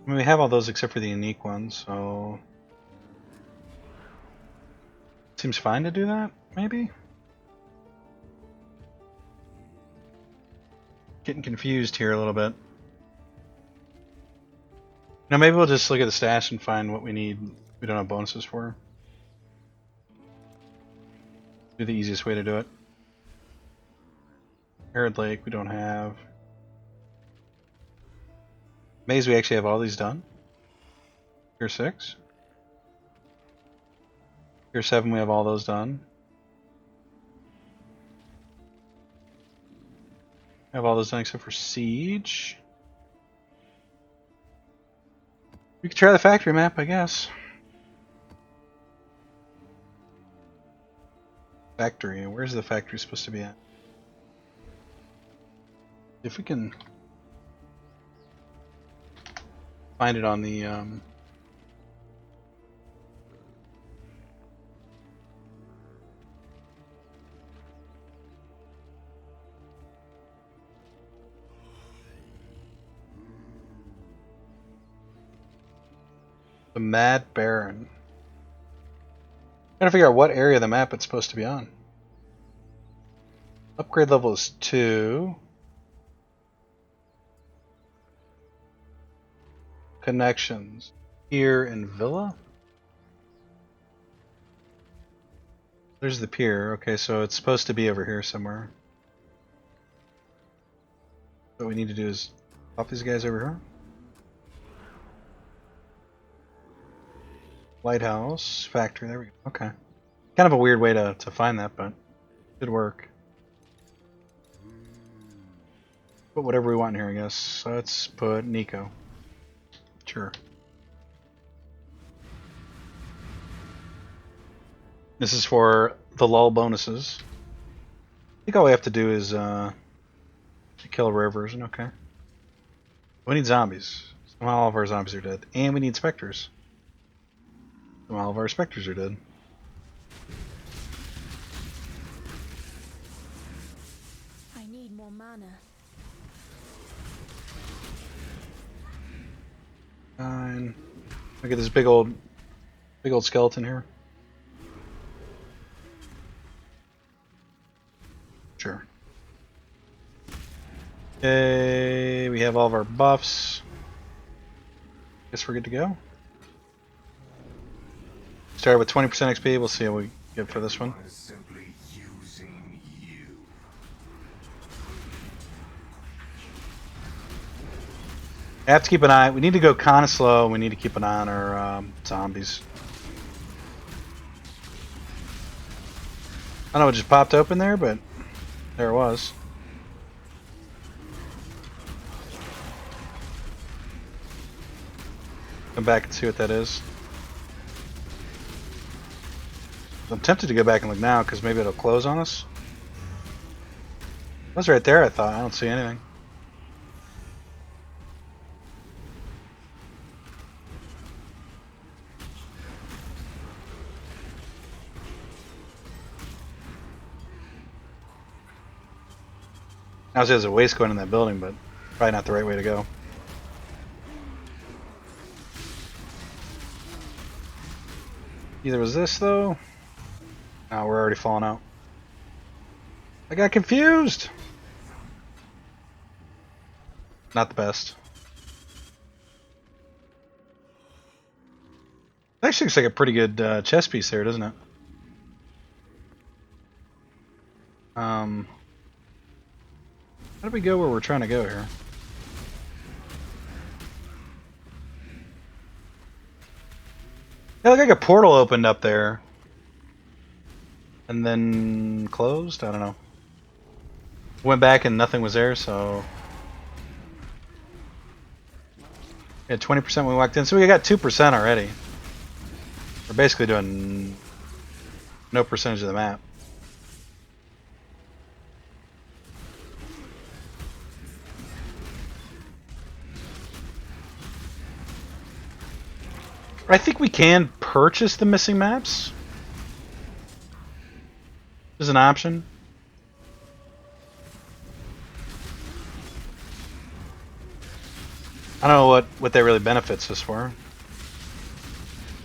I mean, we have all those except for the unique ones, so seems fine to do that, maybe? Getting confused here a little bit. Now maybe we'll just look at the stash and find what we need we don't have bonuses for. Do the easiest way to do it. Arid Lake we don't have. Maze we actually have all these done. Tier 6. Tier 7 we have all those done. We have all those done except for Siege. We could try the factory map, I guess. Factory, where's the factory supposed to be at? If we can find it on the Mad Baron. Gotta figure out what area of the map it's supposed to be on. Upgrade level is 2. Connections. Pier and Villa? There's the pier. Okay, so it's supposed to be over here somewhere. What we need to do is pop these guys over here. Lighthouse, factory, there we go. Okay. Kind of a weird way to find that, but good work. Put whatever we want in here, I guess. So let's put Nico. Sure. This is for the lull bonuses. I think all we have to do is kill a rare version, okay. We need zombies. Somehow all of our zombies are dead. And we need specters. All of our specters are dead. I need more mana. Fine. Look at this big old skeleton here. Sure. Okay, we have all of our buffs. Guess we're good to go. Started with 20% XP, we'll see how we get for this one. Simply using you. I have to keep an eye, we need to go kind of slow, we need to keep an eye on our zombies. I don't know what just popped open there, but there it was. Come back and see what that is. I'm tempted to go back and look now because maybe it'll close on us. It was right there, I thought. I don't see anything. Now there's a waste going in that building, but probably not the right way to go. Either was this though. No, we're already falling out. I got confused. Not the best. It actually looks like a pretty good chess piece there, doesn't it? How do we go where we're trying to go here? It looked like a portal opened up there. And then closed? I don't know. Went back and nothing was there, so... We had 20% when we walked in, so we got 2% already. We're basically doing no percentage of the map. I think we can purchase the missing maps. There's an option. I don't know what that really benefits us for.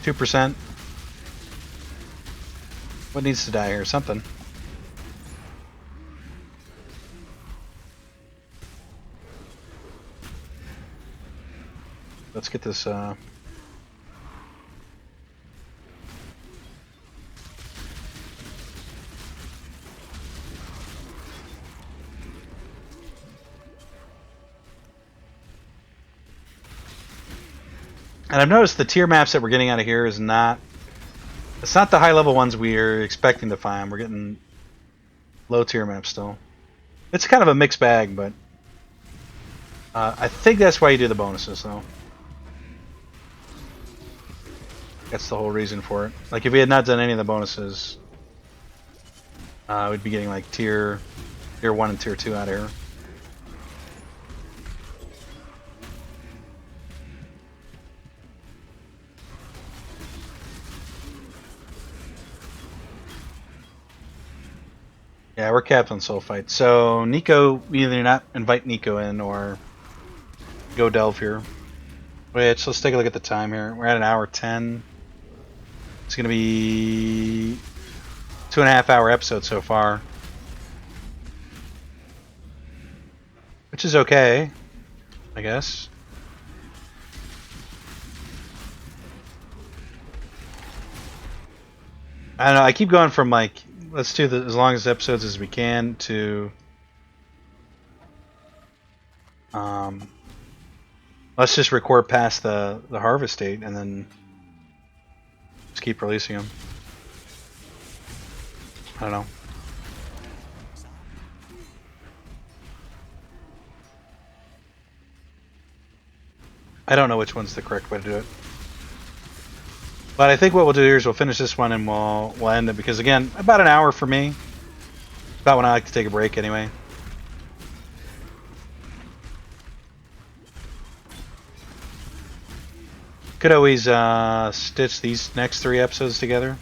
2%. What needs to die here? Something. Let's get this. And I've noticed the tier maps that we're getting out of here is not. It's not the high level ones we're expecting to find. We're getting low tier maps still. It's kind of a mixed bag, but I think that's why you do the bonuses, though. That's the whole reason for it. Like if we had not done any of the bonuses, we'd be getting like tier 1 and tier 2 out of here. Yeah, we're capped on soul fight. So Nico, we either not invite Nico in or go delve here. Which, let's take a look at the time here. We're at 1:10. It's gonna be 2.5 hour episode so far, which is okay, I guess. I don't know. I keep going from like, let's do as long as episodes as we can to let's just record past the harvest date and then just keep releasing them. I don't know. I don't know which one's the correct way to do it. But I think what we'll do here is we'll finish this one and we'll end it, because again, about an hour for me. About when I like to take a break anyway. Could always stitch these next 3 episodes together.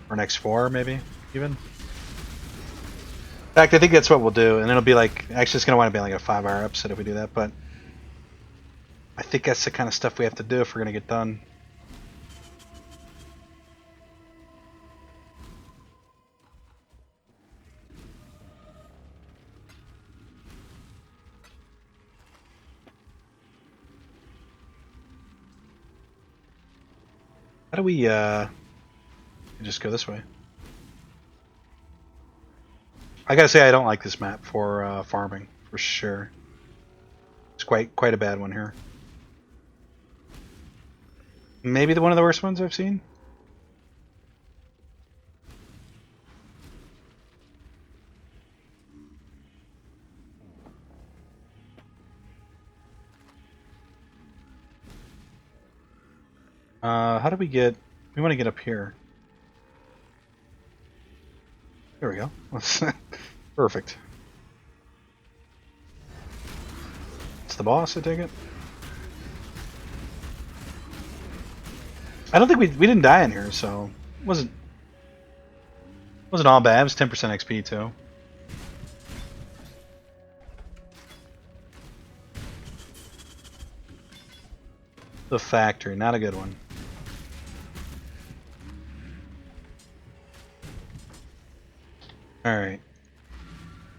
Or next 4 maybe, even. In fact, I think that's what we'll do, and it'll be like, actually it's going to want to be like a 5-hour episode if we do that, but I think that's the kind of stuff we have to do if we're going to get done. How do we just go this way? I gotta say I don't like this map for farming, for sure. It's quite a bad one here. Maybe one of the worst ones I've seen. How do we get... We want to get up here. There we go. Perfect. It's the boss, I take it? I don't think we didn't die in here, so... Wasn't all bad. It was 10% XP, too. The factory, not a good one. Alright.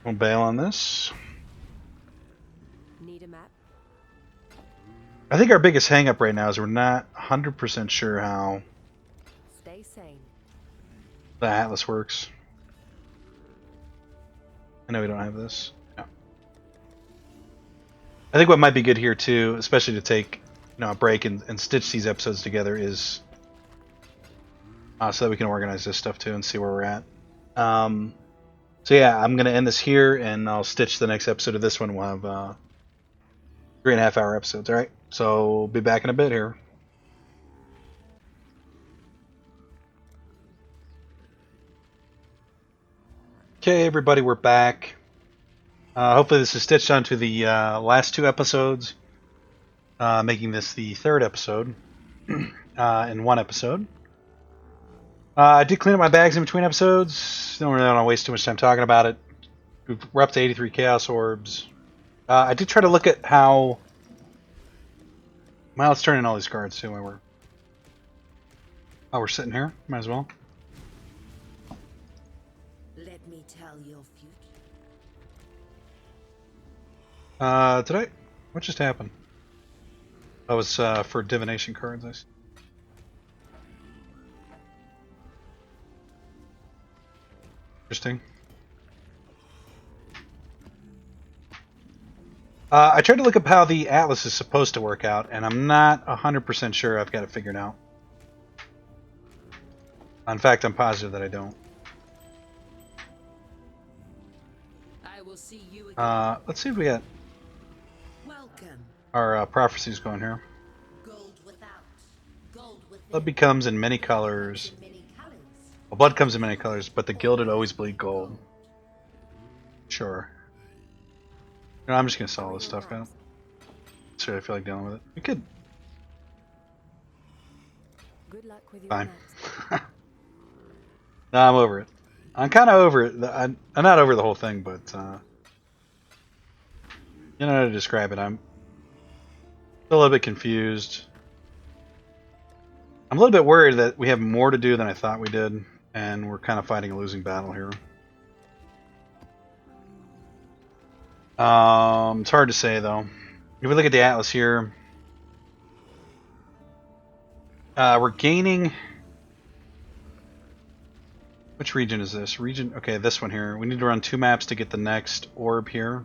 We'll bail on this. Need a map? I think our biggest hang-up right now is we're not 100% sure how Stay sane. the Atlas works. I know we don't have this. No. I think what might be good here too, especially to take a break and stitch these episodes together, is so that we can organize this stuff too and see where we're at. So yeah, I'm gonna end this here and I'll stitch the next episode of this one. We'll have 3.5 hour episodes. All right, so we'll be back in a bit here. Okay, everybody, we're back. Hopefully this is stitched onto the last 2 episodes, making this the 3rd episode. in one episode. I did clean up my bags in between episodes. Don't really want to waste too much time talking about it. We're up to 83 Chaos Orbs. I did try to look at how... Well, let's turn in all these cards too while we're sitting here. Might as well. Let me tell your future. What just happened? That was for divination cards. I see. Interesting. I tried to look up how the Atlas is supposed to work out, and I'm not 100% sure I've got it figured out. In fact, I'm positive that I don't. I will see you again. Let's see if we got Welcome. our prophecies going here. Gold without. Gold within. Blood becomes in many colors. Many colors. Well, blood comes in many colors, but the gilded always bleed gold. Sure. No, I'm just gonna sell all this stuff out. Sure, I feel like dealing with it. We could. Good luck with your Fine. maps. No, I'm over it. I'm kind of over it. I'm not over the whole thing, but you know how to describe it. I'm still a little bit confused. I'm a little bit worried that we have more to do than I thought we did, and we're kind of fighting a losing battle here. It's hard to say though. If we look at the Atlas here, we're gaining. Which region is this? Region. Okay, this one here. We need to run 2 maps to get the next orb here.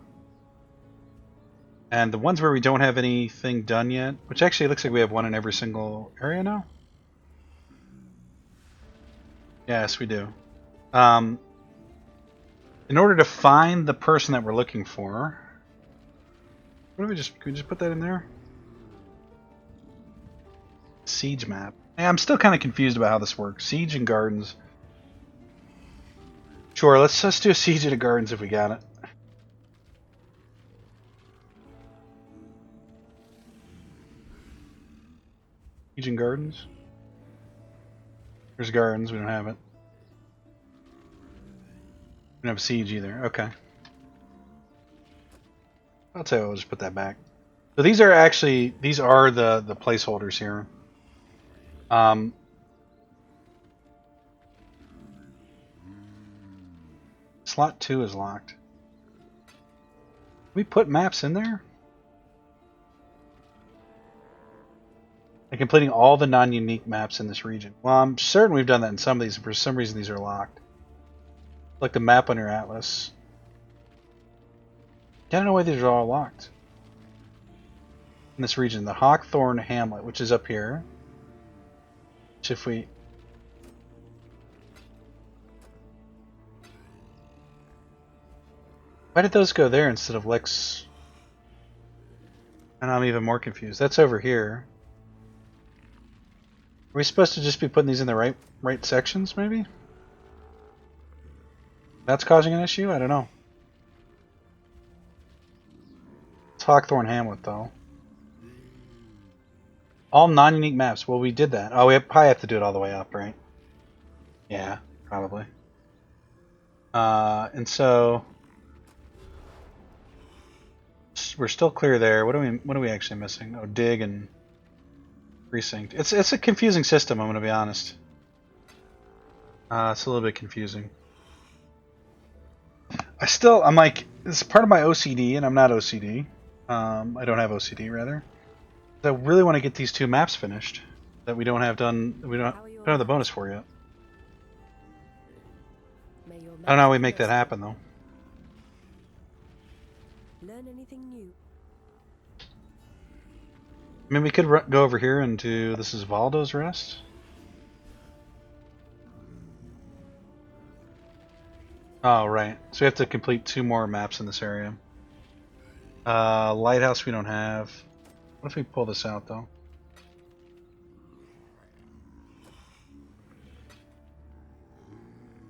And the ones where we don't have anything done yet, which actually looks like we have one in every single area now. Yes, we do. In order to find the person that we're looking for, what do we just? Can we just put that in there? Siege map. Hey, I'm still kind of confused about how this works. Siege and gardens. Sure, let's just do a siege of the gardens if we got it. Siege and gardens. There's gardens. We don't have it. We don't have siege either. Okay. I'll tell you what, we'll just put that back. So these are actually, these are the placeholders here. Slot 2 is locked. We put maps in there? And completing all the non-unique maps in this region. Well, I'm certain we've done that in some of these, and for some reason these are locked. Like the map on your Atlas. I don't know why these are all locked. In this region, the Hawthorne Hamlet, which is up here. Which if we... Why did those go there instead of Lex? And I'm even more confused. That's over here. Are we supposed to just be putting these in the right sections, maybe? That's causing an issue? I don't know. It's Hawthorne Hamlet, though. All non-unique maps. Well, we did that. Oh, we probably have to do it all the way up, right? Yeah, probably. And so... We're still clear there. What are we actually missing? Oh, dig and precinct. It's a confusing system, I'm gonna be honest. It's a little bit confusing. I'm like, it's part of my OCD, and I'm not OCD. I don't have OCD, rather. I really want to get these 2 maps finished that we don't have done. We don't have the bonus for yet. May your I don't know how we maps make that happen though. learn anything new. I mean, we could go over here and do. This is Valdo's Rest. Oh, right. So we have to complete 2 more maps in this area. Lighthouse we don't have. What if we pull this out, though?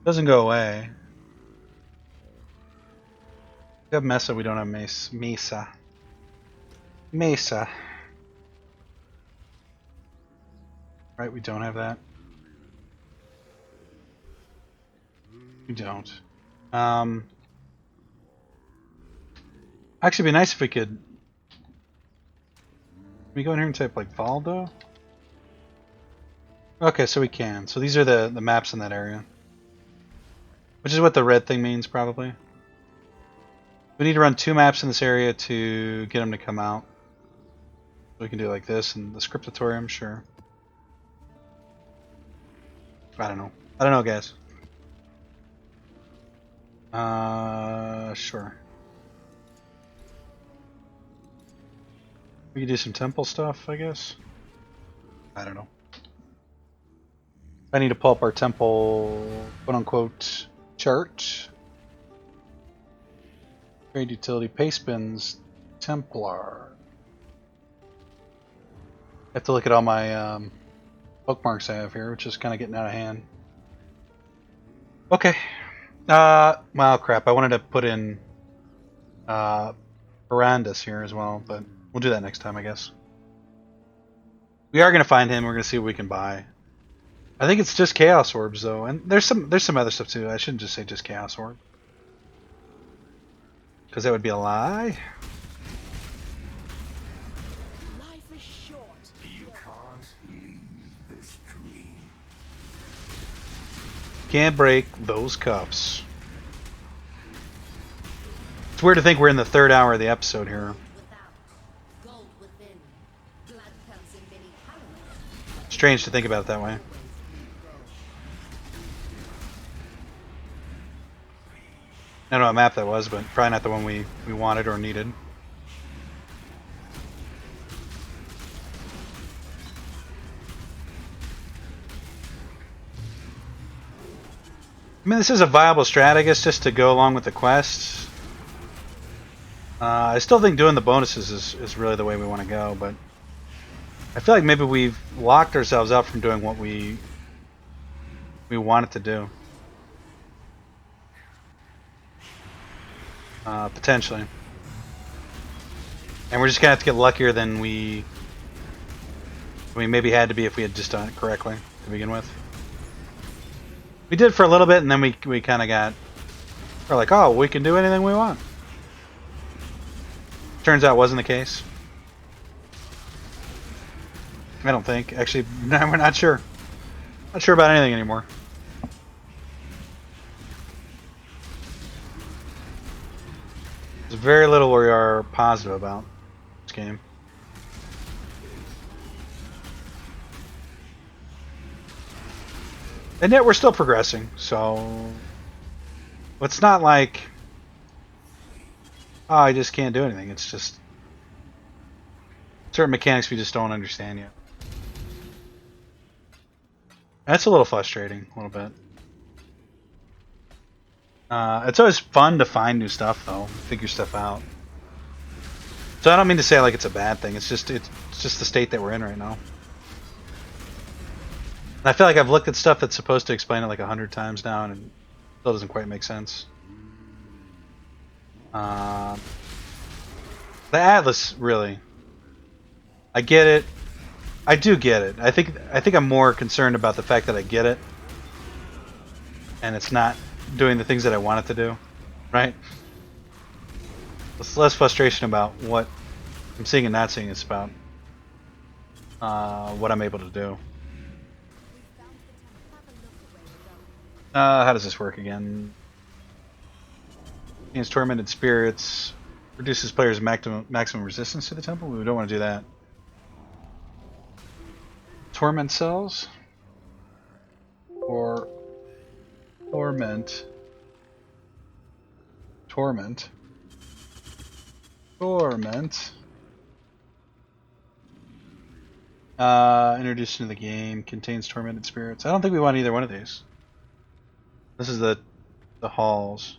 Doesn't go away. We have Mesa, we don't have Mesa. Mesa. Right, we don't have that. We don't. Actually, it'd be nice if we could. Can we go in here and type like Valdo? Okay, so we can. So these are the maps in that area. Which is what the red thing means, probably. We need to run 2 maps in this area to get them to come out. We can do it like this, and the Scriptatorium, sure. I don't know. I don't know, guys. Sure. We can do some temple stuff, I guess. I don't know. I need to pull up our temple, quote-unquote, chart. Trade utility, paste bins, Templar. I have to look at all my bookmarks I have here, which is kind of getting out of hand. Okay. Well, crap. I wanted to put in Verandis here as well, but we'll do that next time, I guess. We are going to find him. We're going to see what we can buy. I think it's just Chaos Orbs, though, and there's some other stuff too. I shouldn't just say just Chaos Orb, because that would be a lie. Life is short. You can't leave this dream. Can't break those cuffs. It's weird to think we're in the 3rd hour of the episode here. Without, gold within. Blood comes in many colors. Strange to think about it that way. I don't know what map that was, but probably not the one we wanted or needed. I mean, this is a viable strat, I guess, just to go along with the quests. I still think doing the bonuses is really the way we want to go, but I feel like maybe we've locked ourselves out from doing what we wanted to do. Potentially. And we're just gonna have to get luckier than we maybe had to be if we had just done it correctly to begin with. We did for a little bit, and then we kind of we're like, oh, we can do anything we want. Turns out it wasn't the case. I don't think. Actually, no, we're not sure. Not sure about anything anymore. There's very little we are positive about this game. And yet we're still progressing, so it's not like, oh, I just can't do anything. It's just certain mechanics we just don't understand yet. That's a little frustrating, a little bit. It's always fun to find new stuff, though, figure stuff out. So I don't mean to say like it's a bad thing. It's just the state that we're in right now. And I feel like I've looked at stuff that's supposed to explain it like 100 times now, and it still doesn't quite make sense. The Atlas, really. I get it. I do get it. I think I'm more concerned about the fact that I get it, and it's not doing the things that I want it to do, right? It's less frustration about what I'm seeing and not seeing. It's about what I'm able to do. How does this work again? Against tormented spirits, reduces players' maximum resistance to the temple. We don't want to do that. Torment cells or torment. Introduced into the game, contains tormented spirits. I don't think we want either one of these. This is the halls.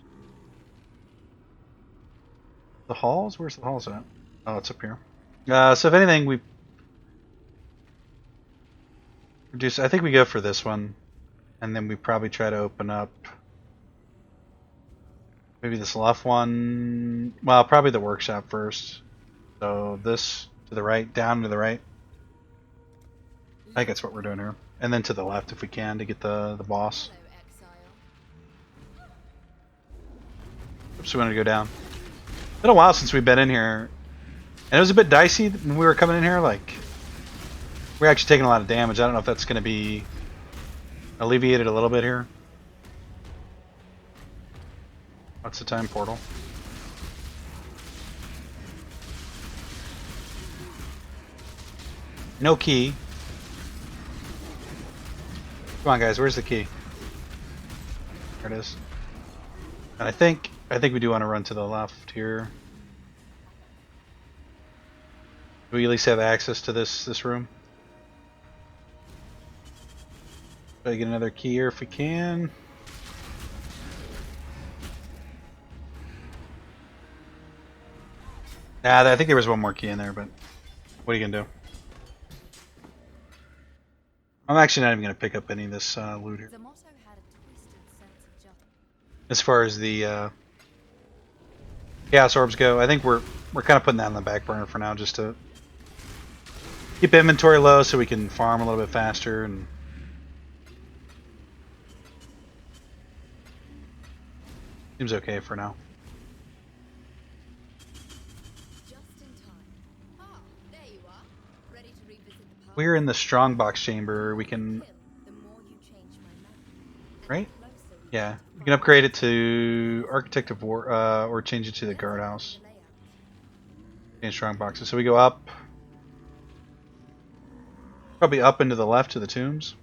The halls? Where's the halls at? Oh, it's up here. So if anything, we reduce. I think we go for this one, and then we probably try to open up maybe this left one. Well, probably the workshop first. So this to the right, down to the right. I think that's what we're doing here. And then to the left if we can to get the boss. Hello, Exile. Oops, we wanted to go down. It's been a while since we've been in here. And it was a bit dicey when we were coming in here. Like, we're actually taking a lot of damage. I don't know if that's going to be alleviated a little bit here. What's the time portal? No key. Come on, guys. Where's the key? There it is. And I think we do want to run to the left here. Do we at least have access to this room? Try to get another key here if we can. I think there was one more key in there, but what are you gonna do? I'm actually not even gonna pick up any of this loot here. The motto had a twisted sense of justice. As far as the chaos orbs go, I think we're kind of putting that on the back burner for now, just to keep inventory low so we can farm a little bit faster and. Seems okay for now. Just in time. Ah, there you are. Ready to revisit the past. We're in the strongbox chamber. We can, The more you change my map. And right? the closer we Yeah, get to we can upgrade it to Architect of War, or change it to the guardhouse. the layout. In strongboxes. So we go up, probably up into the left to the tombs.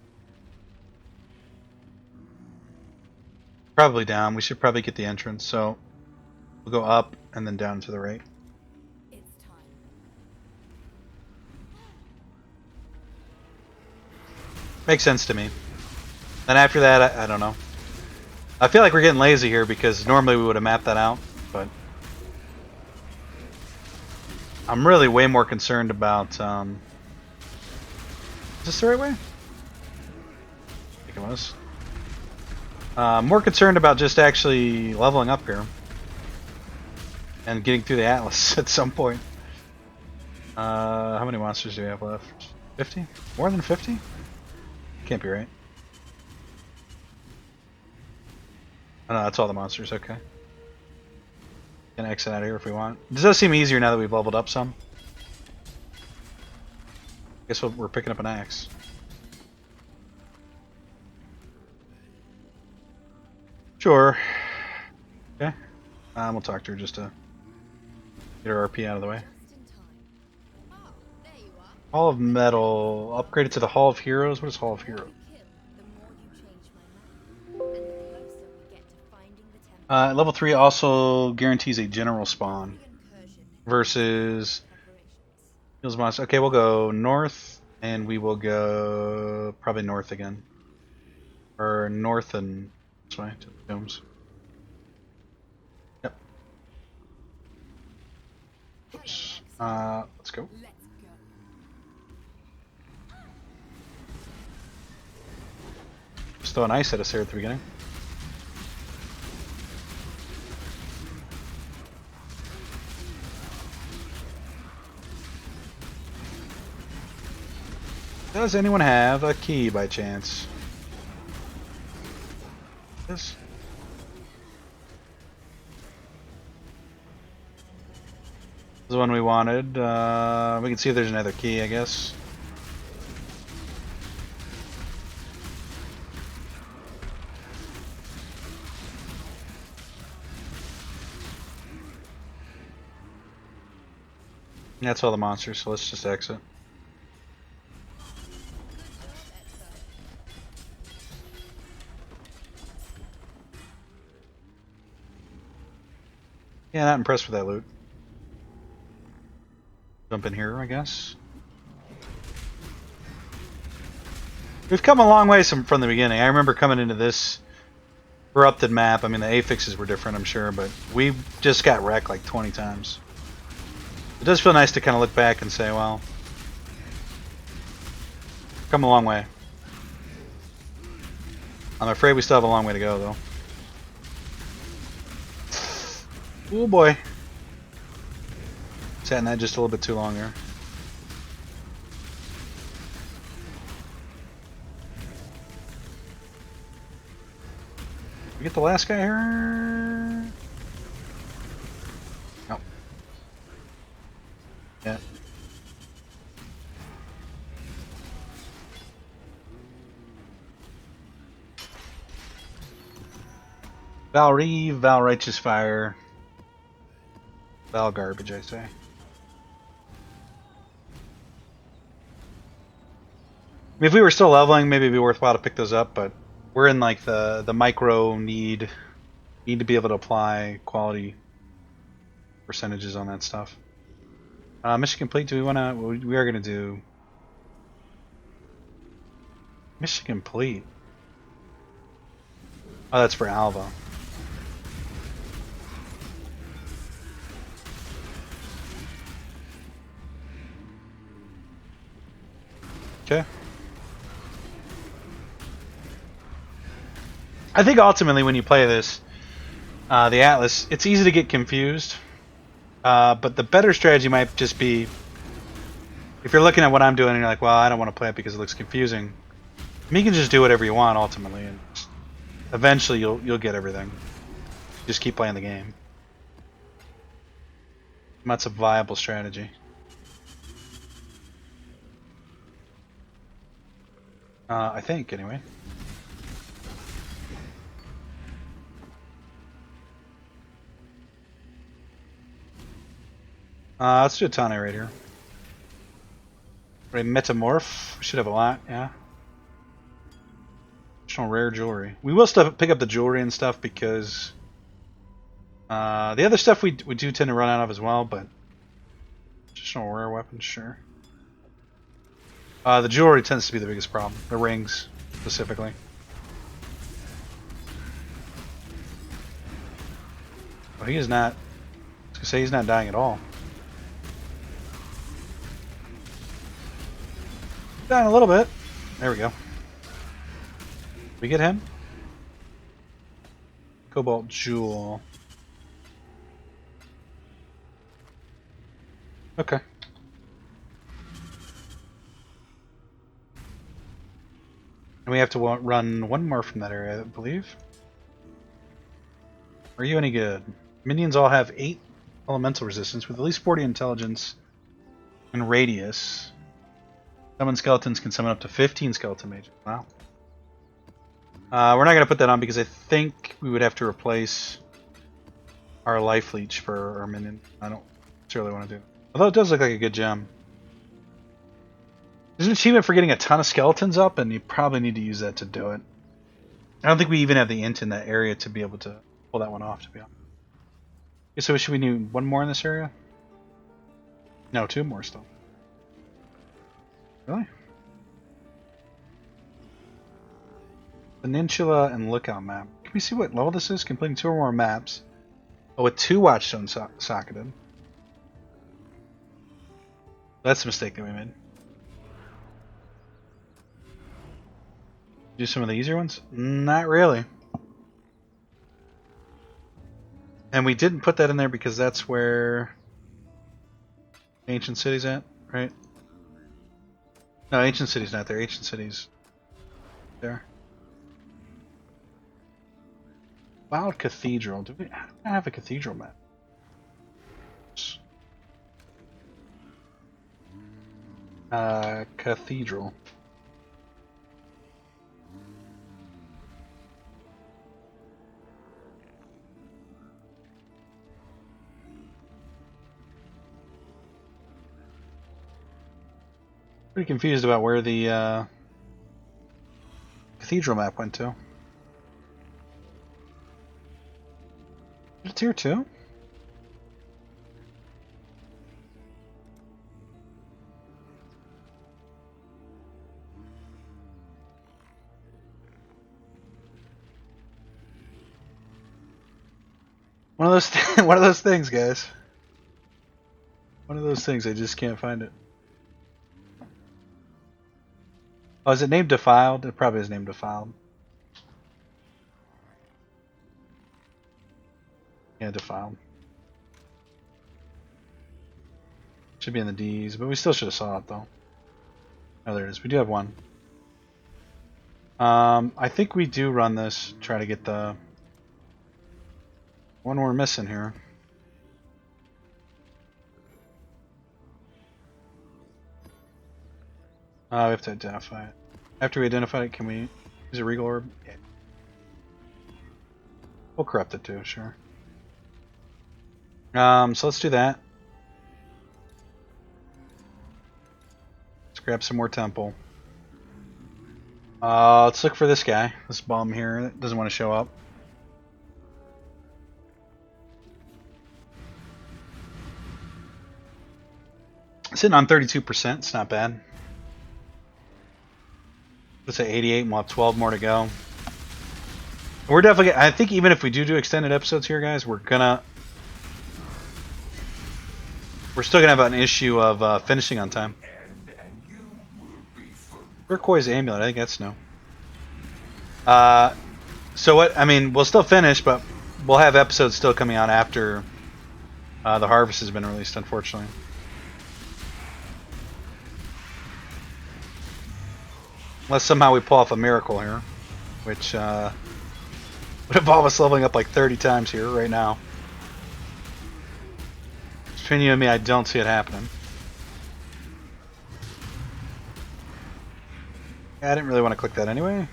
Probably down. We should probably get the entrance. So we'll go up and then down to the right. It's time. Makes sense to me. And after that, I don't know. I feel like we're getting lazy here because normally we would have mapped that out, but I'm really way more concerned about. Is this the right way? I think it was. More concerned about just actually leveling up here and getting through the Atlas at some point. How many monsters do we have left? 50? More than 50? Can't be right. Oh no, that's all the monsters, okay. Can exit out of here if we want. This does seem easier now that we've leveled up some. Guess we're picking up an axe. Sure. Okay. We'll talk to her just to get her RP out of the way. Just in time. Ah, there you are. Hall of Metal. Upgraded to the Hall of Heroes. What is Hall of Heroes? The more you change my map. And the closer we get to finding the temple. Level 3 also guarantees a general spawn Incursion. versus Preparations. heals monster. Okay, we'll go north and we will go probably north again. Or north and this way to the domes. Yep. Oops. Let's go. Let's go. Just throw an ice at us here at the beginning. Does anyone have a key by chance? This? This is the one we wanted. We can see if there's another key, I guess. That's all the monsters, so let's just exit. Yeah, not impressed with that loot. Jump in here, I guess. We've come a long way from the beginning. I remember coming into this corrupted map. I mean, the affixes were different, I'm sure, but we just got wrecked like 20 times. It does feel nice to kind of look back and say, well, come a long way. I'm afraid we still have a long way to go, though. Oh boy. Sat in that just a little bit too long there. get the last guy here? Nope. Yeah. Val Reeve, Val Righteous Fire, Val Garbage, I say. I mean, if we were still leveling, maybe it'd be worthwhile to pick those up, but we're in like the micro need to be able to apply quality percentages on that stuff. Mission complete. Do we want to? We are going to do mission complete. Oh, that's for Alva. Okay. I think ultimately when you play this, the Atlas, it's easy to get confused. But the better strategy might just be, if you're looking at what I'm doing and you're like, well, I don't want to play it because it looks confusing. I mean, you can just do whatever you want ultimately, and eventually you'll get everything. Just keep playing the game. And that's a viable strategy. I think, anyway. Let's do a Tane right here. Right, Metamorph. We should have a lot, yeah. Additional rare jewelry. We will still pick up the jewelry and stuff because the other stuff we do tend to run out of as well, but additional rare weapons, sure. The jewelry tends to be the biggest problem. The rings, specifically. Well, he is not. I was gonna say he's not dying at all. Dying a little bit. There we go. We get him. Cobalt Jewel. Okay. And we have to run one more from that area, I believe. Are you any good? Minions all have 8 elemental resistance with at least 40 intelligence and radius. Summon skeletons can summon up to 15 skeleton mages. Wow. We're not going to put that on because I think we would have to replace our life leech for our minion. I don't necessarily want to do it. Although it does look like a good gem. There's an achievement for getting a ton of skeletons up, and you probably need to use that to do it. I don't think we even have the int in that area to be able to pull that one off, to be honest. Okay, so should we do one more in this area? No, 2 more still. Really? Peninsula and Lookout map. Can we see what level this is? Completing 2 or more maps. Oh, with 2 watchstones socketed. That's a mistake that we made. Do some of the easier ones? Not really. And we didn't put that in there because that's where Ancient City's at, right? No, Ancient City's not there. Ancient City's there. Wild Cathedral. Do we have a cathedral map? Cathedral. Pretty confused about where the cathedral map went to. It's here too? One of those one of those things, guys. One of those things, I just can't find it. Oh, is it named Defiled? It probably is named Defiled. Yeah, Defiled. Should be in the D's, but we still should have saw it though. Oh, there it is. We do have one. I think we do run this, try to get the One we're missing here. We have to identify it. After we identify it, can we use a regal orb? Yeah. We'll corrupt it too, sure. So let's do that. Let's grab some more temple. Let's look for this guy, this bum here that doesn't want to show up. Sitting on 32%, it's not bad. Let's say 88, and we'll have 12 more to go. We're definitely, I think even if we do extended episodes here, guys, we're still gonna have an issue of finishing on time. Turquoise amulet, I think that's no. So what? I mean, we'll still finish, but we'll have episodes still coming out after the harvest has been released, unfortunately. Unless somehow we pull off a miracle here, which would involve us leveling up like 30 times here right now. Between you and me, I don't see it happening. Yeah, I didn't really want to click that anyway.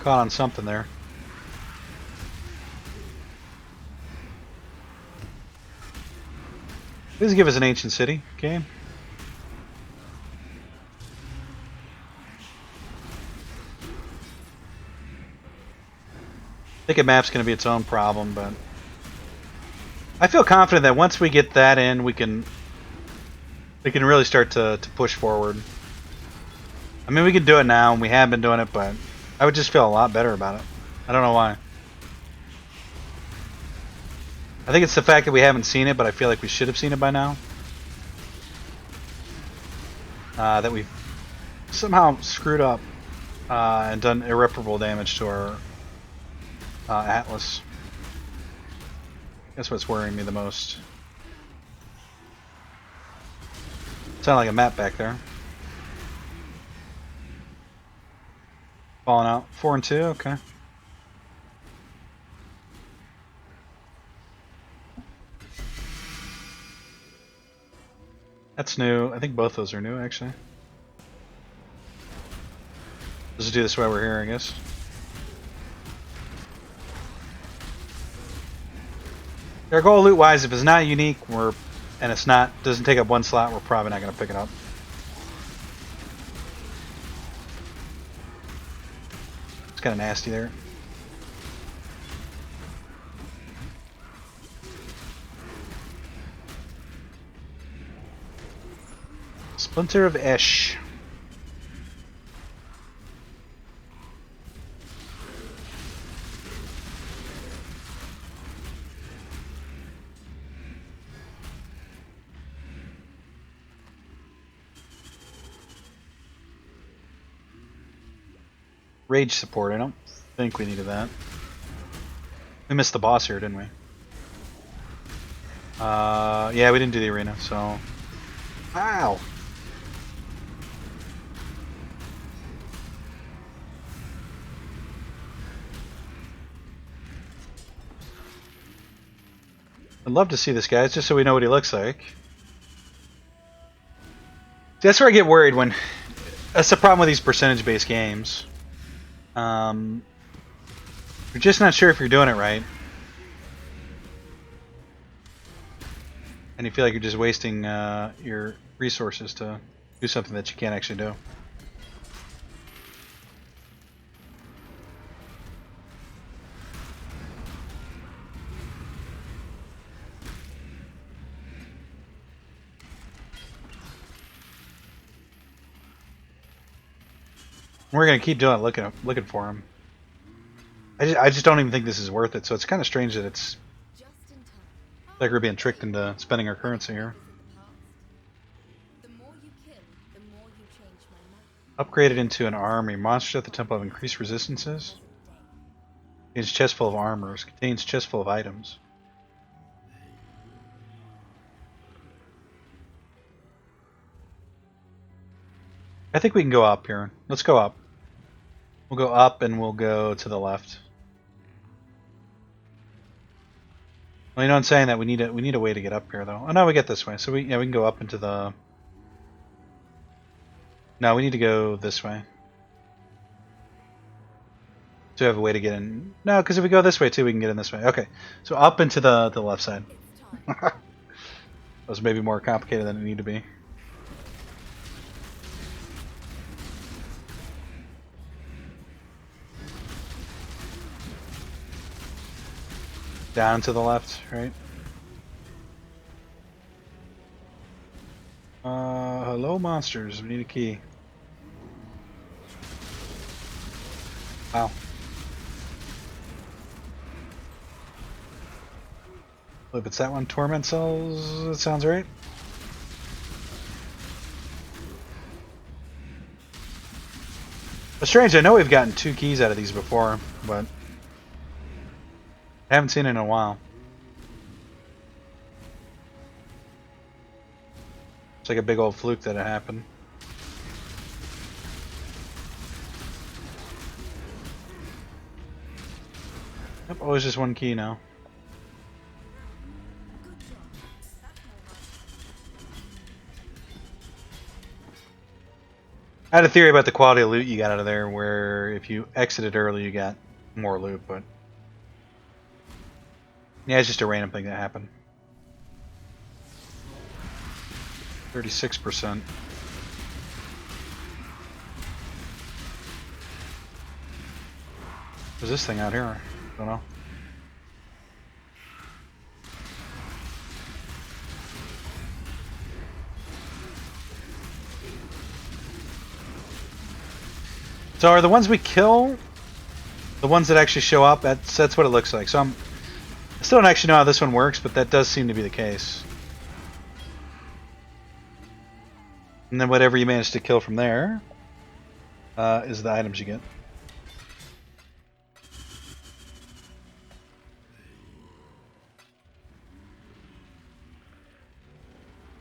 Caught on something there. This give us an ancient city, okay? I think a map's going to be its own problem, but I feel confident that once we get that in, we can really start to push forward. I mean, we can do it now, and we have been doing it, but I would just feel a lot better about it. I don't know why. I think it's the fact that we haven't seen it, but I feel like we should have seen it by now. That we've somehow screwed up and done irreparable damage to our Atlas. That's what's worrying me the most. Sound like a map back there. Falling out. 4 and 2, okay. That's new. I think both those are new, actually. Let's just do this while we're here, I guess. Our goal loot-wise, if it's not unique, and it's not doesn't take up one slot, we're probably not going to pick it up. It's kind of nasty there. Splinter of Esh. Rage support, I don't think we needed that. We missed the boss here, didn't we? Yeah, we didn't do the arena, so... Ow! I'd love to see this guy, just so we know what he looks like. That's where I get worried when... That's the problem with these percentage-based games. You're just not sure if you're doing it right. And you feel like you're just wasting your resources to do something that you can't actually do. We're gonna keep doing it, looking for him. I just don't even think this is worth it. So it's kind of strange that it's like we're being tricked into spending our currency here. Upgraded into an army. Monsters at the temple have increased resistances. Contains chest full of armors. Contains chest full of items. I think we can go up here. Let's go up. We'll go up and we'll go to the left. Well, you know what I'm saying? That we need a way to get up here though. Oh no, we get this way. So we can go up into the. No, we need to go this way. To have a way to get in. No, because if we go this way too, we can get in this way. Okay, so up into the left side. That was maybe more complicated than it needed to be. Down to the left, right? Hello monsters, we need a key. Wow. If it's that one, torment cells, that sounds right. It's strange, I know we've gotten 2 keys out of these before, but I haven't seen it in a while. It's like a big old fluke that it happened. Yep, always just 1 key now. I had a theory about the quality of loot you got out of there, where if you exited early, you got more loot, but yeah, it's just a random thing that happened. 36%. What's this thing out here? I don't know. So are the ones we kill the ones that actually show up? That's what it looks like. So I still don't actually know how this one works, but that does seem to be the case. And then whatever you manage to kill from there is the items you get.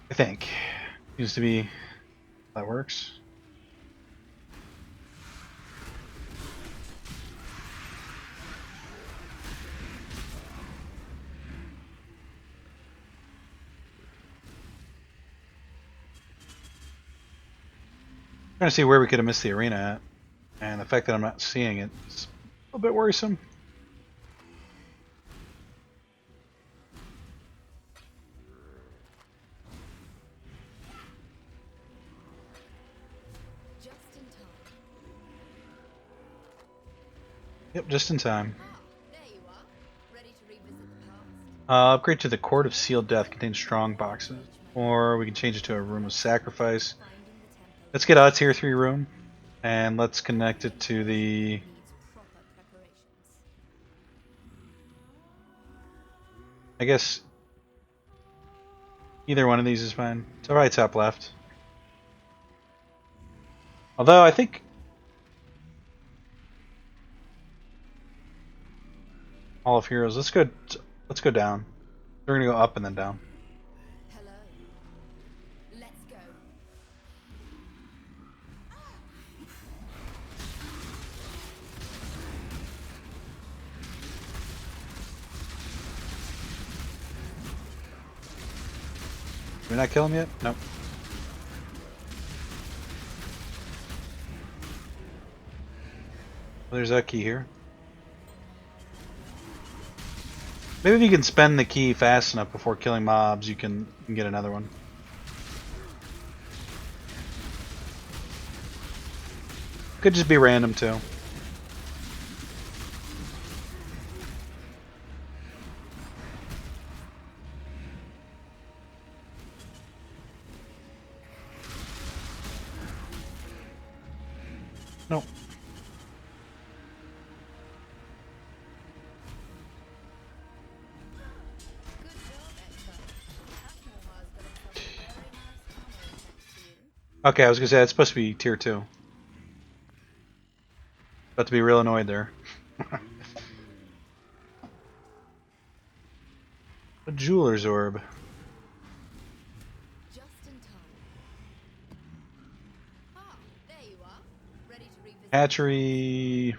I think. Seems to be how that works. Trying to see where we could have missed the arena at, and the fact that I'm not seeing it is a little bit worrisome. Just in time. Yep, just in time. Ah, there you are. Ready to revisit the past? Upgrade to the Court of Sealed Death contains strong boxes, or we can change it to a Room of Sacrifice. Finding the template Let's get a tier 3 room, and let's connect it to the. needs proper preparations. I guess either one of these is fine. It's right top left. Although I think Hall of Heroes. Let's go down. We're gonna go up and then down. Hello. Let's go. Did we not kill him yet? Nope. Well, there's that key here. Maybe if you can spend the key fast enough before killing mobs, you can get another one. Could just be random too. Nope. Good job, Exile. TheUnusualMaw has got himself a very nice armor thanks to you. Okay, I was gonna say it's supposed to be tier 2. About to be real annoyed there. A jeweler's orb. Just in time. Ah, Hatchery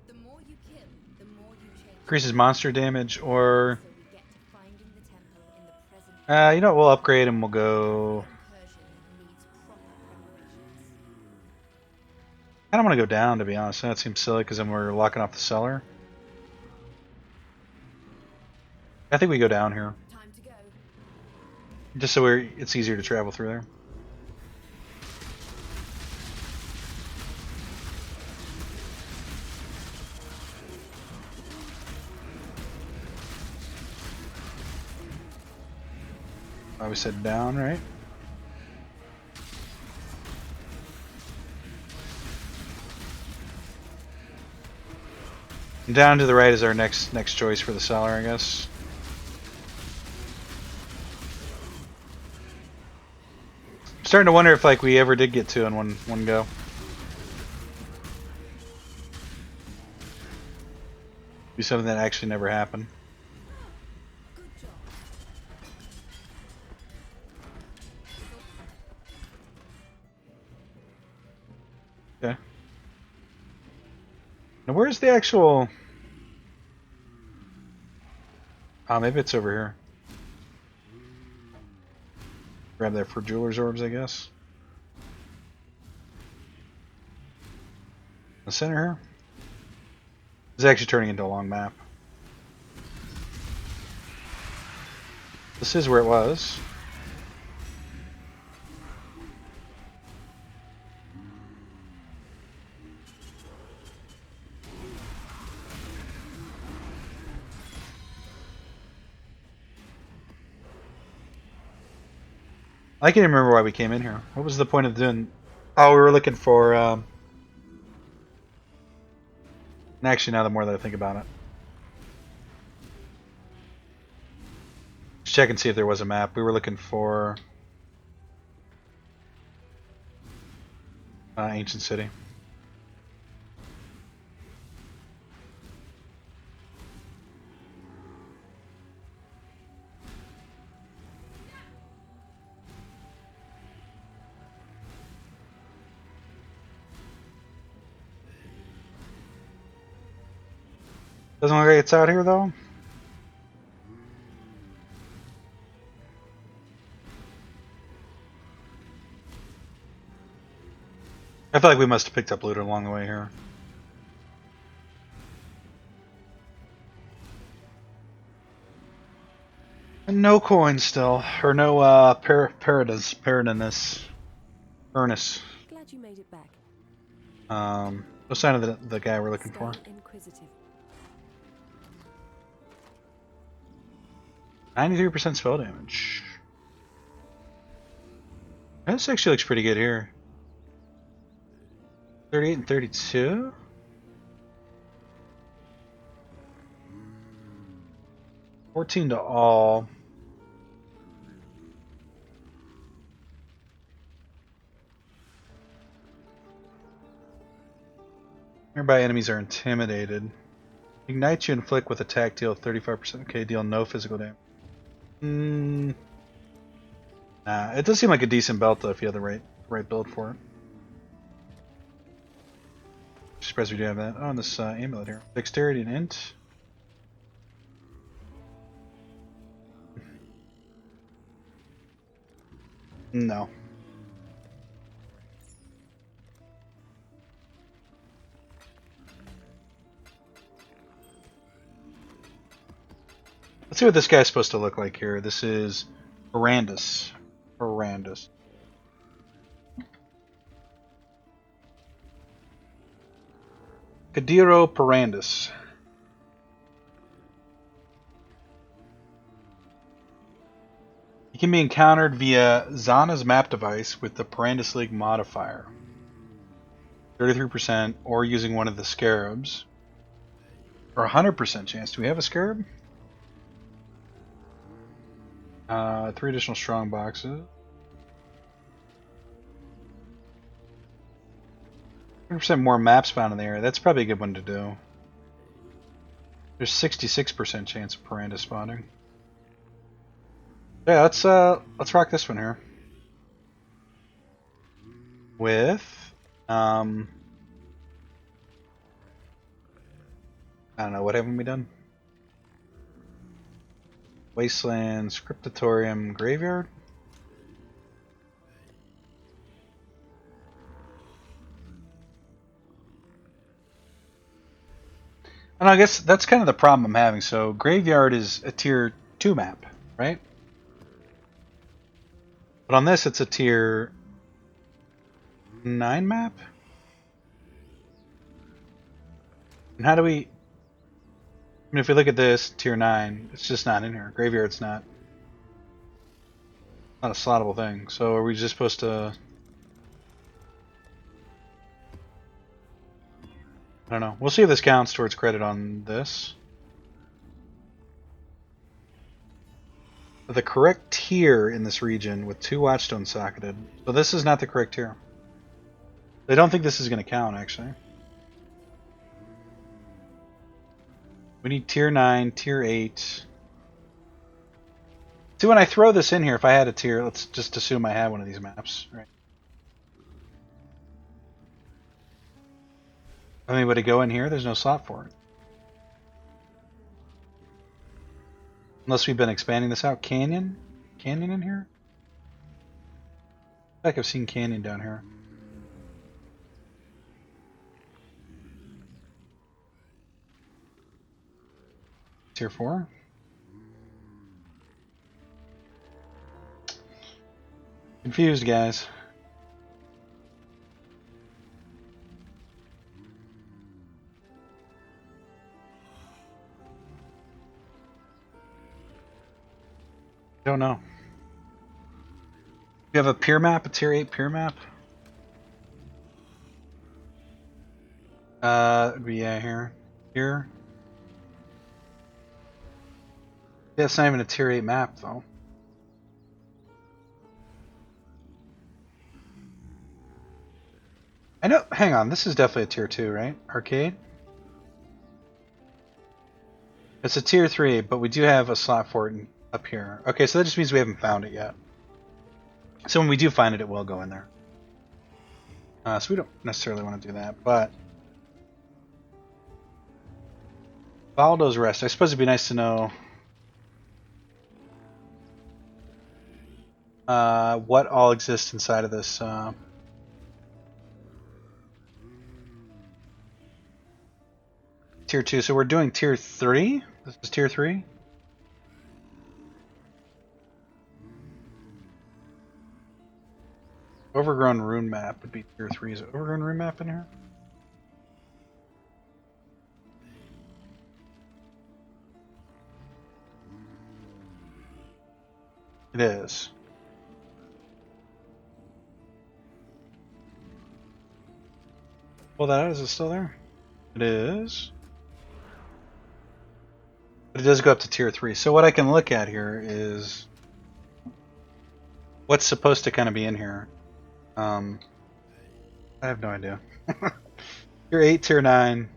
The more you kill, the more you change. increases monster damage, or So we get to finding the temple in the present. you know what, we'll upgrade and we'll go. Incursion needs proper preparations. I don't want to go down, to be honest. That seems silly because then we're locking off the cellar. I think we go down here, Time to go. just so it's easier to travel through there. I always said down, right? And down to the right is our next choice for the cellar, I guess. I'm starting to wonder if like we ever did get two in one go. Be something that actually never happened. Good job. Okay. Now where's the actual... Oh, maybe it's over here. Grab that for jeweler's orbs, I guess. The center here. It's actually turning into a long map. This is where it was. I can't even remember why we came in here. What was the point of doing... Oh, we were looking for... Actually, now the more that I think about it. Let's check and see if there was a map. We were looking for... Ancient City. Doesn't look like it's out here, though. I feel like we must have picked up loot along the way here. And no coins still. Or no, Paradis. Furnace. Glad you made it back. No sign of the guy we're looking for. Stay inquisitive. 93% spell damage. This actually looks pretty good here. 38 and 32? $14 to all. Nearby enemies are intimidated. Ignite you inflict with attack, deal 35%. Okay, deal no physical damage. Nah, it does seem like a decent belt though if you have the right build for it. Surprised we do have that. Oh, and this amulet here. Dexterity and int. No. Let's see what this guy's supposed to look like here. This is Horrendous. Horrendous. Kadiro Parandus. He can be encountered via Zana's map device with the Parandus League modifier. 33%, or using one of the scarabs. Or 100% chance. Do we have a scarab? 3 additional strong boxes. 100% more maps found in the area. That's probably a good one to do. There's 66% chance of Paranda spawning. Yeah, let's rock this one here. With I don't know, what haven't we done? Wasteland, Scriptatorium, Graveyard? And I guess that's kind of the problem I'm having. So Graveyard is a tier 2 map, right? But on this it's a tier 9 map? And how do we... I mean, if we look at this, tier 9, it's just not in here. Graveyard's not a slottable thing. So are we just supposed to... I don't know. We'll see if this counts towards credit on this. The correct tier in this region with 2 Watchstones socketed. So this is not the correct tier. I don't think this is going to count, actually. We need tier 9, tier 8. See, when I throw this in here, if I had a tier, let's just assume I had one of these maps, right? I mean, would it go in here? There's no slot for it. Unless we've been expanding this out. Canyon? Canyon in here? I feel like I've seen Canyon down here. Tier 4? Confused, guys. Don't know. You have a peer map, a tier 8 peer map? It'd be here. Here. Yeah, it's not even a tier 8 map though. I know, hang on, this is definitely a tier 2, right? Arcade? It's a tier 3, but we do have a slot for it up here. Okay, so that just means we haven't found it yet. So when we do find it, it will go in there. So we don't necessarily want to do that, but... Baldo's Rest. I suppose it'd be nice to know... what all exists inside of this... Tier 2, so we're doing tier 3? This is tier 3? Overgrown Rune Map would be tier 3. Is it Overgrown Rune Map in here? It is. Pull that out, is it still there? It is. But it does go up to tier 3. So what I can look at here is what's supposed to kind of be in here. I have no idea. Tier 8, tier 9.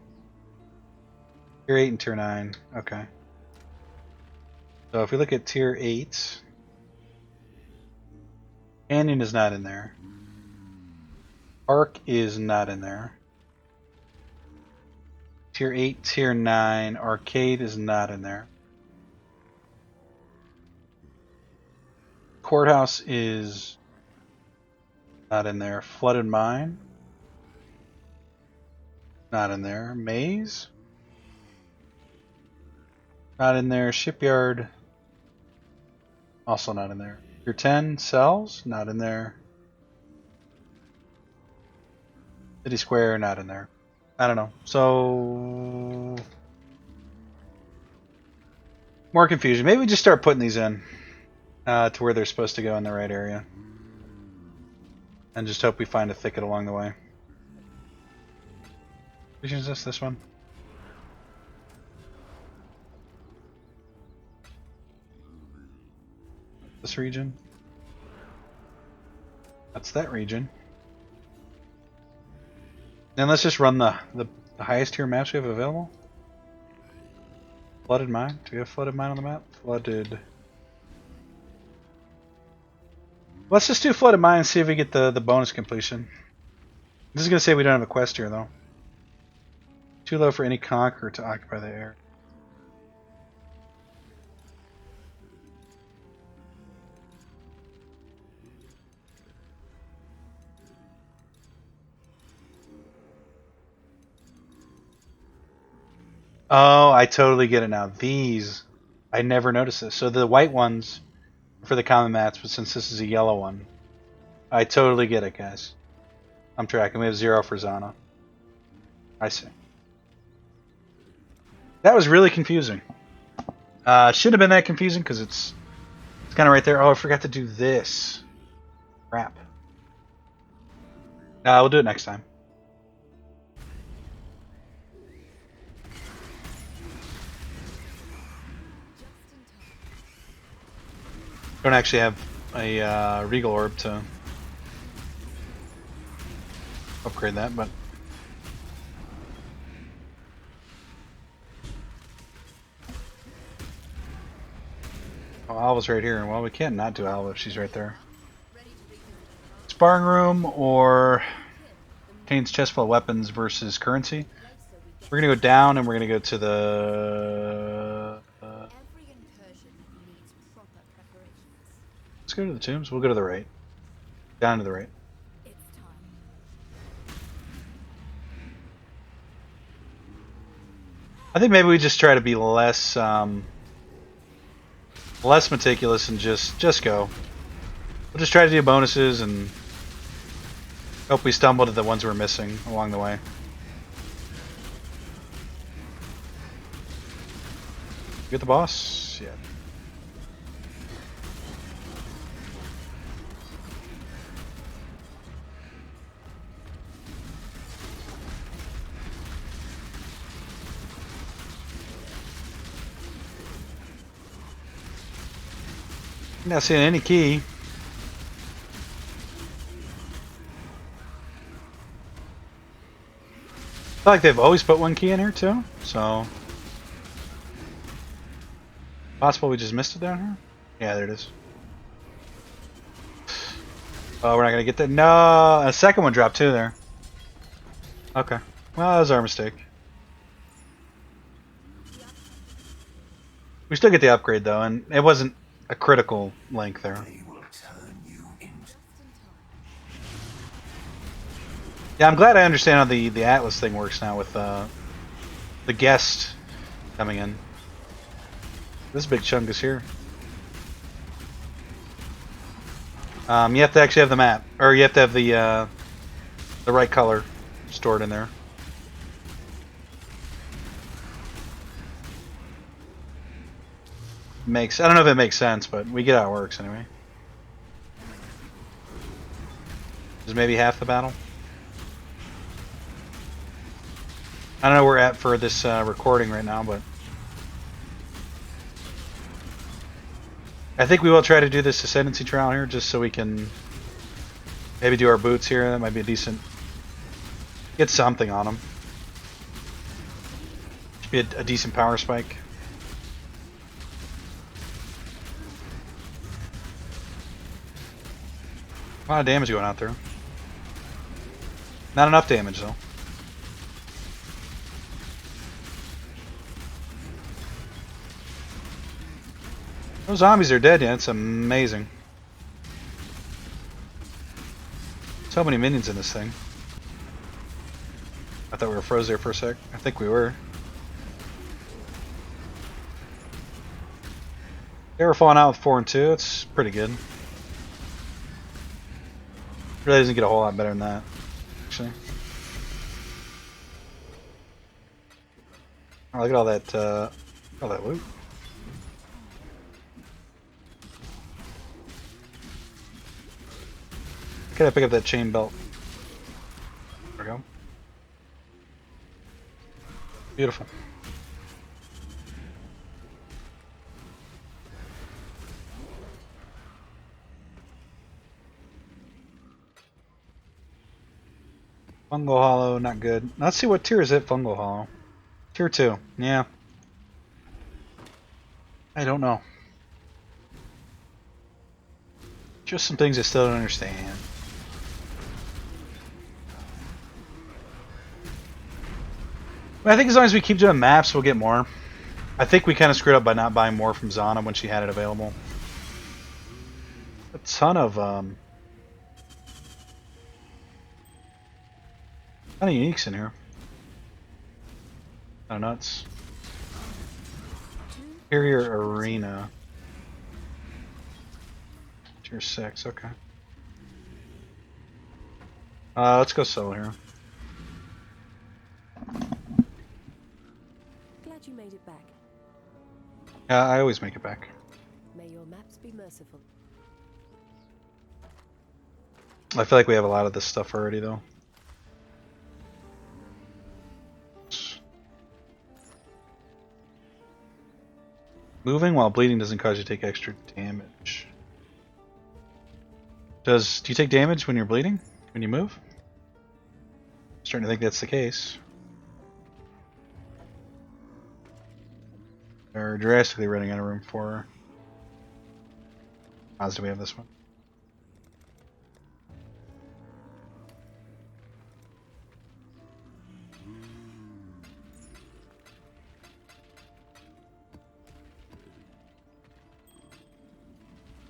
Tier 8 and tier 9. Okay. So if we look at tier 8, Canyon is not in there. Arc is not in there. Tier 8, tier 9, Arcade is not in there. Courthouse is not in there. Flooded Mine, not in there. Maze, not in there. Shipyard, also not in there. Tier 10, Cells, not in there. City Square, not in there. I don't know. So more confusion. Maybe we just start putting these in to where they're supposed to go in the right area, and just hope we find a thicket along the way. Which is this one? This region? That's that region. Then let's just run the highest tier maps we have available. Flooded Mine. Do we have Flooded Mine on the map? Flooded. Let's just do Flooded Mine and see if we get the bonus completion. This is going to say we don't have a quest here though. Too low for any conqueror to occupy the air. Oh, I totally get it now. These, I never noticed this. So the white ones are for the common mats, but since this is a yellow one, I totally get it, guys. I'm tracking. We have 0 for Zana. I see. That was really confusing. Shouldn't have been that confusing because it's kind of right there. Oh, I forgot to do this. Crap. We'll do it next time. Don't actually have a Regal Orb to upgrade that, but oh, Alva's right here. Well, we can't not do Alva if she's right there. Sparring room or contains chest full of weapons versus currency. We're gonna go down and we're gonna go to the. Every incursion needs proper preparations. Let's go to the tombs. We'll go to the right. Down to the right. It's time. I think maybe we just try to be less less meticulous and just go. We'll just try to do bonuses and hope we stumble to the ones we're missing along the way. Get the boss? Yeah. Not seeing any key. I feel like they've always put one key in here too, so possible we just missed it down here? Yeah, there it is. Oh, we're not gonna get that. No, a second one dropped too there. Okay, well that was our mistake. We still get the upgrade though, and it wasn't a critical link there. They will turn you into Yeah, I'm glad I understand how the Atlas thing works now with the guest coming in. This big chunk is here. You have to actually have the map, or you have to have the right color stored in there. I don't know if it makes sense, but we get how it works anyway. Is maybe half the battle. I don't know where we're at for this recording right now, but I think we will try to do this Ascendancy trial here just so we can maybe do our boots here. That might be a decent... Get something on them. Should be a decent power spike. A lot of damage going out there. Not enough damage though. Those zombies are dead, yeah, it's amazing. So many minions in this thing. I thought we were froze there for a sec. I think we were. They were falling out with 4 and 2, it's pretty good. Really doesn't get a whole lot better than that, actually. Oh, look at all that loot. Can I pick up that chain belt? There we go. Beautiful. Fungal Hollow, not good. Let's see what tier is it, Fungal Hollow. Tier 2, yeah. I don't know. Just some things I still don't understand. I think as long as we keep doing maps, we'll get more. I think we kind of screwed up by not buying more from Zana when she had it available. A ton of uniques in here. Oh, nuts. Superior Arena. Tier 6, okay. Let's go solo here. Glad you made it back. Yeah, I always make it back. May your maps be merciful. I feel like we have a lot of this stuff already, though. Moving while bleeding doesn't cause you to take extra damage. Do you take damage when you're bleeding? When you move? I'm starting to think that's the case. They're drastically running out of room for... How do we have this one?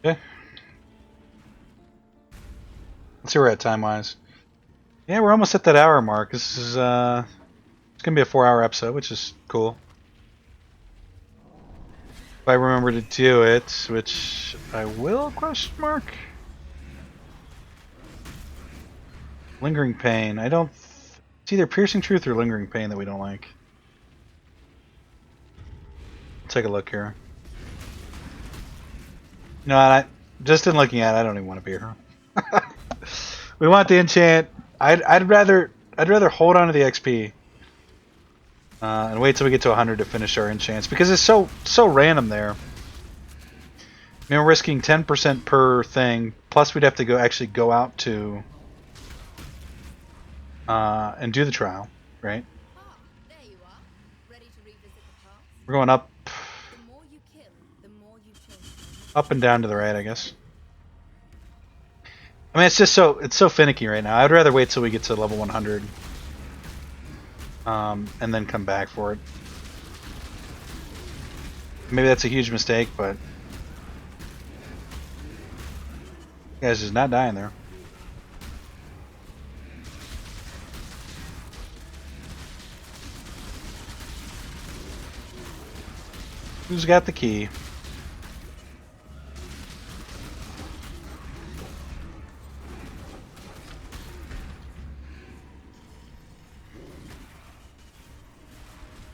Okay. Let's see where we're at time-wise. Yeah, we're almost at that hour mark. This is, it's gonna be a 4-hour episode, which is cool. If I remember to do it, which I will, question mark? Lingering pain. I don't... It's either piercing truth or lingering pain that we don't like. Take a look here. No, just in looking at it, I don't even want to be here. We want the enchant. I'd rather hold on to the XP and wait till we get to 100 to finish our enchants because it's so random there. I mean, we're risking 10% per thing. Plus, we'd have to actually go out to and do the trial, right? Ah, there you are. Ready to revisit the past? We're going up, The more you kill, the more you change. up and down to the right, I guess. I mean, it's just so finicky right now. I'd rather wait till we get to level 100, and then come back for it. Maybe that's a huge mistake, but you guys is not dying there. Who's got the key?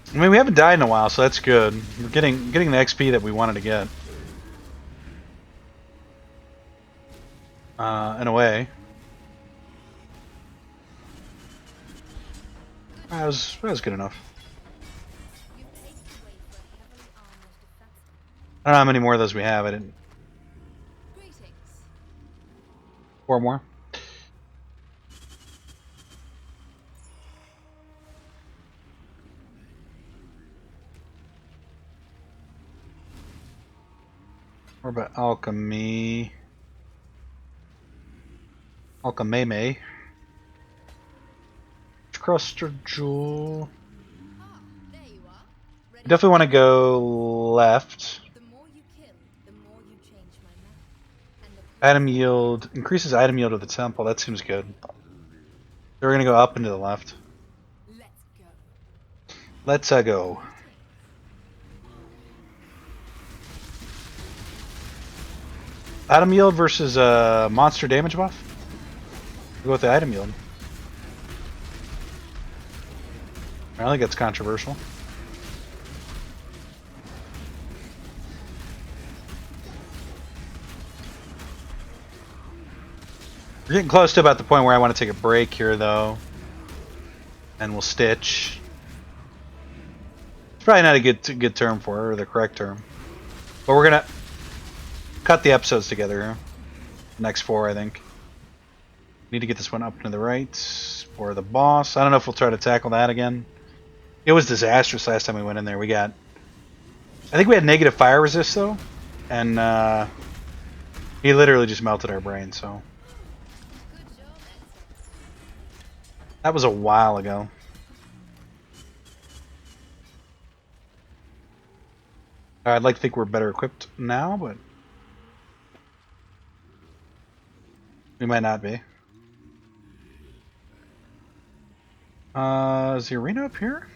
I mean, we haven't died in a while, so that's good. We're getting the XP that we wanted to get. In a way. That was good enough. You paved the way for a heavily armored defense. I don't know how many more of those we have. I didn't. Greetings. 4 more. What about alchemy? Alchemy. Cruster Jewel. Ah, there you are. Ready. Definitely want to go left. The more you kill, the more you change my map. And the Item yield increases item yield of the temple. That seems good. So we're gonna go up and to the left. let's go. Let's go. Item yield versus monster damage buff. We'll go with the item yield. I don't think that's controversial. We're getting close to about the point where I want to take a break here, though. And we'll stitch. It's probably not a good term for it, or the correct term. But we're gonna cut the episodes together here. Next 4, I think. Need to get this one up to the right for the boss. I don't know if we'll try to tackle that again. It was disastrous last time we went in there. I think we had negative fire resist though, and he literally just melted our brain. So Good job, Exile. that was a while ago. I'd like to think we're better equipped now, but we might not be. Is the arena up here?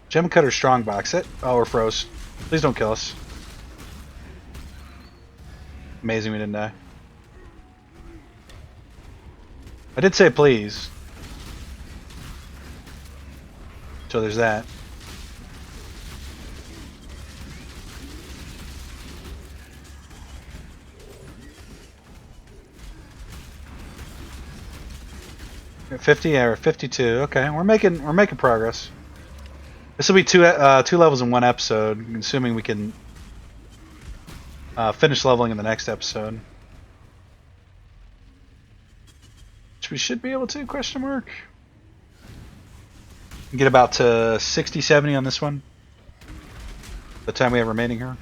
Gem Cutter Strongbox it. Oh, we're froze. Please don't kill us. Amazing we didn't die. I did say please. So there's that. We're at 50 or 52. Okay, we're making progress. This will be two levels in one episode, assuming we can finish leveling in the next episode. Which we should be able to, question mark. Get about to 60, 70 on this one. The time we have remaining here.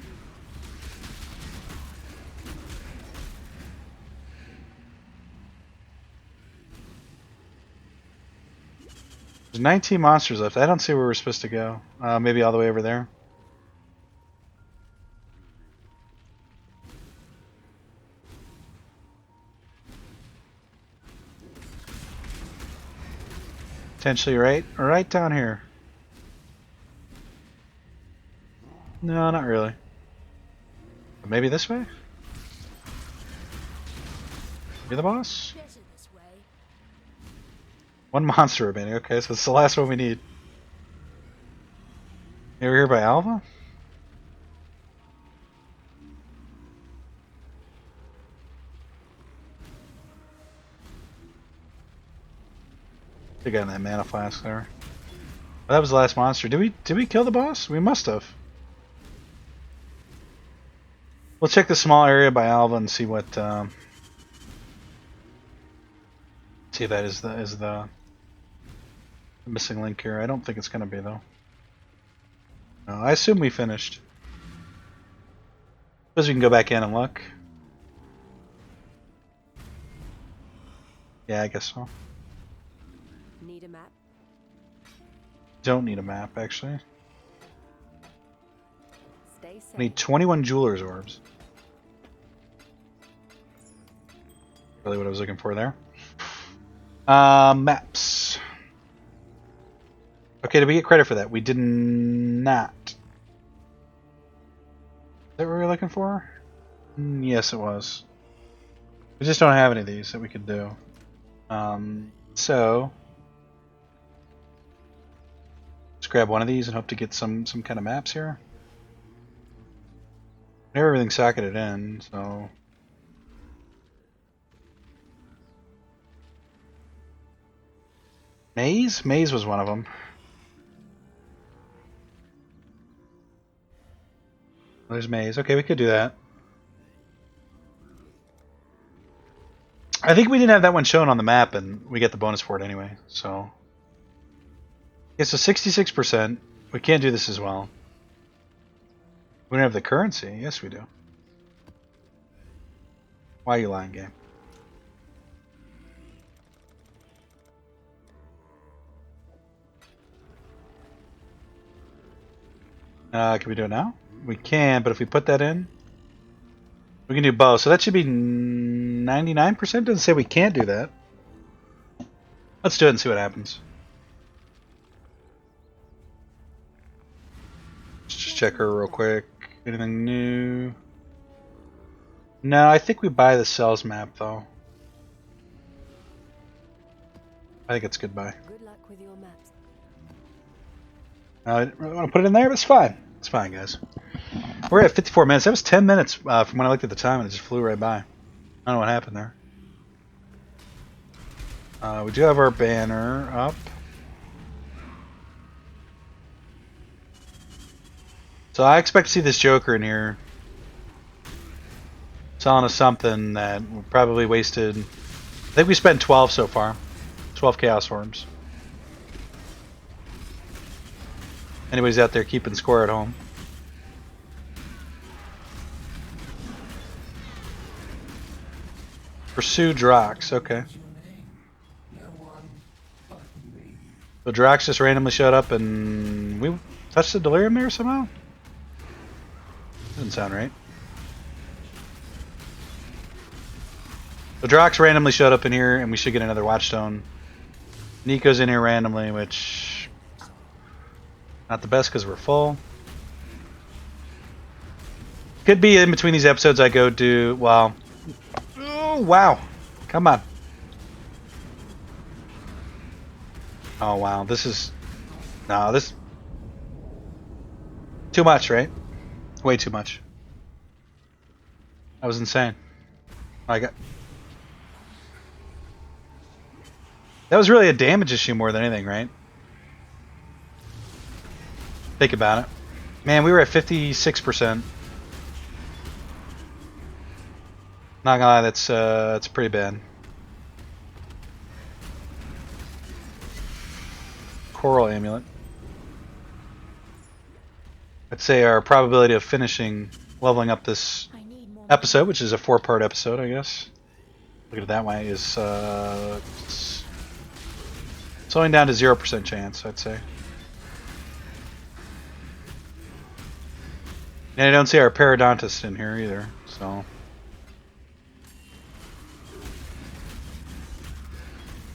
There's 19 monsters left. I don't see where we're supposed to go. Maybe all the way over there. Potentially right down here. No, not really. But maybe this way? Be the boss? Better this way. One monster remaining. Okay, so it's the last one we need. Over here by Alva? They got that mana flask there. Oh, that was the last monster. Did we kill the boss? We must have. We'll check the small area by Alva and see what see if that is the missing link here. I don't think it's gonna be though. No, I assume we finished. Suppose we can go back in and look. Yeah, I guess so. Need a map? Don't need a map, actually. Stay safe. I need 21 Jeweler's Orbs. Really what I was looking for there. Maps. Okay, did we get credit for that? We did not. Is that what we were looking for? Yes, it was. We just don't have any of these that we could do. So let's grab one of these and hope to get some kind of maps here. I have everything socketed in, so Maze? Maze was one of them. There's Maze. Okay, we could do that. I think we didn't have that one shown on the map, and we get the bonus for it anyway, so. Okay, so 66%. We can't do this as well. We don't have the currency. Yes, we do. Why are you lying, game? Can we do it now? We can, but if we put that in, we can do both. So that should be 99%. Doesn't say we can't do that. Let's do it and see what happens. Let's just check her real quick. Anything new? No, I think we buy the cells map though. I think it's goodbye. Good luck with your maps. I didn't really want to put it in there, but it's fine. It's fine, guys. We're at 54 minutes. That was 10 minutes from when I looked at the time, and it just flew right by. I don't know what happened there. We do have our banner up. So I expect to see this Joker in here selling us something that we probably wasted. I think we spent 12 so far. 12 Chaos Orbs. Anybody's out there keeping score at home. Pursue Drox, okay. What's your name? No one but me. So Drox just randomly showed up and we touched the Delirium there somehow? Doesn't sound right. So Drox randomly showed up in here and we should get another Watchstone. Nico's in here randomly, which... not the best because we're full. Could be in between these episodes I go do... well... oh, wow. Come on. Oh, wow. This is... no, this... too much, right? Way too much. That was insane. I got... that was really a damage issue more than anything, right? Think about it. Man, we were at 56%. Not gonna lie, that's pretty bad. Coral Amulet. I'd say our probability of finishing leveling up this I need more episode, which is a 4-part episode, I guess. Look at it that way, is it's only down to 0% chance, I'd say. And I don't see our Paradontist in here either, so.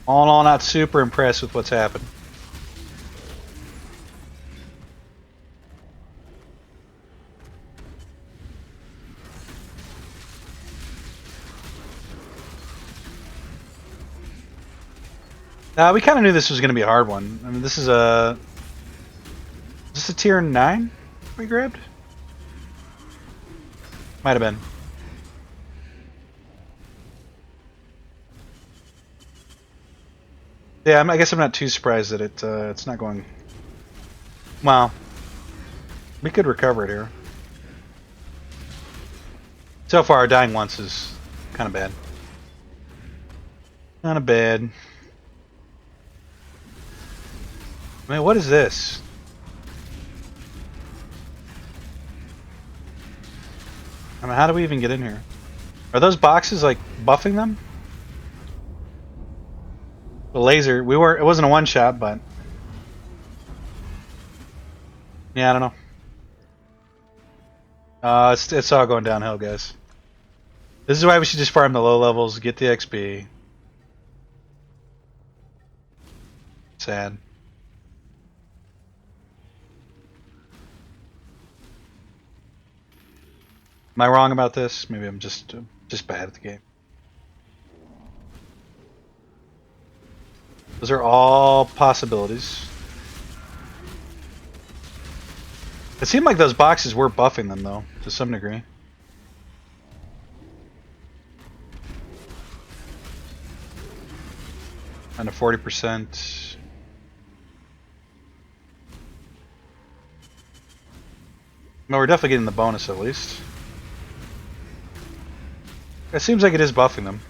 All in all, not super impressed with what's happened. We kind of knew this was going to be a hard one. I mean, this is a... is this a tier 9 we grabbed? Might have been. Yeah, I guess I'm not too surprised that it's not going... well, we could recover it here. So far, our dying once is kind of bad. Kind of bad. I mean, what is this? I mean, how do we even get in here? Are those boxes like buffing them? The laser, we were, it wasn't a one shot, but yeah, I don't know. It's all going downhill, guys. This is why we should just farm the low levels, get the XP. Sad. Am I wrong about this? Maybe I'm just bad at the game. Those are all possibilities. It seemed like those boxes were buffing them, though, to some degree. And a 40%. No, we're definitely getting the bonus at least. It seems like it is buffing them.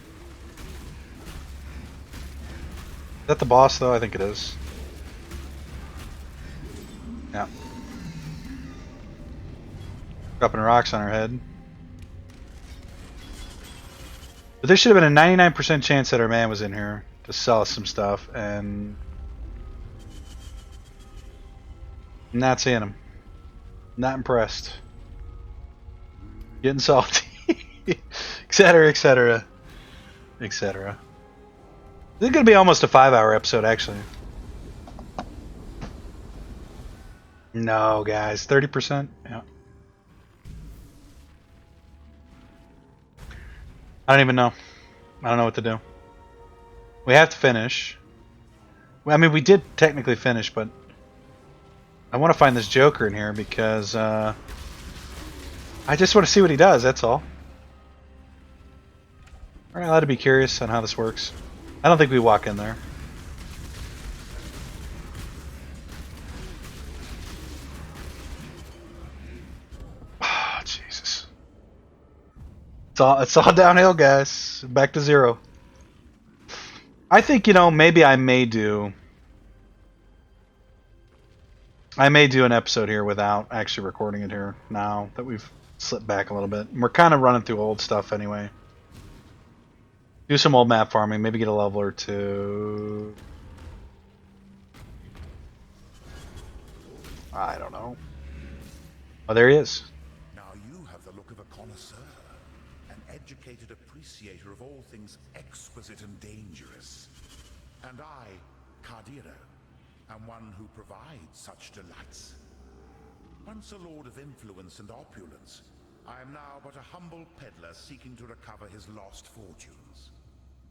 Is that the boss, though? I think it is. Yeah. Dropping rocks on our head. But there should have been a 99% chance that our man was in here to sell us some stuff, and I'm not seeing him. Not impressed. Getting salty. Etc., etc., etc. This is going to be almost a 5-hour episode, actually. No, guys. 30%? Yeah. I don't even know. I don't know what to do. We have to finish. I mean, we did technically finish, but I want to find this Joker in here because I just want to see what he does, that's all. Alright, allowed to be curious on how this works. I don't think we walk in there. Oh, Jesus. It's all downhill, guys. Back to 0. I think, maybe I may do an episode here without actually recording it here now that we've slipped back a little bit. We're kind of running through old stuff anyway. Do some old map farming, maybe get a level or two. I don't know. Oh, there he is. Now you have the look of a connoisseur, an educated appreciator of all things exquisite and dangerous. And I, Cardiro, am one who provides such delights. Once a lord of influence and opulence, I am now but a humble peddler seeking to recover his lost fortunes.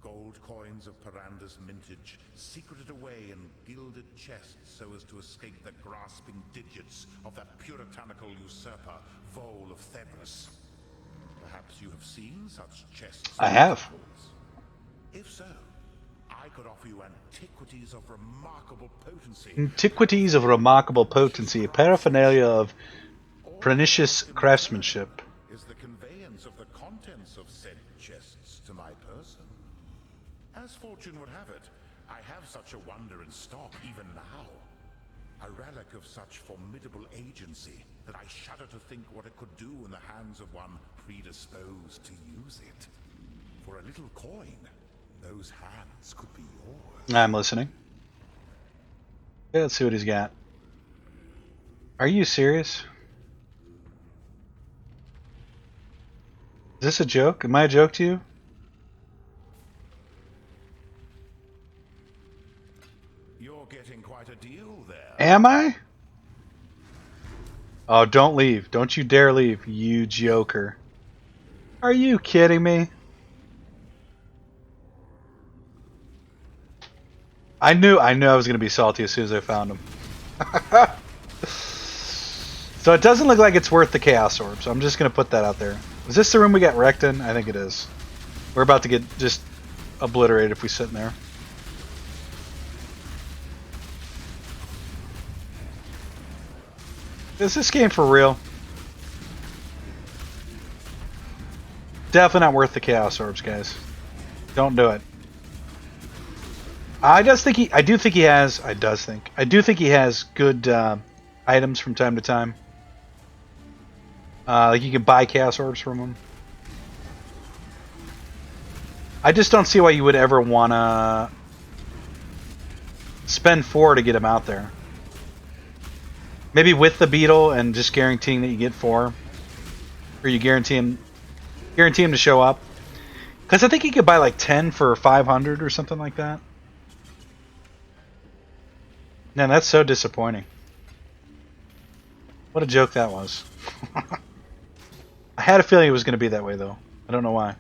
Gold coins of Paranda's mintage, secreted away in gilded chests so as to escape the grasping digits of that puritanical usurper, Vole of Thebris. Perhaps you have seen such chests. I have. If so, I could offer you antiquities of remarkable potency. Antiquities of remarkable potency, a paraphernalia of pernicious craftsmanship. Is the conveyance of the contents of said chests to my person. As fortune would have it, I have such a wonder in stock even now. A relic of such formidable agency that I shudder to think what it could do in the hands of one predisposed to use it. For a little coin, those hands could be yours. I'm listening. Okay, let's see what he's got. Are you serious? Is this a joke? Am I a joke to you? You're getting quite a deal there. Am I? Oh, don't leave. Don't you dare leave, you joker. Are you kidding me? I knew I was going to be salty as soon as I found him. So it doesn't look like it's worth the Chaos Orb, so I'm just going to put that out there. Is this the room we got wrecked in? I think it is. We're about to get just obliterated if we sit in there. Is this game for real? Definitely not worth the Chaos Orbs, guys. Don't do it. I do think he has good items from time to time. Like you can buy Chaos Orbs from him. I just don't see why you would ever wanna spend 4 to get him out there. Maybe with the beetle and just guaranteeing that you get 4, or you guarantee him to show up. Because I think you could buy like 10 for 500 or something like that. Man, that's so disappointing. What a joke that was. I had a feeling it was going to be that way, though. I don't know why.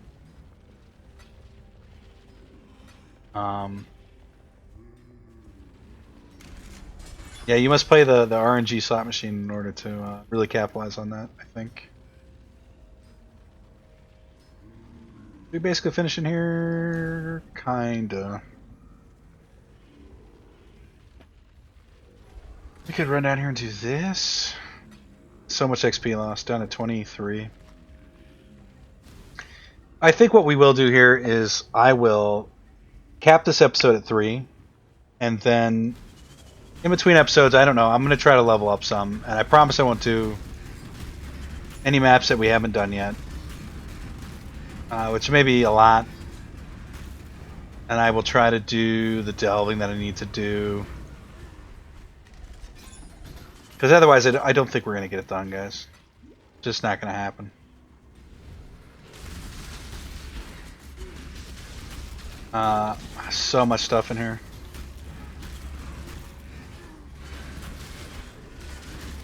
Yeah, you must play the RNG slot machine in order to really capitalize on that, I think. We basically finishing here? Kinda. We could run down here and do this. So much XP lost, down to 23. I think what we will do here is I will cap this episode at 3, and then in between episodes, I don't know, I'm going to try to level up some, and I promise I won't do any maps that we haven't done yet, which may be a lot, and I will try to do the delving that I need to do. Because otherwise, I don't think we're going to get it done, guys. Just not going to happen. So much stuff in here.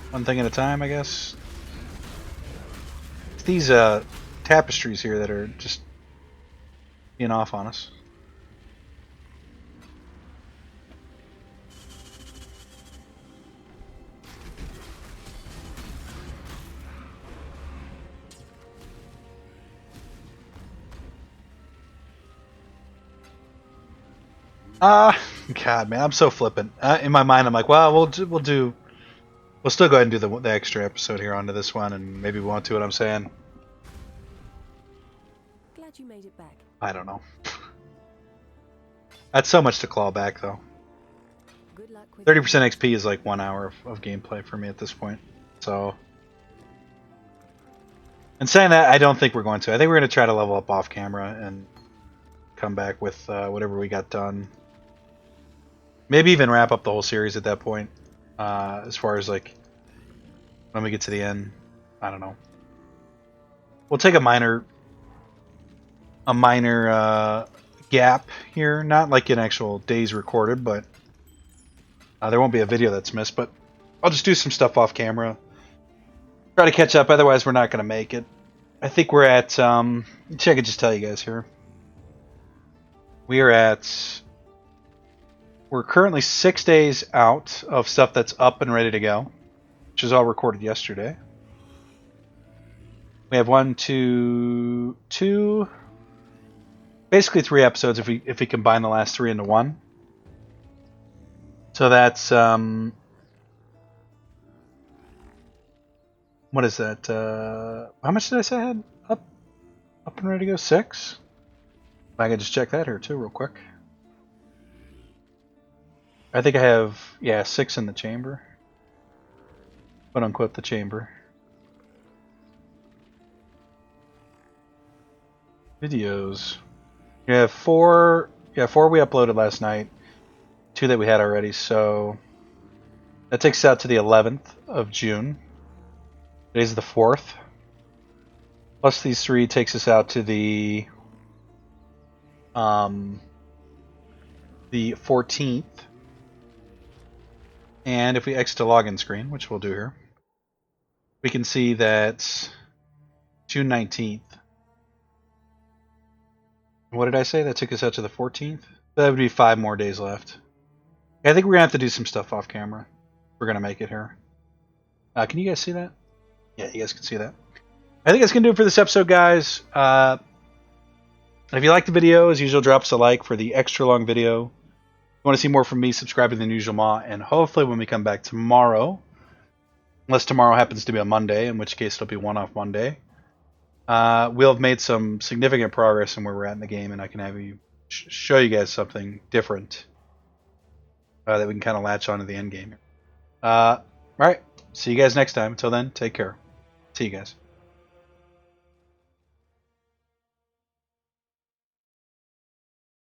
One thing at a time, I guess. It's these tapestries here that are just being off on us. God, man, I'm so flippant. In my mind, I'm like, well, we'll still go ahead and do the extra episode here onto this one, and maybe we won't do what I'm saying. Glad you made it back. I don't know. That's so much to claw back, though. Good luck with 30% XP is like 1 hour of gameplay for me at this point. So, and saying that, I don't think we're going to. I think we're going to try to level up off camera and come back with whatever we got done. Maybe even wrap up the whole series at that point. As far as like when we get to the end, I don't know. We'll take a minor gap here, not like an actual days recorded, but there won't be a video that's missed. But I'll just do some stuff off camera, try to catch up. Otherwise, we're not going to make it. I think we're at. I could just tell you guys here. We're currently 6 days out of stuff that's up and ready to go, which is all recorded yesterday. We have 1, 2, 2, basically 3 episodes if we combine the last 3 into one. So that's what is that? How much did I say I had up and ready to go? 6. I can just check that here too, real quick. I think I have 6 in the chamber, quote unquote the chamber. Videos. We have 4. Yeah, 4 we uploaded last night. 2 that we had already. So that takes us out to the 11th of June. Today's the 4th. Plus these 3 takes us out to the 14th. And if we exit the login screen, which we'll do here, we can see that June 19th. What did I say? That took us out to the 14th? That would be 5 more days left. I think we're going to have to do some stuff off camera. We're going to make it here. Can you guys see that? Yeah, you guys can see that. I think that's going to do it for this episode, guys. If you liked the video, as usual, drop us a like for the extra long video. If you want to see more from me, subscribe to The Unusual Maw, and hopefully when we come back tomorrow, unless tomorrow happens to be a Monday, in which case it'll be one-off Monday, we'll have made some significant progress in where we're at in the game, and I can have you show you guys something different that we can kind of latch on to the end game. Alright, see you guys next time. Until then, take care. See you guys.